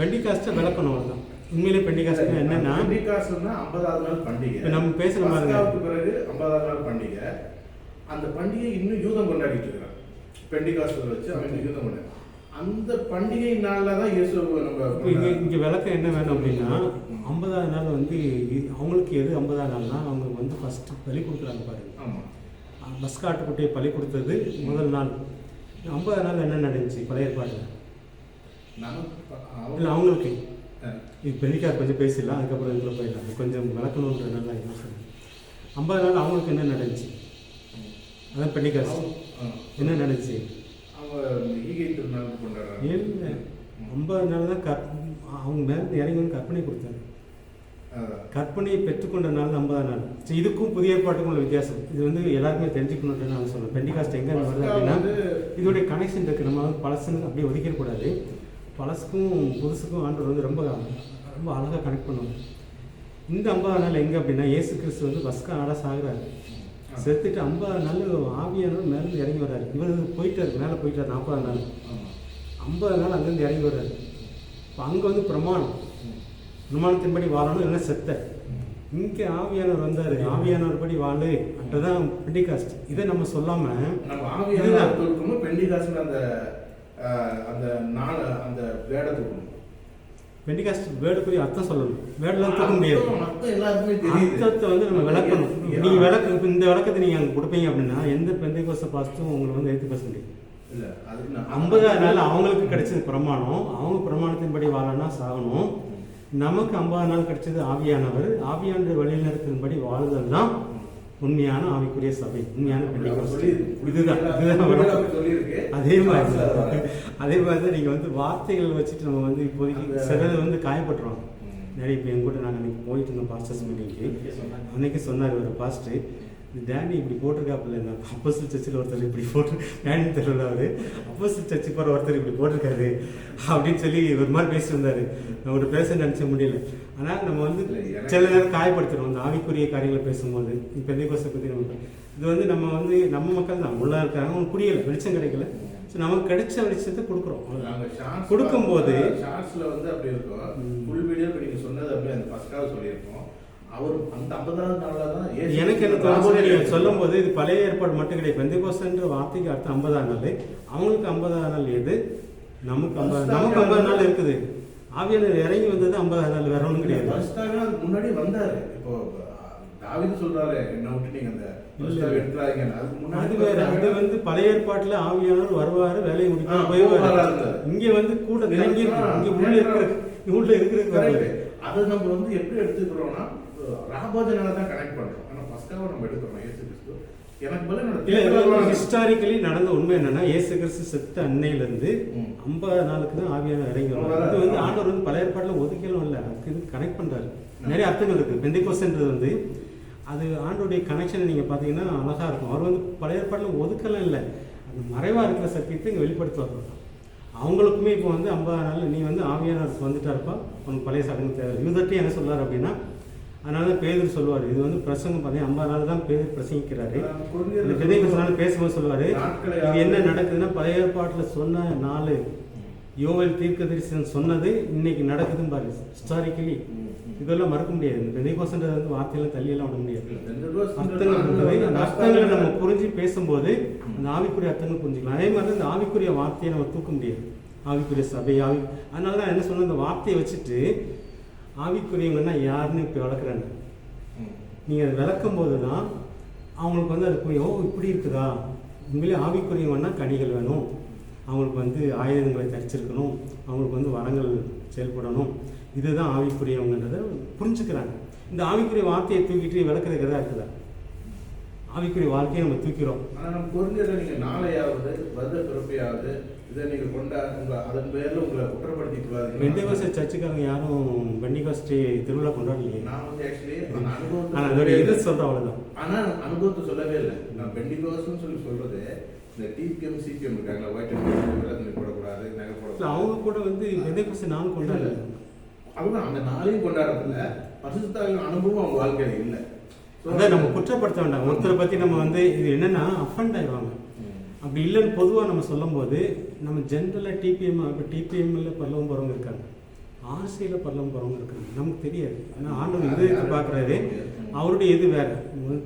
பெண்டிகாஸ்ட்டை விளக்கணும். அதுதான் உண்மையிலே பெண்டிகாஸ்ட்னா என்னன்னா, பெண்டிகாஸ்ட்னா 50வது நாள் பண்டிகை. இப்போ நம்ம பேசுற மாதிரி பிறகு 50வது நாள் பண்டிகை. அந்த பண்டிகை இன்னும் யூதம் கொண்டாடிட்டு இருக்கிறான். பெண்டிகாஸ்டல் வச்சு அவன் யூதம் கொண்டாடி அந்த பண்டிகை நாள்ல தான் இயேசு நம்ம இங்கே விளக்கம் என்ன வேணும் அப்படின்னா, 50வது நாள் வந்து அவங்களுக்கு எது 50வது நாள்னா, அவங்க வந்து ஃபர்ஸ்ட் பலி கொடுக்குறாங்க பாருங்க. ஆமாம், பஸ்காட்டுக்குட்டியை பலி கொடுத்தது முதல் நாள். 50வது நாள் என்ன நடந்துச்சு பழைய ஏற்பாடுல? இல்லை அவங்களுக்கு இது பெரிக்கார் கொஞ்சம் பேசிடலாம், அதுக்கப்புறம் இதுக்குள்ள போயிடலாம். கொஞ்சம் விளக்கணுன்றதுனால என்ன சொல்லுங்கள். 50 நாள் அவங்களுக்கு என்ன நடந்துச்சு? அதான் பெண்டிகாஸ் என்ன நடந்துச்சு? ஈகை திருநாள் கொண்டாடுறாங்க. இல்லை 50 நாள் தான் அவங்க மேலே இறங்கி வந்து கற்பனை கொடுத்தாரு. கற்பனையை பெற்றுக்கொண்ட நாள் 50வது நாள். இதுக்கும் புதிய ஏற்பாட்டுக்கும் உள்ள வித்தியாசம். இது வந்து எல்லாருக்குமே தெரிஞ்சுக்கணும்னு நான் சொல்லுவேன். பெண்டிகாஸ்ட் எங்கே வருது அப்படின்னா, இதோடைய கனெக்ஷன் இருக்குது. நம்ம வந்து பழசுன்னு அப்படியே ஒதுக்கிடக்கூடாது. பழசுக்கும் புதுசுக்கும் ஆண்டவர் வந்து ரொம்ப ரொம்ப அழகாக கனெக்ட் பண்ணுவாங்க. இந்த 50வது நாள் எங்கே அப்படின்னா, இயேசு கிறிஸ்து வந்து பஸ்கா ஆட சாகுறாரு. செத்துட்டு 50 நாள் ஆவியானவர் மேலே இறங்கி வர்றாரு. இவர் போயிட்டாரு, மேலே போயிட்டார் 40 நாள். 50 நாள் அங்கேருந்து இறங்கி வர்றாரு. இப்போ அங்கே வந்து பிரமாணத்தின்படி வாழணும், இல்லைன்னா செத்த. இங்கே ஆவியானவர் வந்தார், ஆவியானவர் படி வாழு, அதுதான் பெண்டிகாஸ்ட். இதை நம்ம சொல்லாம பெண்டிகாஸ்ட் வேர்டுக்குரிய அர்த்தம் சொல்லணும். வேர்டெலாம் தூக்க முடியாது. அர்த்தத்தை வந்து நம்ம விளக்கணும். நீங்கள் இப்போ இந்த விளக்கத்தை நீங்கள் அங்கே கொடுப்பீங்க அப்படின்னா எந்த பெண்டிகாஸ்ட் பாஸ்ட்டும் உங்களை வந்து எடுத்து பேச முடியும். 50 நாள் அவங்களுக்கு கிடைச்சது பிரமாணம், அவங்க பிரமாணத்தின்படி வாழனா சாகணும். நமக்கு 50 நாள் கிடைச்சது ஆவியானவர், ஆவியானவர் வழிநடத்தின்படி வாழுதல் தான் உண்மையான ஆவிக்குரிய சபை, உண்மையான பெண்டிகாஸ்ட். இதுதான் அதே மாதிரி தான் நீங்கள் வந்து வார்த்தைகள் வச்சுட்டு நம்ம வந்து இப்போதைக்கு சிலது வந்து காயப்பட்டுருவாங்க. நிறைய இப்போ எங்கூட நாங்கள் அன்றைக்கி போயிட்டு இருந்தோம் பாஸ்டர்ஸ் மீட்டிங்க்கு. அன்றைக்கி சொன்னார் ஒரு பாஸ்டர், டேனி இப்படி போட்டிருக்காப்புல, இந்த அப்போஸ்தலர் சர்ச்சில் ஒருத்தர் இப்படி போட்டு டேனி தெரியலாது அப்போஸ்தலர் சர்ச்சு போகிற ஒருத்தர் இப்படி போட்டிருக்காரு அப்படின்னு சொல்லி ஒரு மாதிரி பேசிட்டு வந்தார். அவங்கள்ட்ட பேச நினச்ச முடியல. ஆனால் நம்ம வந்து சில நேரம் காயப்படுத்துகிறோம் இந்த ஆவிக்குரிய காரியங்களை பேசும்போது. இப்போ பெந்தேகோஸ்தை பற்றி நம்ம இது வந்து நம்ம மக்கள் தான் உள்ளே இருக்காங்க, அவங்க புரியலை, வெளிச்சம் கிடைக்கல. ஸோ நமக்கு கிடைச்ச வெளிச்சத்தை கொடுக்குறோம். கொடுக்கும்போது ஷார்ட்ஸில் வந்து அப்படி இருக்கும். ஃபுல் வீடியோ இப்போ நீங்கள் சொன்னது அப்படியே அந்த ஃபஸ்ட்டாக சொல்லியிருக்கோம். அவர் அந்த 50 நாளில் தான் எனக்கு என்ன தோணும்போது நீங்கள் சொல்லும் போது இது பழைய ஏற்பாடு மட்டும் கிடையாது. பெந்தேகோஸ்துன்ற வார்த்தைக்கு அடுத்த 50 நாள், அவங்களுக்கு 50 நாள் எது, நமக்கு 50 நாள் இருக்குது. ஆவியானவர் இறங்கி வந்தது 50 நாள், வேற ஒன்றும் கிடையாது. முன்னாடி வந்தாரு. இப்போ தாவீது சொல்றாரு, என்ன விட்டு நீங்க அந்த எடுத்துறாங்க. அது வேற. அது வந்து பழைய ஏற்பாட்டுல ஆவியானவர் வருவாரு, வேலையை முடிப்பாரு, போயிடுவாரு. இங்க வந்து கூட இங்க உள்ள இருக்கிறது. அதை நம்ம வந்து எப்படி எடுத்துக்கிறோம்னா ராபோஜனால தான் கனெக்ட் பண்றோம். ஆனா ஃபர்ஸ்டாக நம்ம எடுக்கிறோம் இயேசு கிறிஸ்து. எனக்கு பதில் ஹிஸ்டாரிக்கலி நடந்த உண்மை என்னன்னா, இயேசு கிறிஸ்து செத்த அன்னையிலிருந்து 50 நாளுக்கு தான் ஆவியானவர் இறங்கி வரும். இது வந்து ஆண்டவர் வந்து பழைய ஏற்பாட்டில் ஒதுக்கலும் இல்லை, அதுக்கு இது கனெக்ட் பண்றாரு. நிறைய அர்த்தங்கள் இருக்கு. பெந்தேகோஸ்துன்றது வந்து அது ஆண்டோடைய கனெக்ஷனை நீங்கள் பார்த்தீங்கன்னா அழகாக இருக்கும். அவர் வந்து பழைய ஏற்பாட்டில் ஒதுக்கலாம் இல்லை, அது மறைவாக இருக்கிற சத்தியத்தை இங்கே வெளிப்படுத்துவார். அவங்களுக்குமே இப்போ வந்து 50 நாள் நீ வந்து ஆவியானவர் வந்துட்டா இருப்பா, உனக்கு பழைய சடங்கு தேவை. யூதர்ட்டையும் என்ன சொல்றாரு அப்படின்னா, அதனால தான் பேதுரு சொல்லுவார், இது வந்து பிரசங்கம் பார்த்தீங்கன்னா 50 நாள் தான் பேதுரு பிரசங்கிக்கிறாரு. இந்த பெந்தேகோஸ்து பேசும்போது சொல்லுவார், இது என்ன நடக்குதுன்னா பழைய ஏற்பாட்டில் சொன்ன நாள் யோவேல் தீர்க்கதரிசனம் சொன்னது இன்னைக்கு நடக்குதுன்னு பாரு. ஹிஸ்டாரிக்கலி இதெல்லாம் மறக்க முடியாது. இந்த பெந்தேகோஸ்துன்றது வந்து வார்த்தையெல்லாம் தள்ளியெல்லாம் விட முடியாது. அர்த்தங்கள் இருக்குது. அந்த அர்த்தங்களை நம்ம புரிஞ்சு பேசும்போது அந்த ஆவிக்குரிய அர்த்தங்கள் புரிஞ்சுக்கலாம். அதே மாதிரி இந்த ஆவிக்குரிய வார்த்தையை நம்ம தூக்க முடியாது. ஆவிக்குரிய சபை அதனால தான் என்ன சொன்ன, இந்த வார்த்தையை வச்சுட்டு ஆவிக்குரியவங்கன்னா யாருன்னு இப்போ விளக்குறாங்க. நீங்கள் அதை விளக்கும் போது தான் அவங்களுக்கு வந்து அது போய், ஓ இப்படி இருக்குதா, உண்மையிலே ஆவிக்குரியவங்கன்னா கனிகள் வேணும், அவங்களுக்கு வந்து ஆயுதங்களை தரிச்சிருக்கணும், அவங்களுக்கு வந்து வரங்கள் செயல்படணும், இதுதான் ஆவிக்குரியவங்கன்றதை புரிஞ்சுக்கிறாங்க. இந்த ஆவிக்குரிய வார்த்தையை தூக்கிட்டு விளக்குறதுக்கு எதாவது இருக்குதா? ஆவிக்குரிய வாழ்க்கையை நம்ம தூக்கிறோம். ஆனால் நம்ம புரிஞ்சதை நீங்கள் நாளையாவது வருட பிறப்பையாவது இதை நீங்கள் அதன் பேரில் உங்களை குற்றப்படுத்திக் கொள்ளாது. பெந்தேகோஸ்து சர்ச்சுக்காரங்க யாரும் பெண்டிகாஸ்ட் திருவிழா கொண்டாடலையே. நான் வந்து ஆக்சுவலி அனுபவத்தை அதோடைய இது சொல்கிறேன், அவ்வளோதான். ஆனால் அனுபவத்தை சொல்லவே இல்லை. நான் பெண்டிகாஸ்ட்னு சொல்றது இந்த டிபிஎம் சிபிஎம் இருக்காங்களா, ஒயிட் அண்ட் போடக்கூடாது, நகை போடக்கூடாது. அவங்க கூட வந்து பெந்தேகோஸ்து நானும் கொண்டாடல. அதுதான் அந்த நாளையும் கொண்டாடுறதுல பரிசுத்தாவின் அனுபவம் அவங்க வாழ்க்கையில் இல்லை. அதான் நம்ம குற்றப்படுத்த வேண்டாம். ஒருத்தரை பற்றி நம்ம வந்து இது என்னன்னா அஃபண்ட் ஆயிடுவாங்க. அப்படி இல்லைன்னு பொதுவாக நம்ம சொல்லும் போது நம்ம ஜென்ரலாக டிபிஎம்ல பரலவம் போகிறவங்க இருக்காங்க, ஆர்சியில் பரலவம் போகிறவங்க இருக்காங்க. நமக்கு தெரியாது. ஆனால் ஆண்டவர் இது பார்க்குறாரு, அவருடைய இது வேற.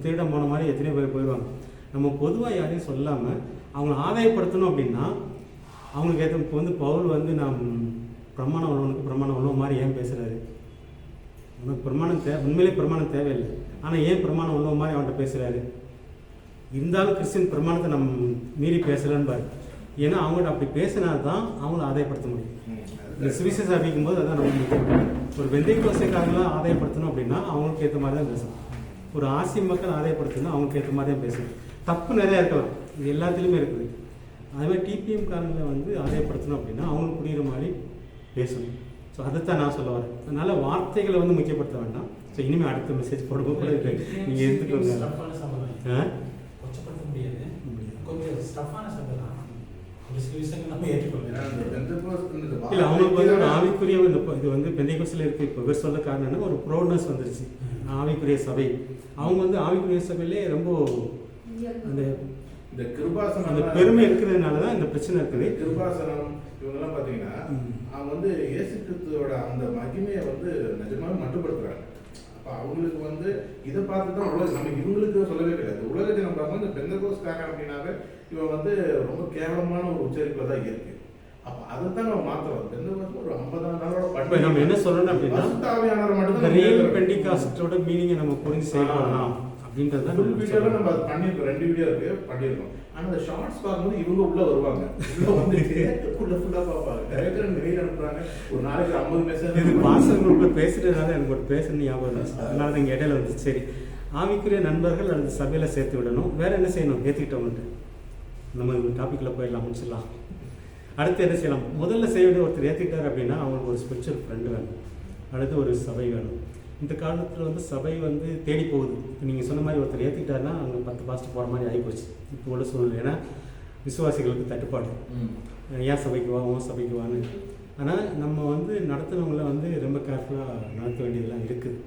திருட போன மாதிரி எத்தனையோ பேர் போயிடுவாங்க. நம்ம பொதுவாக யாரையும் சொல்லாமல் அவங்களை ஆதாயப்படுத்தணும் அப்படின்னா அவங்களுக்கு ஏற்ற. இப்போ வந்து பவுல் வந்து நாம் பிரமாணம் உள்ளவனுக்கு பிரமாணம் உள்ள மாதிரி ஏன் பேசுகிறாரு? உனக்கு பிரமாணம் உண்மையிலே பிரமாணம் தேவையில்லை, ஆனால் ஏன் பிரமாணம் உள்ள மாதிரி அவன்கிட்ட பேசுகிறாரு? இருந்தாலும் கிறிஸ்டின் பிரமாணத்தை நம்ம மீறி பேசலன்னு பாரு. ஏன்னா அவங்கள்ட்ட அப்படி பேசினா தான் அவங்கள ஆதாயப்படுத்த முடியும். இந்த சுவிசேஷம் அறிவிக்கும் போது அதான் ரொம்ப முக்கியம். ஒரு பெந்தேகோஸ்துக்காரங்களாம் ஆதாயப்படுத்தணும் அப்படின்னா அவங்களுக்கு ஏற்ற மாதிரி தான் பேசணும். ஒரு ஆசி மக்கள் ஆதாயப்படுத்தணும், அவங்களுக்கு ஏற்ற மாதிரி தான் பேசணும். தப்பு நிறையா இருக்கலாம், இது எல்லாத்துலேயுமே இருக்குது. அதேமாதிரி டிபிஎம் காரங்களை வந்து ஆதாயப்படுத்தணும் அப்படின்னா அவங்களுக்கு புரிகிற மாதிரி பேசணும். ஸோ அதைத்தான் நான் சொல்ல வரேன். அதனால வார்த்தைகளை வந்து முக்கியப்படுத்த வேண்டாம். ஸோ இனிமேல் அடுத்த மெசேஜ் போடும்போது கூட நீங்கள் எடுத்துக்கோங்க. கொச்சப்படுத்த முடியாது, கொஞ்சம் ஸ்டஃப்பான சபை தான். ஒரு சில விஷயங்கள் நம்ம ஏற்றுக்கொள்ளலாம். இல்லை அவங்களுக்கு வந்து ஒரு ஆவிக்குரிய இது வந்து பெந்தேகோஸ்துல இருக்கு. இப்போ இவர் சொல்ல காரணம் என்ன, ஒரு ப்ரௌட்னஸ் வந்துருச்சு. ஆவிக்குரிய சபை. அவங்க வந்து ஆவிக்குரிய சபையிலே ரொம்ப அந்த இந்த கிருபாசனம் அந்த பெருமை இருக்கிறதுனால தான் இந்த பிரச்சனை இருக்குது. கிருபாசனம் இவங்கெல்லாம் பார்த்தீங்கன்னா அவங்க வந்து இயேசு கிறிஸ்துவோட அந்த மகிமையை வந்து நிஜமாவே மட்டுப்படுத்துறாங்க. அப்போ அவங்களுக்கு வந்து இதை பார்த்து தான் உலக நம்ம இவங்களுக்கு சொல்லவே கிடையாது. உலகத்தை நம்ம பார்க்கும்போது இந்த பெந்தகோஸ்காரன் அப்படின்னாவே இவன் வந்து ரொம்ப கேவலமான ஒரு உச்சரிப்பில் தான் இருக்கு. அப்போ அதை தான் நம்ம மாற்றுறோம். பெந்தகோஸ்து ஒரு 50 நாளோட நம்ம என்ன சொல்லணும் அப்படின்னா ஆவியானவர் மட்டும் தான் ரியல் பெண்டிகாஸ்டோட மீனிங்கை நம்ம புரிஞ்சு செய்யலாம் அப்படின்றத ஃபுல் வீடியோவில் நம்ம அது பண்ணியிருக்கோம். 2 வீடியோ இருக்கு பண்ணியிருக்கோம். ஆனால் அந்த ஷார்ட்ஸ் பார்க்கும்போது இவங்க உள்ள வருவாங்க, உள்ள வந்துட்டு ஃபுல்லாக பார்ப்பாங்க. நிறைய பேர் எனக்கு மெயில் அனுப்புறாங்க, ஒரு நாளைக்கு 50 மெசேஜ். இது வாசல் குரூப்பில் பேசுகிறதுனால எனக்கு ஒரு பேசணும்னு ஞாபகம் இல்லை. அதனால தான் இங்கே இடையில வந்து சரி ஆவிக்குரிய நண்பர்கள் அந்த சபையில் சேர்த்து விடணும். வேறு என்ன செய்யணும்? ஏற்றுக்கிட்டவங்கள்ட்ட நம்ம டாப்பிக்கில் போயிடலாம், முடிச்சிடலாம். அடுத்து என்ன செய்யலாம்? முதல்ல செய்ய வேண்டிய ஒருத்தர் ஏற்றுக்கிட்டார் அப்படின்னா அவங்களுக்கு ஒரு ஸ்பிரிச்சுவல் ஃப்ரெண்டு வேணும், அடுத்து ஒரு சபை வேணும். இந்த காலத்தில் வந்து சபை வந்து தேடி போகுது. இப்போ நீங்கள் சொன்ன மாதிரி ஒருத்தர் ஏற்றிக்கிட்டாருன்னா அங்கே 10 பாஸ்ட் போகிற மாதிரி ஆகிப்போச்சு இப்போ உள்ள சூழ்நிலை. ஏன்னா விசுவாசிகளுக்கு தட்டுப்பாடு, ஏன் சபைக்கு வா, உன் சபைக்கு வான்னு. ஆனால் நம்ம வந்து நடத்துனவங்கள வந்து ரொம்ப கேர்ஃபுல்லாக நடத்த வேண்டியதெல்லாம் இருக்குது.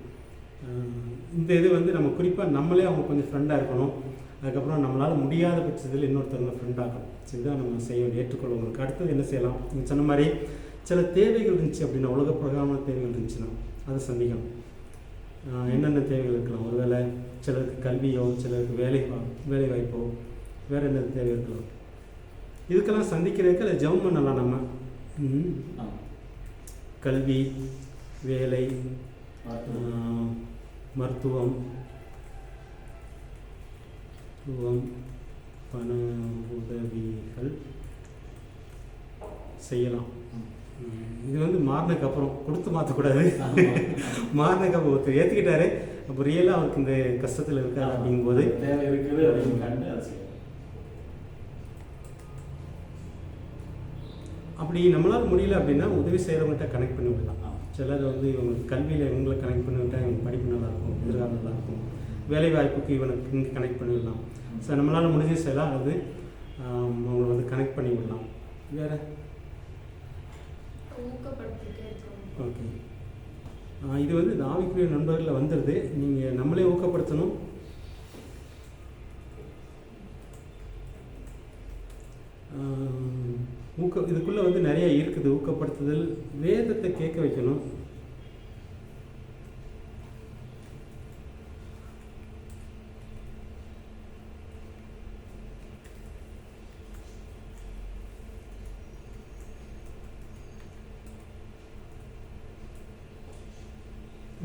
இந்த இது வந்து நம்ம குறிப்பாக நம்மளே அவங்க கொஞ்சம் ஃப்ரெண்டாக இருக்கணும். அதுக்கப்புறம் நம்மளால் முடியாத பட்சத்தில் இன்னொருத்தவங்க ஃப்ரெண்டாகணும். இதுதான் நம்ம செய்ய ஏற்றுக்கொள்வங்களுக்கு. அடுத்தது என்ன செய்யலாம்? நீங்கள் சொன்ன மாதிரி சில தேவைகள் இருந்துச்சு அப்படின்னா, உலக பிரகாரமான தேவைகள் இருந்துச்சுன்னா அதை சந்திக்கணும். என்னென்ன தேவைகள் இருக்கலாம்? ஒருவேளை சிலருக்கு கல்வியோ, சிலருக்கு வேலை வாய்ப்போ, வேறு என்ன தேவை இருக்கலாம். இதுக்கெல்லாம் சந்திக்கிறதுக்கு அதை ஜெபம் பண்ணலாம். நம்ம கல்வி, வேலை, மருத்துவம், பண உதவிகள் செய்யலாம். இது வந்து மாறினதுக்கு அப்புறம் கொடுத்து மாற்றக்கூடாது. மாறினதுக்கு அப்புறம் ஒருத்தர் ஏற்றுக்கிட்டாரு, அப்போ ரியலாக அவருக்கு இந்த கஷ்டத்தில் இருக்காரு அப்படிங்கும்போது தேவை இருக்குது அப்படின்னு கண்டு அதை செய்யணும். அப்படி நம்மளால் முடியல அப்படின்னா உதவி செய்கிறவங்கள்ட்ட கனெக்ட் பண்ணி விடலாம். சிலர் வந்து இவங்களுக்கு கல்வியில் இவங்களை கனெக்ட் பண்ணி விட்டால் இவங்க படிப்பு நல்லாயிருக்கும், எதிர்காலம் நல்லாயிருக்கும். வேலை வாய்ப்புக்கு இவனுக்கு இங்கே கனெக்ட் பண்ணி விடலாம். ஸோ நம்மளால் முடிஞ்ச செய்யலாம், அல்லது அவங்களை வந்து கனெக்ட் பண்ணி விடலாம். வேறு ஓகே, இது வந்து இந்த ஆவிக்குரிய நண்பர்களில் வந்துடுது. நீங்கள் நம்மளே ஊக்கப்படுத்தணும். இதுக்குள்ளே வந்து நிறைய இருக்குது. ஊக்கப்படுத்துதல், வேதத்தை கேட்க வைக்கணும்.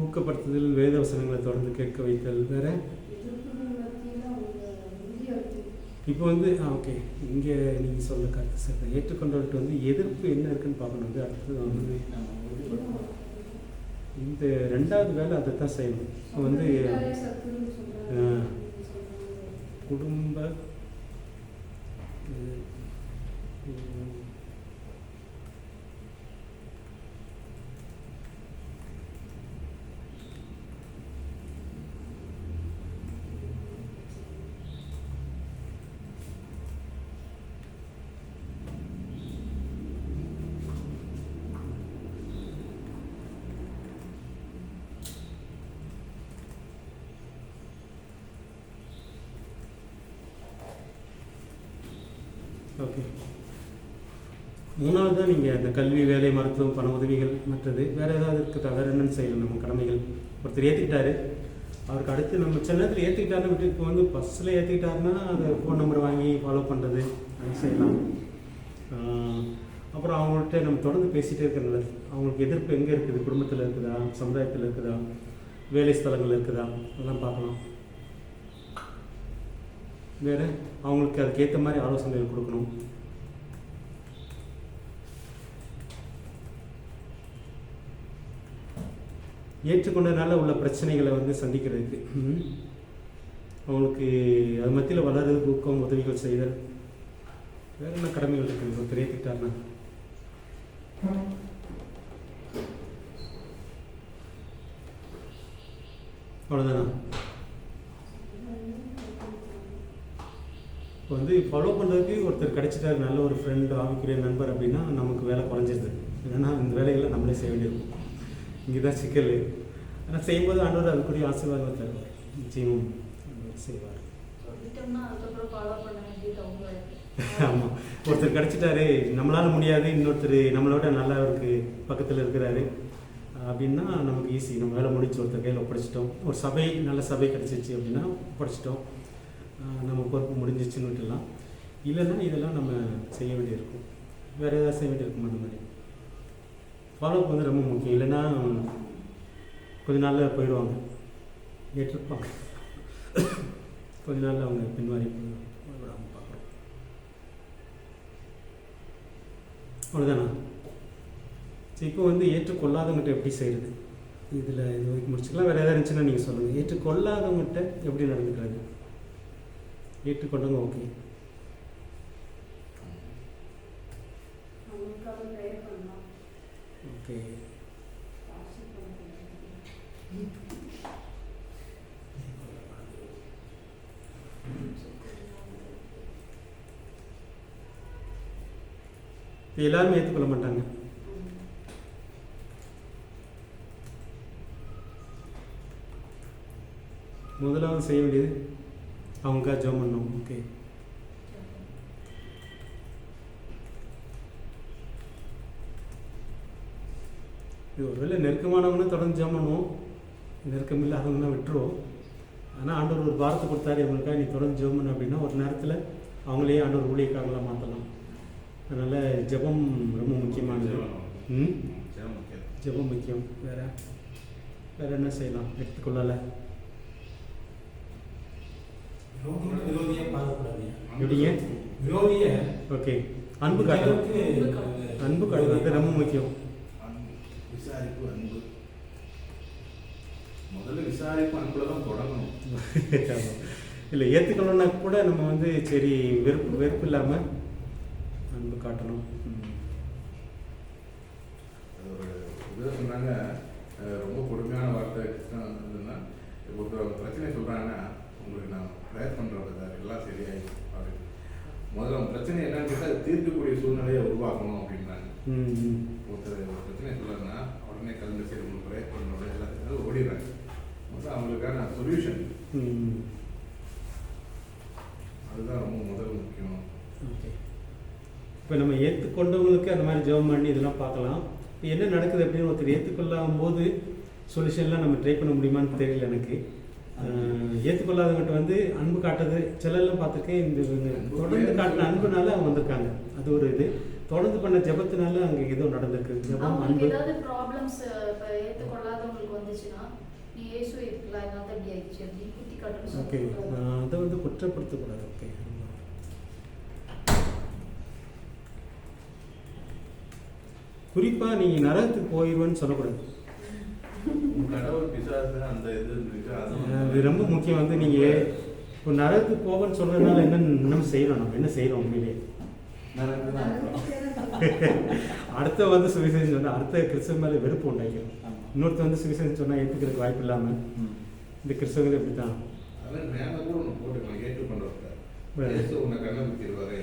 ஊக்கப்படுத்துதல், வேத வசனங்களை தொடர்ந்து கேட்க வைத்தல். வேறு இப்போ வந்து ஓகே, இங்கே நீங்கள் சொல்ல கருத்து சார் ஏற்றுக்கொண்டவர்கிட்ட வந்து எதிர்ப்பு என்ன இருக்குன்னு பார்க்கணும். வந்து அடுத்தது வந்து இந்த 2வது வேலை அதை தான் செய்யணும். இப்போ வந்து குடும்ப ஓகே. 3வது தான் நீங்கள் அந்த கல்வி, வேலை, மருத்துவம், பண உதவிகள், மற்றது வேறு ஏதாவது இருக்குதா? வேறு என்னென்னு செய்யணும் நம்ம கடமைகள்? ஒருத்தர் ஏற்றுக்கிட்டாரு, அவருக்கு அடுத்து நம்ம சில நேரத்தில் ஏற்றுக்கிட்டாருன்னு விட்டு இப்போ வந்து பஸ்ஸில் ஏற்றுக்கிட்டாருன்னா அந்த ஃபோன் நம்பர் வாங்கி ஃபாலோ பண்ணுறது அது செய்யலாம். அப்புறம் அவங்கள்ட்ட நம்ம தொடர்ந்து பேசிகிட்டே இருக்கிறது. அவங்களுக்கு எதிர்ப்பு எங்கே இருக்குது? குடும்பத்தில் இருக்குதா, சமுதாயத்தில் இருக்குதா, வேலை ஸ்தலங்கள் இருக்குதா, அதெல்லாம் பார்க்கலாம். வேறு அவங்களுக்கு அதுக்கேற்ற மாதிரி ஆலோசனைகள் கொடுக்கணும். ஏற்றுக்கொண்டதுனால உள்ள பிரச்சனைகளை வந்து சந்திக்கிறதுக்கு அவங்களுக்கு அது மத்தியில் வளர்றதுக்கு ஊக்கம், உதவிகள் செய்தல். வேறு என்ன கடமைகள் இருக்குது? ஒருத்தர் ஏற்றுக்கிட்டாருன்னா அவ்வளோதானா? இப்போ வந்து ஃபாலோ பண்ணுறதுக்கு ஒருத்தர் கிடைச்சிட்டாரு, நல்ல ஒரு ஃப்ரெண்டு, ஆவிக்குரிய நண்பர் அப்படின்னா நமக்கு வேலை குறைஞ்சிருது. ஏன்னா இந்த வேலைகளை நம்மளே செய்ய வேண்டியிருக்கும். இங்கே தான் சிக்கல். ஆனால் செய்யும்போது ஆண்டவர் அதுக்குரிய ஆசீர்வாதம் தருவார், நிச்சயமும் ஆண்டவர் செய்வார். சொல்லிட்டோம்னா அதுக்கப்புறம் ஃபாலோ பண்ண வேண்டியது அவங்க. ஆமாம், ஒருத்தர் கிடச்சிட்டாரு, நம்மளால் முடியாது, இன்னொருத்தர் நம்மளோட நல்லவருக்கு பக்கத்தில் இருக்கிறாரு அப்படின்னா நமக்கு ஈஸி, நம்ம வேலை முடிச்சு ஒருத்தர் கையில் ஒப்படைச்சிட்டோம். ஒரு சபை, நல்ல சபை கிடச்சிச்சு அப்படின்னா ஒப்படைச்சிட்டோம், நம்ம பொறுப்பு முடிஞ்சிச்சுன்னு விட்டுலாம். இல்லைன்னா இதெல்லாம் நம்ம செய்ய வேண்டியிருக்கும், வேறு ஏதாவது செய்ய வேண்டியிருக்கும். அந்த மாதிரி ஃபாலோஅப் வந்து ரொம்ப முக்கியம். இல்லைன்னா கொஞ்ச நாளில் போயிடுவாங்க, ஏற்றிருப்பாங்க, கொஞ்ச நாளில் அவங்க பின்வாரி போயிடுவாங்க பார்க்குறோம். அவ்வளோதானா? சரி, இப்போ வந்து ஏற்றுக்கொள்ளாதவங்ககிட்ட எப்படி செய்கிறது? இதில் இது வரைக்கும் முடிச்சுக்கலாம். வேறு எதாவது இருந்துச்சுன்னா நீங்கள் சொல்லுங்கள். ஏற்றுக்கொள்ளாதவங்ககிட்ட எப்படி நடந்துக்கிறது? ஏற்றுக்கொண்டவங்க ஓகே, ஓகே. எல்லாருமே ஏற்றுக்கொள்ள மாட்டாங்க. முதலாவது செய்ய வேண்டியது அவங்க ஜெபம் பண்ணணும். ஓகே, இது ஒருவேளை நெருக்கமானவங்கன்னா தொடர்ந்து ஜெபம் பண்ணுவோம், நெருக்கம் இல்லாதவங்கன்னா விட்டுருவோம். ஆனால் ஆண்டவர் ஒரு வார்த்தை கொடுத்தாரு இவங்களுக்காக, நீ தொடர்ந்து ஜெபம் பண்ணு அப்படின்னா ஒரு நேரத்தில் அவங்களே ஆண்டவர் ஊழியக்காரங்களாக மாற்றலாம். அதனால் ஜெபம் ரொம்ப முக்கியமானது. ஜெபம் முக்கியம். வேறு என்ன செய்யலாம்? எடுத்துக்கொள்ளலை விரோதியை பார்க்கக்கூடாது. எப்படிங்க? விரோதியை ஓகே, அன்பு காட்டணும். அன்பு காட்டணும், அது ரொம்ப முக்கியம். விசாரிப்பு, அன்பு. முதல்ல விசாரிப்பு அன்புல தான் தொடங்கணும். இல்லை, ஏற்றுக்கணும்னா கூட நம்ம வந்து சரி வெறுப்பு இல்லாமல் அன்பு காட்டணும். அது ஒரு இதை சொன்னாங்க, ரொம்ப கொடுமையான வார்த்தை இதுன்னா, ஒரு பிரச்சனை சொல்கிறாங்கன்னா உங்களுக்கு நான் ப்ரேயர் பண்ணுறேன் சார், எல்லாம் சரியாயிடும் அப்படின்னு. முதல்ல அவங்க பிரச்சனை என்னன்னு கேட்டால் அது தீர்க்கக்கூடிய சூழ்நிலையை உருவாக்கணும் அப்படின்றாங்க. ஒருத்தர் ஒரு பிரச்சனை சொல்லுறதுன்னா உடனே கலந்து சரி உங்களுக்கு ப்ரேயர் பண்ணணும் எல்லாத்துக்கும் ஓடிடுறாங்க. முதல்ல அவங்களுக்கான சொல்யூஷன், அதுதான் ரொம்ப முதல் முக்கியம். ஓகே, இப்போ நம்ம ஏற்றுக்கொண்டவங்களுக்கு அந்த மாதிரி ஜெபம் பண்ணி இதெல்லாம் பார்க்கலாம். இப்போ என்ன நடக்குது அப்படின்னு ஒருத்தர் ஏற்றுக்கொள்ளாகும் போது சொல்யூஷன்லாம் நம்ம ட்ரை பண்ண முடியுமான்னு தெரியல எனக்கு. ஏற்றுக்கொள்ளாதவங்கிட்ட வந்து அன்பு காட்டுறது சிலர்லாம் பார்த்துருக்கேன். இந்த தொடர்ந்து காட்டின அன்புனால அவங்க வந்திருக்காங்க, அது ஒரு இது. தொடர்ந்து பண்ண ஜெபத்தினால அங்கே ஏதோ நடந்திருக்கு. ஜெபம், அன்பு. ஏதாவது ப்ராப்ளம்ஸ் இப்போ ஏற்றுக்கொள்ளாதவங்களுக்கு வந்துச்சுன்னா நீ இயேசு இருக்கலாம், என்ன இப்படி ஆயிடுச்சு அப்படின்னு குத்தி காட்டணும். ஓகே, அதை வந்து குற்றப்படுத்தக்கூடாது. ஓகே, குறிப்பாக நீங்கள் நரகத்துக்கு போயிடுவேன்னு சொல்லக்கூடாது. கடவுள் பிசாசு அந்த இது இருக்கு, அது ரொம்ப முக்கியம். வந்து நீங்கள் இப்போ நரகத்துக்கு போவேன்னு சொல்கிறதுனால என்ன செய்யணும், நம்ம என்ன செய்கிறோம் உண்மையிலே? அடுத்த வந்து சுவிசேஷம் சொன்னால் அடுத்த கிறிஸ்தவ மேலே வெறுப்பு உண்டாக்கிறோம். இன்னொருத்த வந்து சுவிசேஷம் சொன்னால் ஏற்றுக்கிறதுக்கு வாய்ப்பு இல்லாமல் இந்த கிறிஸ்தவர்கள் எப்படி தான் அதெல்லாம் மேலே கூட ஒன்று போட்டுக்கலாம், ஏற்று பண்ணுறவங்க உன்னை கண்ணை குத்திடுவாரு.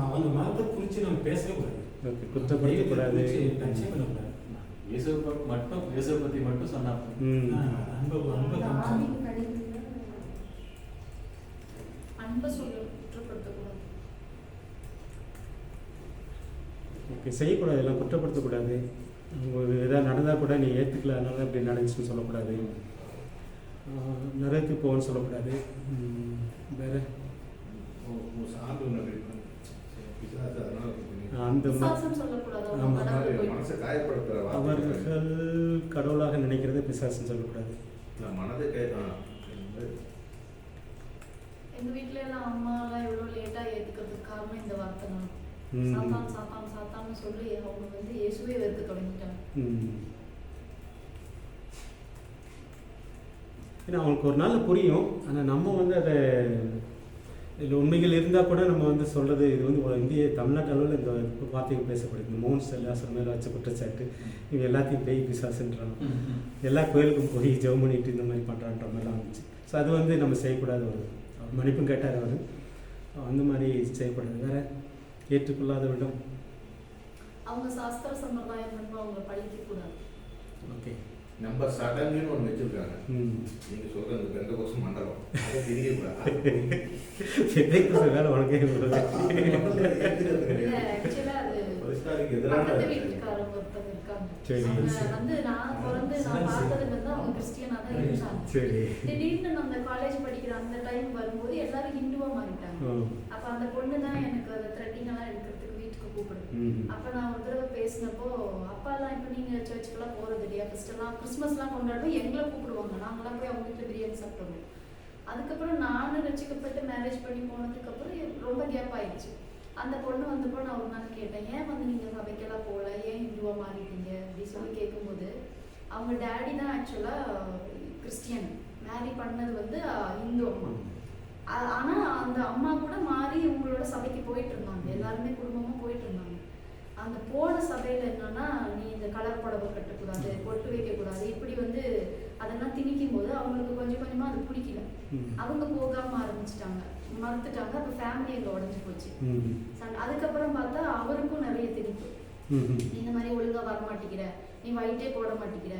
அவங்க மதத்தை குறித்து நம்ம பேசவே கூடாது, குற்றப்படுத்தக்கூடாது, டச்சே பண்ணக்கூடாது. இயேசுவை பற்றி மட்டும் சொன்னா அன்பை சொல்ல குற்றப்படுத்தக்கூடாது. ஓகே, செய்யக்கூடாது, எல்லாம் குற்றப்படுத்தக்கூடாது. உங்களுக்கு எதாவது நடந்தால் கூட நீ ஏற்றுக்கல அதனால இப்படி நடந்துச்சுன்னு சொல்லக்கூடாது. நரகத்துக்கு போகணும்னு சொல்லக்கூடாது. வேறு சான்று அந்த மனசை காயப்படுத்துற அவர்கள் கடவுளாக நினைக்கிறத பிசாசுன்னு சொல்லக்கூடாது. மனதை எங்க வீட்ல எல்லாம் அம்மா எல்லாம் எவ்வளவு லேட்டா ஏத்துக்கிறதுக்கு காரணம் இந்த வார்த்தை தான். சாத்தான் சாத்தான் சாத்தான்னு சொல்லி அவங்க வந்து இயேசுவே வெறுக்க தொடங்கிட்டாங்க. ஏன்னா அவங்களுக்கு ஒரு நாள் புரியும், ஆனால் நம்ம வந்து அதை இதில் உண்மைகள் இருந்தால் கூட நம்ம வந்து சொல்கிறது இது வந்து இந்திய தமிழ்நாட்டு அளவில் இந்த வார்த்தைகள் பேசப்படுது. மோகன் செல்லாசன் மேலே வச்ச குற்றச்சாட்டு இவங்க எல்லாத்தையும் பேய் பிசாசுன்றாங்க, எல்லா கோயிலுக்கும் போய் ஜெபம் பண்ணிட்டு இந்த மாதிரி பண்ணுறான்ற மாதிரிலாம் வந்துச்சு. ஸோ அது வந்து நம்ம செய்யக்கூடாது. ஒரு மன்னிப்பும் கேட்டார் அவர், அந்த மாதிரி செய்யக்கூடாது. வேறு ஏற்றுக்கொள்ளாத விடம் அவங்க சாஸ்திர சம்பிரதாயம் வந்து அவங்க படிக்க கூடாது. ஓகே. நம்ம சடங்குன்னு ஒன்று வச்சிருக்காங்க. நீங்க சொல்ற இந்த பெந்தகோஸ்து மண்டலம் அதை தெரியக்கூடாது. வேலை உனக்கே ஆக்சுவலா அது பரிசுத்தாவிக்கு எதிரான பக்கத்து வீட்டுக்காரங்க ஒருத்தவங்க இருக்காங்க. சரி. அவங்க வந்து நான் பிறந்து நான் பார்த்ததுல இருந்து அவங்க கிறிஸ்டியனா தான் இருந்தாங்க. சரி. திடீர்னு நம்ம காலேஜ் படிக்கிற அந்த டைம் வரும்போது எல்லாரும் ஹிந்துவா மாறிட்டாங்க. அப்ப அந்த பொண்ணு தான் எனக்கு அந்த த்ரெட்டிங் எல்லாம் எடுக்கிறதுக்கு வீட்டுக்கு கூப்பிடுது. அப்ப நான் ஒரு தடவை பேசினப்போ அப்பா எல்லாம் இப்ப நீங்க சர்ச்சுக்கெல்லாம் போறது இல்லையா, ஃபர்ஸ்ட் எல்லாம் கிறிஸ்மஸ் எல்லாம் கொண்டாடுவோம் எங்களை கூப்பிடுவாங்க, நாங்களாம் போய் அவங்க வீட்டுல பிரியாணி சாப்பிடுவோம். அதுக்கப்புறம் நானும் ரசிக்கப்பட்டு மேரேஜ் பண்ணி போனதுக்கு அப்புறம் ரொம்ப கேப் ஆயிடுச்சு. அந்த பொண்ணு வந்தப்போ நான் ஒரு நாள் கேட்டேன், ஏன் வந்து நீங்க சபைக்கெல்லாம் போகல, ஏன் ஹிந்துவா மாறிட்டீங்க அப்படி சொல்லி கேட்கும்போது அவங்க டேடி தான் ஆக்சுவலா கிறிஸ்டியன், மேரி பண்ணது வந்து இந்து அம்மா. ஆனா அந்த அம்மா கூட மாறி இவங்களோட சபைக்கு போயிட்டு இருந்தாங்க, எல்லாருமே குடும்பமா போயிட்டு இருந்தாங்க. அந்த போன சபையில என்னன்னா நீ இந்த கலர் புடவை கட்டக்கூடாது, பொட்டு வைக்கக்கூடாது, இப்படி வந்து அதெல்லாம் திணிக்கும் போது அவங்களுக்கு கொஞ்சம் கொஞ்சமா அது பிடிக்கல. அவங்க போகாம ஆரம்பிச்சுட்டாங்க, மறுத்துட்டாங்க. அப்ப ஃபேமிலி எங்க உடஞ்சு போச்சு. அதுக்கப்புறம் பார்த்தா அவருக்கும் நிறைய திணிப்பு, நீ இந்த மாதிரி ஒழுங்கா வர மாட்டேங்கிற, நீ ஒயிட்டே போட மாட்டேங்கிற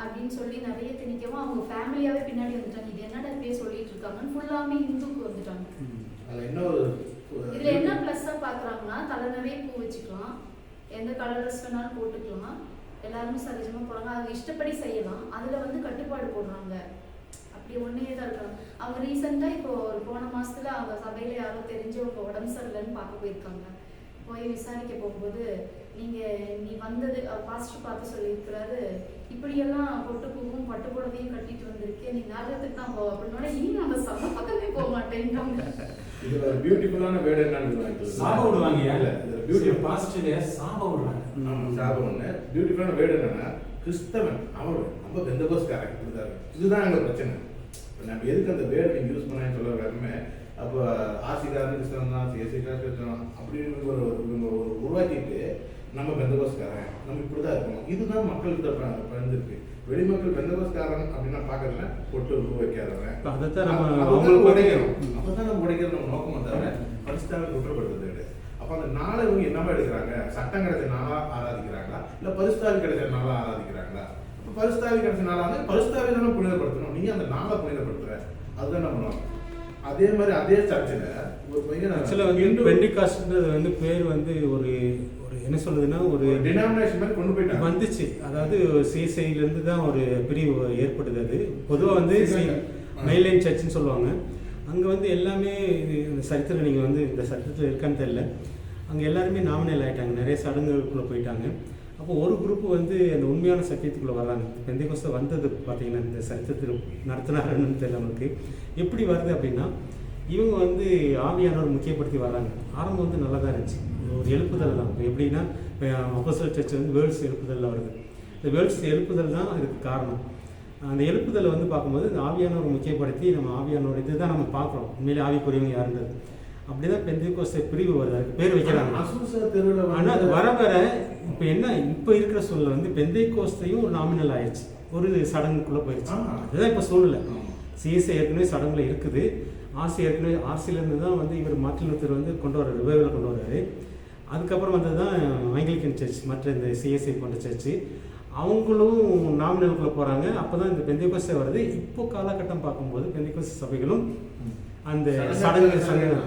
அப்படின்னு சொல்லி நிறைய திணிக்கவும் அவங்க ஃபேமிலியாவே பின்னாடி வந்துட்டாங்க. இது என்னடா இப்படியே சொல்லிட்டு இருக்காங்கன்னு ஃபுல்லாமே இந்துக்கு வந்துட்டாங்க. இதுல என்ன பிளஸ்ஸா பாக்குறாங்கன்னா தலை நிறைய பூ வச்சுக்கலாம், எந்த கலர் ட்ரெஸ் வேணாலும் போட்டுக்கலாம், எல்லாருமே சகஜமா போறாங்க, அவங்க இஷ்டப்படி செய்யலாம். அதுல வந்து கட்டுப்பாடு போடுறாங்க, அப்படி ஒன்னே தான் இருக்காங்க. அவங்க ரீசெண்டா இப்போ ஒரு போன மாசத்துல அவங்க சபையில யாரோ தெரிஞ்சவங்க உடம்பு சரியில்லைன்னு பார்க்க போயிருக்காங்க. போய் விசாரிக்க போகும்போது நீ வந்தது பாஸ்டர் பார்த்து சொல்லியிருக்கிறாரு, இப்படியெல்லாம் பொட்டு பூவும் பட்டு புடவையும் கட்டிட்டு வந்திருக்கேன், நீ நரகத்துக்கு தான் போவோம் அப்படின்னா இனி நம்ம சபை பக்கமே போக மாட்டேங்கிறாங்க. இது ஒரு பியூட்டிஃபுல்லான வேர்டு என்னன்னு சாப விடுவாங்க. இல்ல இது பியூட்டிஃபுல் பாஸ்டர்ல சாப விடுறாங்க. சாபம் ஒண்ணு. பியூட்டிஃபுல்லான வேர்டு என்னன்னா கிறிஸ்தவன் அவரு நம்ம பெந்தகோஸ்காரன் இப்படிதான். இதுதான் எங்க பிரச்சனை. நம்ம எதுக்கு அந்த வேர்டு யூஸ் பண்ணான்னு சொல்ல வரமே. அப்போ ஆசிகாரன் கிறிஸ்தவன் தான், சிஎஸ்சிக்காரன் கிறிஸ்தவன் அப்படின்னு ஒரு உருவாக்கிட்டு நம்ம பெந்தகோஸ்காரன் நம்ம இப்படிதான் இருக்கணும். இதுதான் மக்களுக்கு பிறந்திருக்கு. வெளிமக்கள் பெந்தகோஸ்காரன் அப்படின்னா பாக்குறதுல பொட்டு வைக்காதவன் அவங்களுக்கு உடைக்கிறோம். அப்பதான் நம்ம உடைக்கிறது நம்ம நோக்கமா தவிர பரிசுத்தாவை குற்றப்படுத்துறது. அப்ப அந்த நாளை இவங்க என்னவா எடுக்கிறாங்க, சட்டம் கிடைச்ச நாளா ஆராதிக்கிறாங்களா இல்ல பரிசுத்தாவி கிடைச்ச நாளா ஆராதிக்கிறாங்களா? பரிசுத்தாவி கிடைச்ச நாளா பரிசுத்தாவி தானே புனிதப்படுத்தணும், நீங்க அந்த நாளை புனிதப்படுத்துற அதுதான் நம்ம நோக்கம். அதே மாதிரி அதே சர்ச்சில் ஒரு பையன் ஆக்சுவலாக வந்து பெண்டிகாஸ்ட்ன்றது வந்து பேர் வந்து ஒரு ஒரு என்ன சொல்றதுன்னா ஒரு டினாமினேஷன் மாதிரி கொண்டு போயிட்டாங்க வந்துச்சு. அதாவது சிஎஸ்ஐலேருந்து தான் ஒரு பிரிவு ஏற்படுது. அது பொதுவாக வந்து மெயின்லைன் சர்ச்சுன்னு சொல்லுவாங்க. அங்கே வந்து எல்லாமே இந்த சரித்திரம் நீங்கள் வந்து இந்த சரித்திரத்தில் இருக்கான்னு தெரியல, அங்கே எல்லாருமே நாமினல் ஆகிட்டாங்க, நிறைய சடங்குகளுக்குள்ளே போயிட்டாங்க. அப்போ ஒரு குரூப் வந்து அந்த உண்மையான சத்தியத்துக்குள்ளே வர்றாங்க. பெந்தேகோஸ்தே வந்தது பார்த்தீங்கன்னா இந்த சரித்திரத்தில் நடத்தினாருன்னு தெரியல நம்மளுக்கு. எப்படி வருது அப்படின்னா இவங்க வந்து ஆவியானவர் முக்கியப்படுத்தி வர்றாங்க. ஆரம்பம் வந்து நல்லா தான் இருந்துச்சு, ஒரு எழுப்புதல் தான். எப்படின்னா அப்போஸ்தலர் சர்ச் வந்து வேர்ல்ட்ஸ் எழுப்புதலில் வருது. இந்த வேர்ல்ட்ஸ் எழுப்புதல் தான் அதுக்கு காரணம். அந்த எழுப்புதலை வந்து பார்க்கும்போது இந்த ஆவியானவர் முக்கியப்படுத்தி நம்ம ஆவியானவர் இது தான் நம்ம பார்க்குறோம். உண்மையிலே ஆவிக்குரியவங்க யாருன்றது. அப்படி தான் பெந்தேகோஸ்தே பிரிவு வருது, அதுக்கு பேர் வைக்கிறாங்க. ஆனால் அது வர வர இப்போ என்ன இப்போ இருக்கிற சூழ்நிலை வந்து பெந்தேகோஸ்தையும் ஒரு நாமினல் ஆயிடுச்சு, ஒரு சடங்குக்குள்ளே போயிடுச்சு. அதுதான் இப்போ சூழ்நிலை. சிஎஸ்ஐ ஏற்கனவே சடங்குல இருக்குது, ஆர்சி ஏற்கனவே ஆர்சியிலேருந்து தான் வந்து இவர் மார்ட்டின் லூத்தர் வந்து கொண்டு வர்றாரு, ரிவைவலை கொண்டு வர்றாரு. அதுக்கப்புறம் வந்து தான் ஆங்கிலிக்கன் சர்ச் மற்ற இந்த சிஎஸ்ஐ போன்ற சர்ச்சு அவங்களும் நாமினலுக்குள்ளே போகிறாங்க. அப்போ தான் இந்த பெந்தேகோஸ்தே வருது. இப்போ காலகட்டம் பார்க்கும்போது பெந்தேகோஸ்தே சபைகளும் அந்த சடங்கு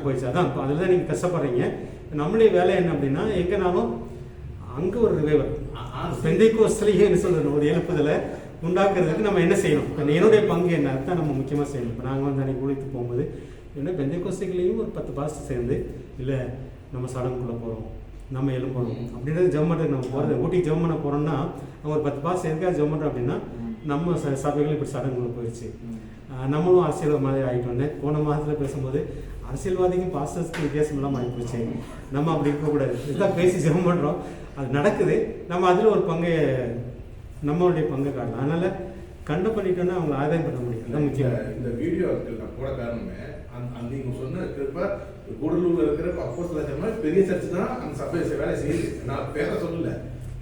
போயிடுச்சு. அதான் இப்போ அதில் தான் நீங்கள் கஷ்டப்படுறீங்க. நம்மளுடைய வேலை என்ன அப்படின்னா எங்கேனாலும் அங்கே ஒரு ரிவைவல் பெந்தேகோஸ்தேலையே என்ன சொல்கிறது ஒரு எழுப்புதலை உண்டாக்குறதுக்கு நம்ம என்ன செய்யணும், இப்போ என்னுடைய பங்கு என்ன தான் நம்ம முக்கியமாக செய்யணும். இப்போ நாங்கள் வந்து அன்றைக்கி ஊழித்து போகும்போது என்ன பெந்தேகோஸ்தேலையும் ஒரு 10 பாஸ்டர் சேர்ந்து இல்லை நம்ம சடங்குக்குள்ளே போகிறோம், நம்ம எழுப்பணும் அப்படின்றது ஜெபம் பண்ணுறதுக்கு நம்ம போகிறது. ஊட்டிக்கு ஜெபம் பண்ண போகிறோம்னா நம்ம ஒரு 10 பாஸ்டர் எதுக்காக ஜெபம் பண்ணுறோம் அப்படின்னா நம்ம சபைகள் இப்படி சடங்குக்குள்ளே போயிடுச்சு, நம்மளும் அரசியல் மாதிரி ஆகிட்டோன்னே. போன மாதத்தில் பேசும்போது அரசியல்வாதிக்கும் பாஸ்டர்ஸ்க்கு வித்தியாசம் இல்லாமல் ஆகி போச்சு, நம்ம அப்படி இருக்கக்கூடாது, இதுதான் பேசி ஜெபம் பண்ணுறோம், அது நடக்குது. நம்ம அதில் ஒரு பங்கை நம்மளுடைய பங்கு காட்டலாம். அதனால கண்டு பண்ணிட்டோன்னா அவங்க ஆதாயம் பண்ண முடியும். அதான் முக்கியம். இந்த வீடியோ நான் போட காரணமே அந்த நீங்கள் சொன்ன இருக்கிறப்ப கூடலூர்ல இருக்கிற அப்போஸ்தலர் சர்ச் பெரிய சர்ச் தான் அந்த சபை வேலை செய்யுது. நான் பேரை சொல்லல.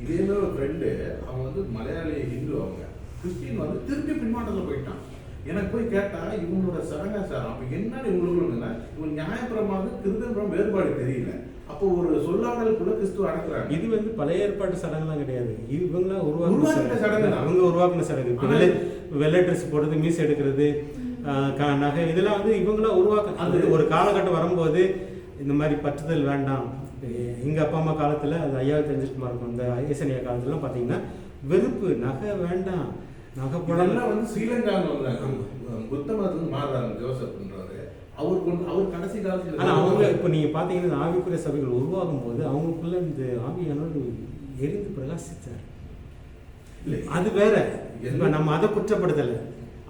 இதே மாதிரி ஒரு ஃப்ரெண்டு அவன் வந்து மலையாளி ஹிந்து, அவங்க கிறிஸ்டின் வந்து திருப்பி பின்மாற்றத்தில் போயிட்டான். எனக்கு போய் கேட்டா இவங்களோட சடங்காச்சாரம் அப்ப என்னன்னு இவங்களுக்குன்னா இவங்க நியாயப்பிரமாணம் திருத்தம் வேறுபாடு தெரியல. அப்போ ஒரு சொல்லாடலுக்குள்ள கிறிஸ்துவ அடக்குறாங்க. இது வந்து பழைய ஏற்பாட்டு சடங்குலாம் கிடையாது. இவங்களா உருவாக்குன உருவாக்கின சடங்கு தான். அவங்க உருவாக்குன சடங்கு. இப்போ வெள்ளை ட்ரெஸ் போடுறது, மீஸ் எடுக்கிறது, நகை, இதெல்லாம் வந்து இவங்களா உருவாக்க. அது ஒரு காலகட்டம் வரும்போது இந்த மாதிரி பற்றுதல் வேண்டாம். எங்கள் அப்பா அம்மா காலத்தில் அது ஐயாவது தெரிஞ்சிட்டு இருக்கும். இந்த ஐசனியா காலத்துலலாம் பார்த்தீங்கன்னா வெறுப்பு, நகை வேண்டாம், நகை போடலாம் வந்து ஸ்ரீலங்காவில் வந்தாங்க. புத்த மதத்துக்கு மாறுறாங்க ஜோசப்ன்றவர். அவர் கடைசி காலத்தில் ஆனால் அவங்க இப்போ நீங்கள் பார்த்தீங்கன்னா ஆவிக்குரிய சபைகள் உருவாகும் போது அவங்களுக்குள்ள இந்த ஆவியானவர் எரிந்து பிரகாசித்தார். அது வேற. இப்போ நம்ம அதை குற்றப்படுத்தலை.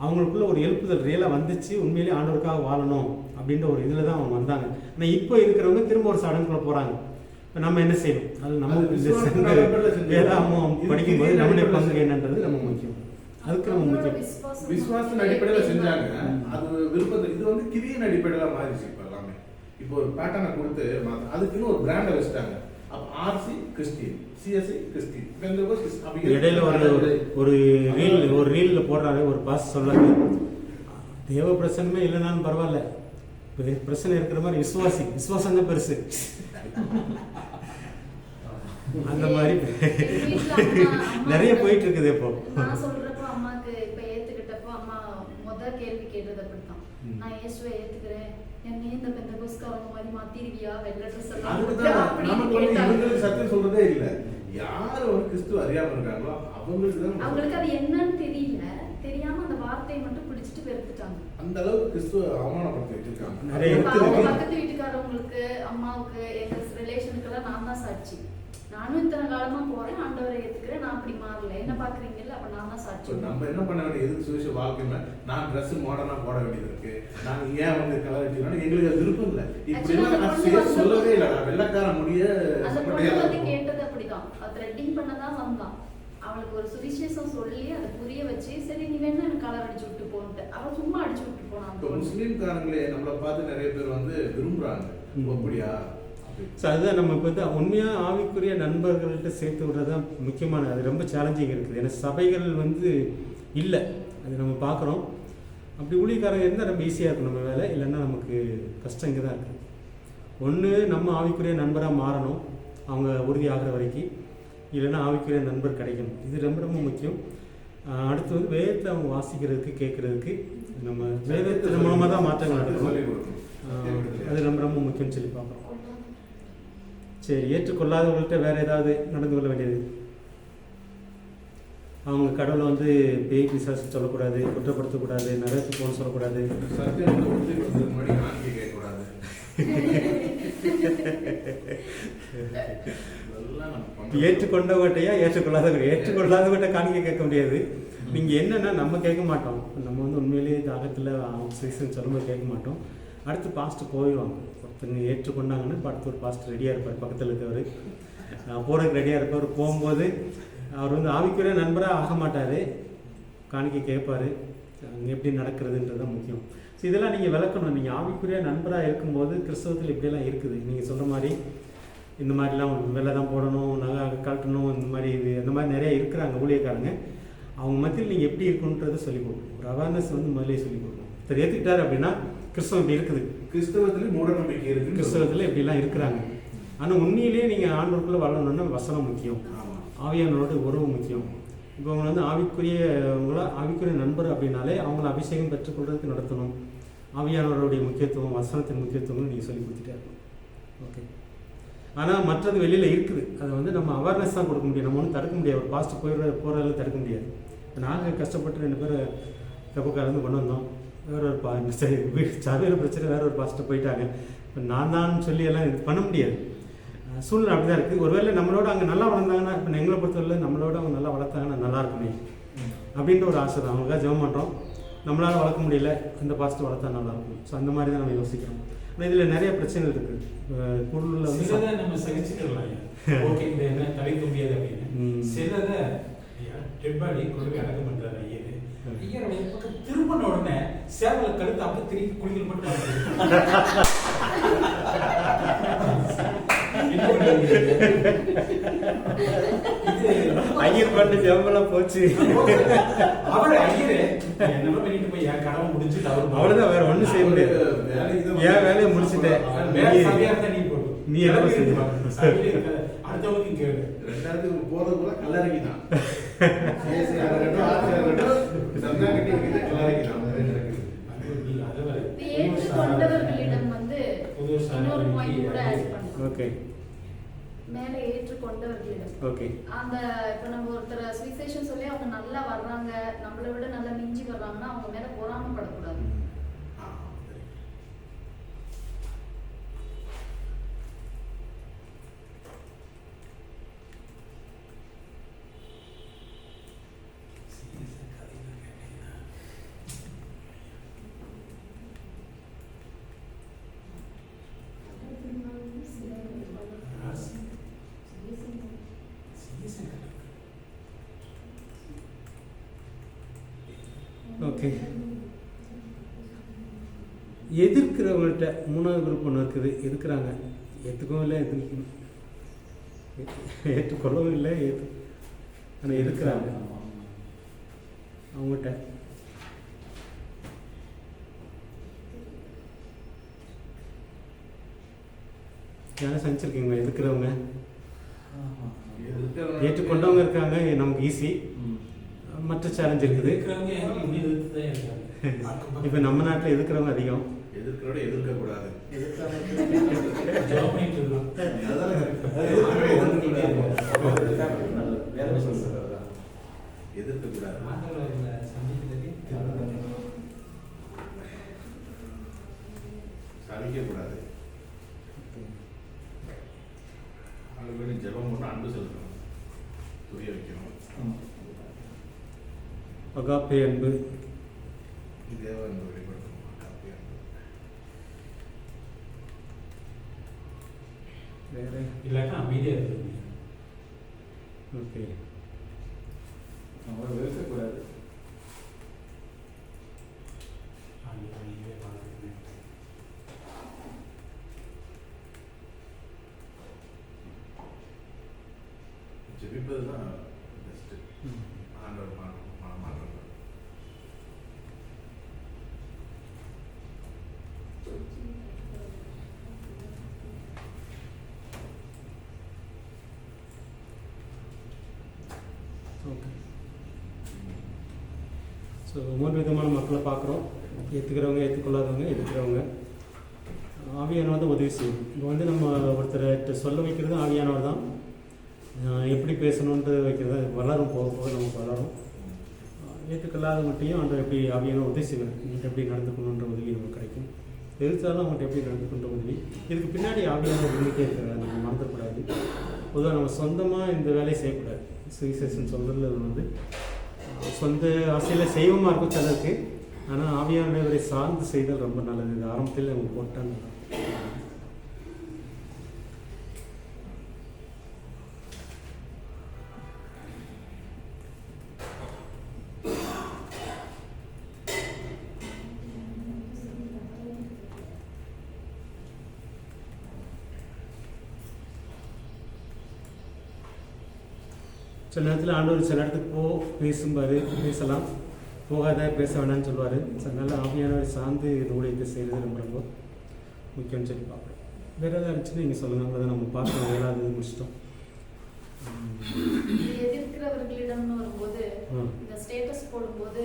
அவங்களுக்குள்ள ஒரு எழுப்புதல் ரியலாக வந்துச்சு. உண்மையிலேயே ஆண்டவருக்காக வாழணும் அப்படின்ற ஒரு இதில் தான் அவங்க வந்தாங்க. ஆனால் இப்போ இருக்கிறவங்க திரும்ப ஒரு சடங்குக்குள்ள போகிறாங்க. இப்போ நம்ம என்ன செய்யணும்? அது நம்ம வேதாமம் படிக்கும்போது நம்மளுடைய பங்கு என்னன்றது நம்ம முக்கியம். அதுக்கு நம்ம முக்கியம். விசுவாசத்தின் அடிப்படையில் செஞ்சாங்க. அது விருப்பத்தை இது வந்து கிரியின் அடிப்படையில் மாறிடுச்சு. இப்போ எல்லாமே இப்போ ஒரு பேட்டர்னை கொடுத்து அதுக்குன்னு ஒரு பிராண்டை வச்சுட்டாங்க. அப்போ ஆர்சி கிறிஸ்டின், சிஎஸ்சி கிறிஸ்டின், இடையில ஒரு ரீல்ல போடுறாரு ஒரு பாஸ் சொல்றாரு, தேவ பிரசனமே இல்லைனாலும் பரவாயில்ல, பிரச்சனை இருக்கிற மாதிரி விசுவாசம் தான் பெருசு. அந்த மாதிரி நிறைய போயிட்டு இருக்குது. இப்போ நான் சொல்றப்போ அம்மாக்கு இப்ப ஏத்துக்கிட்டப்போ அம்மா முதல் கேள்வி கேட்டது அப்படித்தான், நான் இயேசுவை ஏத்துக்கிறேன், என்ன இந்த பெந்தகோஸ்காரங்க மாதிரி மாத்திருவியா, வெள்ளை ட்ரெஸ் எல்லாம் சத்தியம் சொல்றதே இல்ல. யாரு ஒரு கிறிஸ்துவ அறியாம இருக்காங்களோ அவங்களுக்கு அது என்னன்னு தெரியல, தெரியாம அந்த வார்த்தையை மட்டும் பிடிச்சிட்டு வெறுத்துட்டாங்க. அந்த அளவுக்கு கிறிஸ்துவ அவமானப்படுத்தி வச்சிருக்காங்க. பக்கத்து வீட்டுக்காரவங்களுக்கு, அம்மாவுக்கு, எங்க ரிலேஷனுக்கு எல்லாம் நான் தான் சாட்சி. நானும் இத்தனை காலமா போறேன், ஆண்டவரை ஏத்துக்கிறேன், நான் அப்படி மாறல, என்ன பாக்குறீங்கல்ல, அப்ப நான் தான் சாட்சி. நம்ம என்ன பண்ண வேண்டிய எதுக்கு சுவிசேஷ வாழ்க்கையில நான் ட்ரெஸ் மாடர்னா போட வேண்டியது இருக்கு, நாங்க ஏன் வந்து கலர் வச்சுக்கணும், எங்களுக்கு அது விருப்பம் இல்லை. இப்படி சொல்லவே இல்லை. வெள்ளக்கார முடிய அந்த பொண்ணு வந்து கேட்டது அப்படிதான், த்ரெட்டிங் பண்ணதான் வந்தான். அவளுக்கு ஒரு சுவிசேஷம் சொல்லி அதை புரிய வச்சு, சரி நீ வேணா எனக்கு கலர் அடிச்சு விட்டு போன்ட்டு அவன் சும்மா அடிச்சு விட்டு போனான். முஸ்லீம்காரங்களே நம்மளை பார்த்து நிறைய பேர் வந்து விரும்புறாங்க. அப்படியா? ஸோ அதுதான் நம்ம இப்போ வந்து உண்மையாக ஆவிக்குரிய நண்பர்கள்ட்ட சேர்த்து விடுறது தான் முக்கியமானது. அது ரொம்ப சேலஞ்சிங் இருக்குது. ஏன்னா சபைகள் வந்து இல்லை, அது நம்ம பார்க்குறோம். அப்படி ஊழியக்காரங்க இருந்தால் ரொம்ப ஈஸியாக இருக்கும் நம்ம வேலை, இல்லைன்னா நமக்கு கஷ்டம் இங்கே தான் இருக்குது. ஒன்று நம்ம ஆவிக்குரிய நண்பராக மாறணும் அவங்க உறுதியாகிற வரைக்கும், இல்லைன்னா ஆவிக்குரிய நண்பர் கிடைக்கணும். இது ரொம்ப ரொம்ப முக்கியம். அடுத்து வந்து வேதத்தை அவங்க வாசிக்கிறதுக்கு, கேட்குறதுக்கு நம்ம வேதத்தின் மூலமாக தான் மாற்றங்கள் நடக்கணும். அது ரொம்ப ரொம்ப முக்கியம்னு சொல்லி பார்க்குறோம். சரி, ஏற்றுக்கொள்ளாதவங்கள்ட்ட வேறு ஏதாவது நடந்து கொள்ள வேண்டியது? அவங்க கடவுளை வந்து பேய் பிசாசு சொல்லக்கூடாது, குற்றப்படுத்தக்கூடாது, நரகத்துக்கு போகணும்னு சொல்லக்கூடாது, ஏற்றுக்கொண்டவர்கிட்டயா ஏற்றுக்கொள்ளாதவர்கிட்ட காணிக்கை கேட்க முடியாது. நீங்கள் என்னன்னா நம்ம கேட்க மாட்டோம். நம்ம வந்து உண்மையிலேயே தாகத்தில் சீசன் சொல்லும்போது கேட்க மாட்டோம். அடுத்து பாஸ்ட்டு போயிடுவாங்க. ஒருத்தங்க ஏற்றுக்கொண்டாங்கன்னா அடுத்து ஒரு பாஸ்ட் ரெடியாக இருப்பார், பக்கத்தில் இருக்கவர் போகிறதுக்கு ரெடியாக இருப்பார். போகும்போது அவர் வந்து ஆவிக்குரிய நண்பராக ஆக மாட்டார், காணிக்கை கேட்பார். அங்கே எப்படி நடக்கிறதுன்றது தான் முக்கியம். ஸோ இதெல்லாம் நீங்கள் விளக்கணும். நீங்கள் ஆவிக்குரிய நண்பராக இருக்கும்போது கிறிஸ்தவத்தில் இப்படியெல்லாம் இருக்குது. நீங்கள் சொல்கிற மாதிரி இந்த மாதிரிலாம் வெள்ளை தான் போடணும், நகை கட்டணும், இந்த மாதிரி அந்த மாதிரி நிறையா இருக்கிறாங்க ஊழியக்காரங்க. அவங்க மத்தியில் நீங்கள் எப்படி இருக்கணுன்றதை சொல்லிக் கொடுக்கணும். ஒரு அவேர்னஸ் வந்து முதலே சொல்லிக் கொடுக்கணும். ஒருத்தர் ஏற்றுக்கிட்டார் அப்படின்னா கிறிஸ்தவம் இப்படி இருக்குது, கிறிஸ்தவத்தில் மூட நம்பிக்கை இருக்குது, கிறிஸ்தவத்தில் இப்படிலாம் இருக்கிறாங்க. ஆனால் உண்மையிலேயே நீங்கள் ஆண்டவருக்குள்ளே வளரணுன்னா வசனம் முக்கியம், ஆவியானோட உறவு முக்கியம். இப்போ அவங்க வந்து ஆவிக்குரிய நண்பர் அப்படின்னாலே அவங்கள அபிஷேகம் பெற்றுக்கொள்றதுக்கு நடத்தணும். ஆவியானவருடைய முக்கியத்துவம், வசனத்தின் முக்கியத்துவம் நீங்கள் சொல்லி கொடுத்துட்டே இருக்கணும். ஓகே. ஆனால் மற்றது வெளியில் இருக்குது, அதை வந்து நம்ம அவேர்னஸ் தான் கொடுக்க முடியும். நம்ம ஒன்றும் தடுக்க முடியாது. ஒரு பாஸ்ட்டு போகிறதில் தடுக்க முடியாது. நாங்கள் கஷ்டப்பட்டு 2 பேர் கப்பக்காரந்து கொண்டு வந்தோம். வேற ஒரு சபையில் பிரச்சனை, வேற ஒரு பாஸ்ட்டு போயிட்டாங்க. இப்போ நான் தான் சொல்லி எல்லாம் இது பண்ண முடியாது. சூழ்நிலை அப்படி தான் இருக்குது. ஒருவேளை நம்மளோட அங்கே நல்லா வளர்ந்தாங்கன்னா, இப்போ எங்களை பொறுத்தவரை நம்மளோட அவங்க நல்லா வளர்த்தாங்கன்னா நல்லா இருக்குமே அப்படின்ற ஒரு ஆசை தான். அவங்களுக்காக ஜெபம் பண்ணுறோம். நம்மளால் வளர்க்க முடியல, அந்த பாஸ்ட்டு வளர்த்தா நல்லாயிருக்கும். ஸோ அந்த மாதிரி தான் நம்ம யோசிக்கிறோம். ஆனால் இதில் நிறைய பிரச்சனைகள் இருக்குது. குழுவில் வந்து நம்ம சகிச்சுக்கலாம். ஓகே, இந்த என்ன தவிர்க்க முடியாது அப்படின்னு சிலதை டெட் பாடி கொண்டு போய் அடக்கம் பண்ணுறாரு ஐயர். ஐயருடைய பக்கம் திரும்பின உடனே சேவலை கழுத்து அப்போ திருப்பி குளிகள் மட்டும் ஐயர் பண்ண ஜெபம்லாம் போச்சு. அவர் ஐயரே என்னமோ பண்ணிட்டு போய் என் கடமை முடிஞ்சுட்டு அவர் அவ்வளவுதான், வேற ஒண்ணும் செய்ய முடியாது. என் வேலையை முடிச்சுட்டேன். நீ என்ன செய்ய அடுத்தவங்களுக்கு கேளு. ரெண்டாவது போறதுக்குள்ள கல்லறைக்குதான். கல்லறைக்குதான். ஏற்றுக்கொண்டவர்களிடம் வந்து இன்னொரு பாயிண்ட் கூட ஆட் பண்ணலாம். ஓகே மேல ஏற்றுக்கொண்டவர்களிடம் ஓகே. அந்த இப்ப நம்ம ஒருத்தர் சுவிசேஷன் சொல்லி அவங்க நல்லா வர்றாங்க, நம்மளை விட நல்லா மிஞ்சி வர்றாங்கன்னா அவங்க மேல பொறாமப்படக்கூடாது. ஓகே. எதிர்க்கிறவங்கள்ட்ட மூணாவது குரூப் ஒன்று இருக்குது. எதிர்க்கிறாங்க, ஏற்றுக்கவும் இல்லை, ஏற்றுக்கொள்ளவும் இல்லை, ஆனால் எதிர்க்கிறாங்க. அவங்ககிட்ட யாரும் சந்திச்சிருக்கீங்களா? எதிர்க்கிறவங்க ஏற்றுக்கொண்டவங்க இருக்காங்க, நமக்கு ஈஸி. மற்ற சேலஞ்ச் இருக்குது. இப்போ நம்ம நாட்டில் எதிர்க்கிறவங்க அதிகம். எதிர்க்கிறோட எதிர்க்கக்கூடாது. எதிர்க்கக்கூடாது. சலிக்கக்கூடாது. அவங்களுக்கு ஜெபம் போட்டு அன்பு செலுத்தணும், புரிய வைக்கணும். அகாப்பே அன்பு, தேவ அன்பு வெளிப்படுத்தணும். அகாப்பே அன்பு. வேற இல்லாட்டா அமைதியா இருக்கு. ஓகே. அவங்களை வெறுக்கக்கூடாது. ஜெபிப்பது தான் பெஸ்ட். ஆண்டவர் மாற்றம். ஓகே. ஸோ 3 விதமான மக்களை பார்க்குறோம். ஏற்றுக்கிறவங்க, ஏற்றுக்கொள்ளாதவங்க, எதிர்க்கிறவங்க. ஆவியானவர் வந்து உதவி செய்யும். இப்போ வந்து நம்ம ஒருத்தரை சொல்ல வைக்கிறது ஆவியானவர் தான். எப்படி பேசணுன்ட்டு வைக்கிறது வளரும், போக போக நமக்கு வளரும். ஏற்றுக்கொள்ளாதவங்கள்ட்டையும் அந்த எப்படி ஆவியானவர் உதவி செய்வார். நீங்கள் எப்படி நடந்துக்கணுன்ற உதவி நமக்கு கிடைக்கும். எதிர்த்தாலும் அவங்கள்ட்ட எப்படி நடந்துக்கணுன்ற உதவி. இதுக்கு பின்னாடி ஆவியானவர் இருந்துகிட்டே இருக்கிறார், நம்ம மறந்துடக்கூடாது. பொதுவாக நம்ம சொந்தமாக இந்த வேலையை செய்யக்கூடாது. சுவிசேஷன் சொல்கிறதுல வந்து சொந்த ஆசையில் செய்வமாக இருக்கும் சிலருக்கு. ஆனால் ஆவியானவரை சார்ந்து செய்தல் ரொம்ப நல்லது. இது ஆரம்பத்தில் அவங்க போட்டாங்க. சில நேரத்தில் ஆண்டவர் சில இடத்துக்கு பேசும்பாரு, பேசலாம். போகாத, பேச வேணாம்னு சொல்லுவார். அதனால ஆவியானவரை சார்ந்து இந்த ஊழியத்தை செய்கிறது ரொம்ப ரொம்ப முக்கியம்னு சொல்லி பார்ப்பேன். வேறு ஏதாவது இருந்துச்சுன்னா நீங்கள் சொல்லுங்கள். அவ்வளோதான், நம்ம பார்க்கணும். 7வது முடிச்சிட்டோம். எதிர்க்கிறவர்களிடம்னு வரும்போது இந்த ஸ்டேட்டஸ் போடும்போது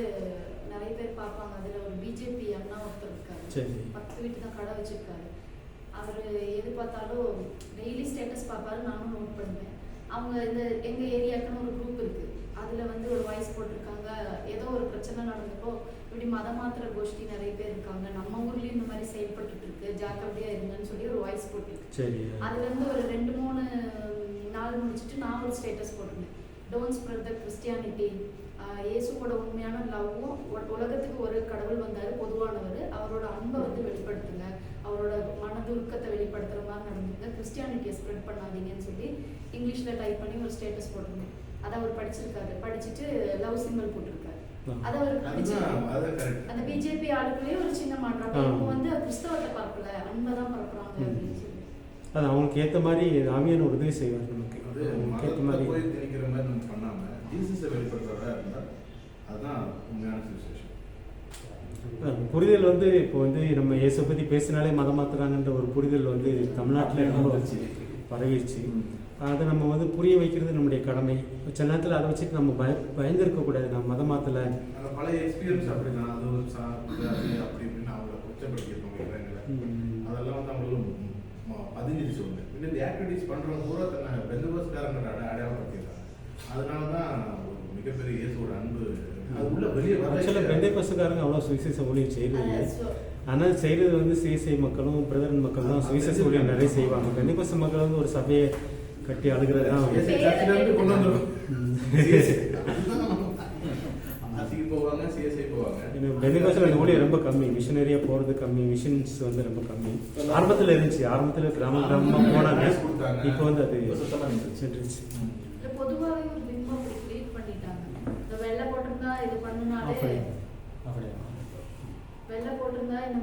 நிறைய பேர் பார்ப்பாங்க. அதில் ஒரு பிஜேபி அண்ணா ஒருத்தர் இருக்காரு. சரி. 10 வீட்டு தான் கடை வச்சிருக்காரு. அவர் எது பார்த்தாலும் டெய்லி ஸ்டேட்டஸ் பார்ப்பாரு. நானும் நோட் பண்ணுவேன். அவங்க இந்த எங்கள் ஏரியாவுக்குன்னு ஒரு குரூப் இருக்குது. அதில் வந்து ஒரு வாய்ஸ் போட்டிருக்காங்க. ஏதோ ஒரு பிரச்சனை நடந்தப்போ இப்படி மதம் மாத்திர கோஷ்டி நிறைய பேர் இருக்காங்க, நம்ம ஊர்லேயும் இந்த மாதிரி செயல்பட்டு இருக்கு, ஜாக்கிரதையாக இருங்கன்னு சொல்லி ஒரு வாய்ஸ் போட்டிருக்கு. சரி. அதுலேருந்து ஒரு 2-3 நாள் முடிச்சுட்டு நான் ஒரு ஸ்டேட்டஸ் போட்டிருந்தேன். Don't spread the Christianity. இயேசுவோட உண்மையான லவ்வும், உலகத்துக்கு ஒரு கடவுள் வந்தார், பொதுவானவர், அவரோட அன்பை வந்து வெளிப்படுத்துங்க, அவரோட மனதுருக்கத்தை வெளிப்படுத்துகிற மாதிரி நடந்துங்க, கிறிஸ்டியானிட்டியை ஸ்ப்ரெட் பண்ணாதீங்கன்னு சொல்லி இங்கிலீஷில் டைப் பண்ணி ஒரு ஸ்டேட்டஸ் போட்டிருந்தேன். அதை அவர் படிச்சிருக்காரு. படிச்சுட்டு லவ் சிம்பிள் போட்டிருக்காரு. அது அவருக்கு அந்த பிஜேபி ஆளுக்குள்ளேயே ஒரு சின்ன மாற்றம். இப்போ வந்து கிறிஸ்தவத்தை பரப்பல, அன்பை தான் பரப்புறாங்க அப்படின்னு சொல்லி. அது அவங்களுக்கு ஏற்ற மாதிரி ஆவியான உதவி செய்வார் நமக்கு. அது ஏற்ற மாதிரி போய் திணிக்கிற மாதிரி நம்ம பண்ணாமல் ஜீசஸை வெளிப்படுத்துறதா இருந்தால் அதுதான் உண்மையான சுவிசேஷம். புரிதல் வந்து இப்போ வந்து நம்ம இயேசு பற்றி பேசினாலே மதம் மாத்துறாங்கன்ற ஒரு புரிதல் வந்து தமிழ்நாட்டில் ரொம்ப பரவிடுச்சு. அதை நம்ம வந்து புரிய வைக்கிறது நம்முடைய கடமை. சில நேரத்தில் அதை வச்சுட்டு நம்ம பயந்துருக்கக்கூடாது. நம்ம மதம் மாற்றலை, அந்த பழைய எக்ஸ்பீரியன்ஸ் அப்படின்னா அது ஒரு அப்படி இப்படின்னு அவங்கள குற்றப்படுத்திருக்கோங்க இடங்களை. அதெல்லாம் வந்து அவங்களுக்கு பதிஞ்சிருச்சு ஒன்று. இந்த ஆக்டிவிட்டிஸ் பண்ணுறவங்க பூரா தன்னை பெந்தகோஸ்காரங்க அடையாளப்படுத்திடுறாங்க. அதனால தான் ஒரு மிகப்பெரிய இயேசுவோட அன்பு அது உள்ள வெளியே ஆக்சுவலாக பெந்தகோஸ்காரங்க அவ்வளோ சுவிசேஷ ஊழியம் செய்யறது. ஆனால் செய்கிறது வந்து சிஎஸ்ஐ மக்களும் பிரதரன் மக்கள் தான் சுவிசேஷ ஊழியம் நிறைய செய்வாங்க. பெந்தகோஸ்த மக்கள் வந்து ஒரு சபையை கட்டி அழுகிறது தான் கொண்டு வந்துடும். போவாங்க, சிஎஸ்ஐ போவாங்க. பெந்தகோஸ்தல ஊழியம் ரொம்ப கம்மி, மிஷனரியாக போகிறது கம்மி, மிஷன்ஸ் வந்து ரொம்ப கம்மி. ஆரம்பத்தில் இருந்துச்சு, ஆரம்பத்தில் கிராமமாக போனாங்க. இப்போ வந்து அது சென்றுச்சு. பொதுவாகவே ஒரு பிம்பம் அப்படி கிரியேட் பண்ணிட்டாங்க. இந்த வெள்ளை போட்டிருந்தா இது பண்ணுனாலே அப்படியா வெள்ளை போட்டிருந்தா இந்த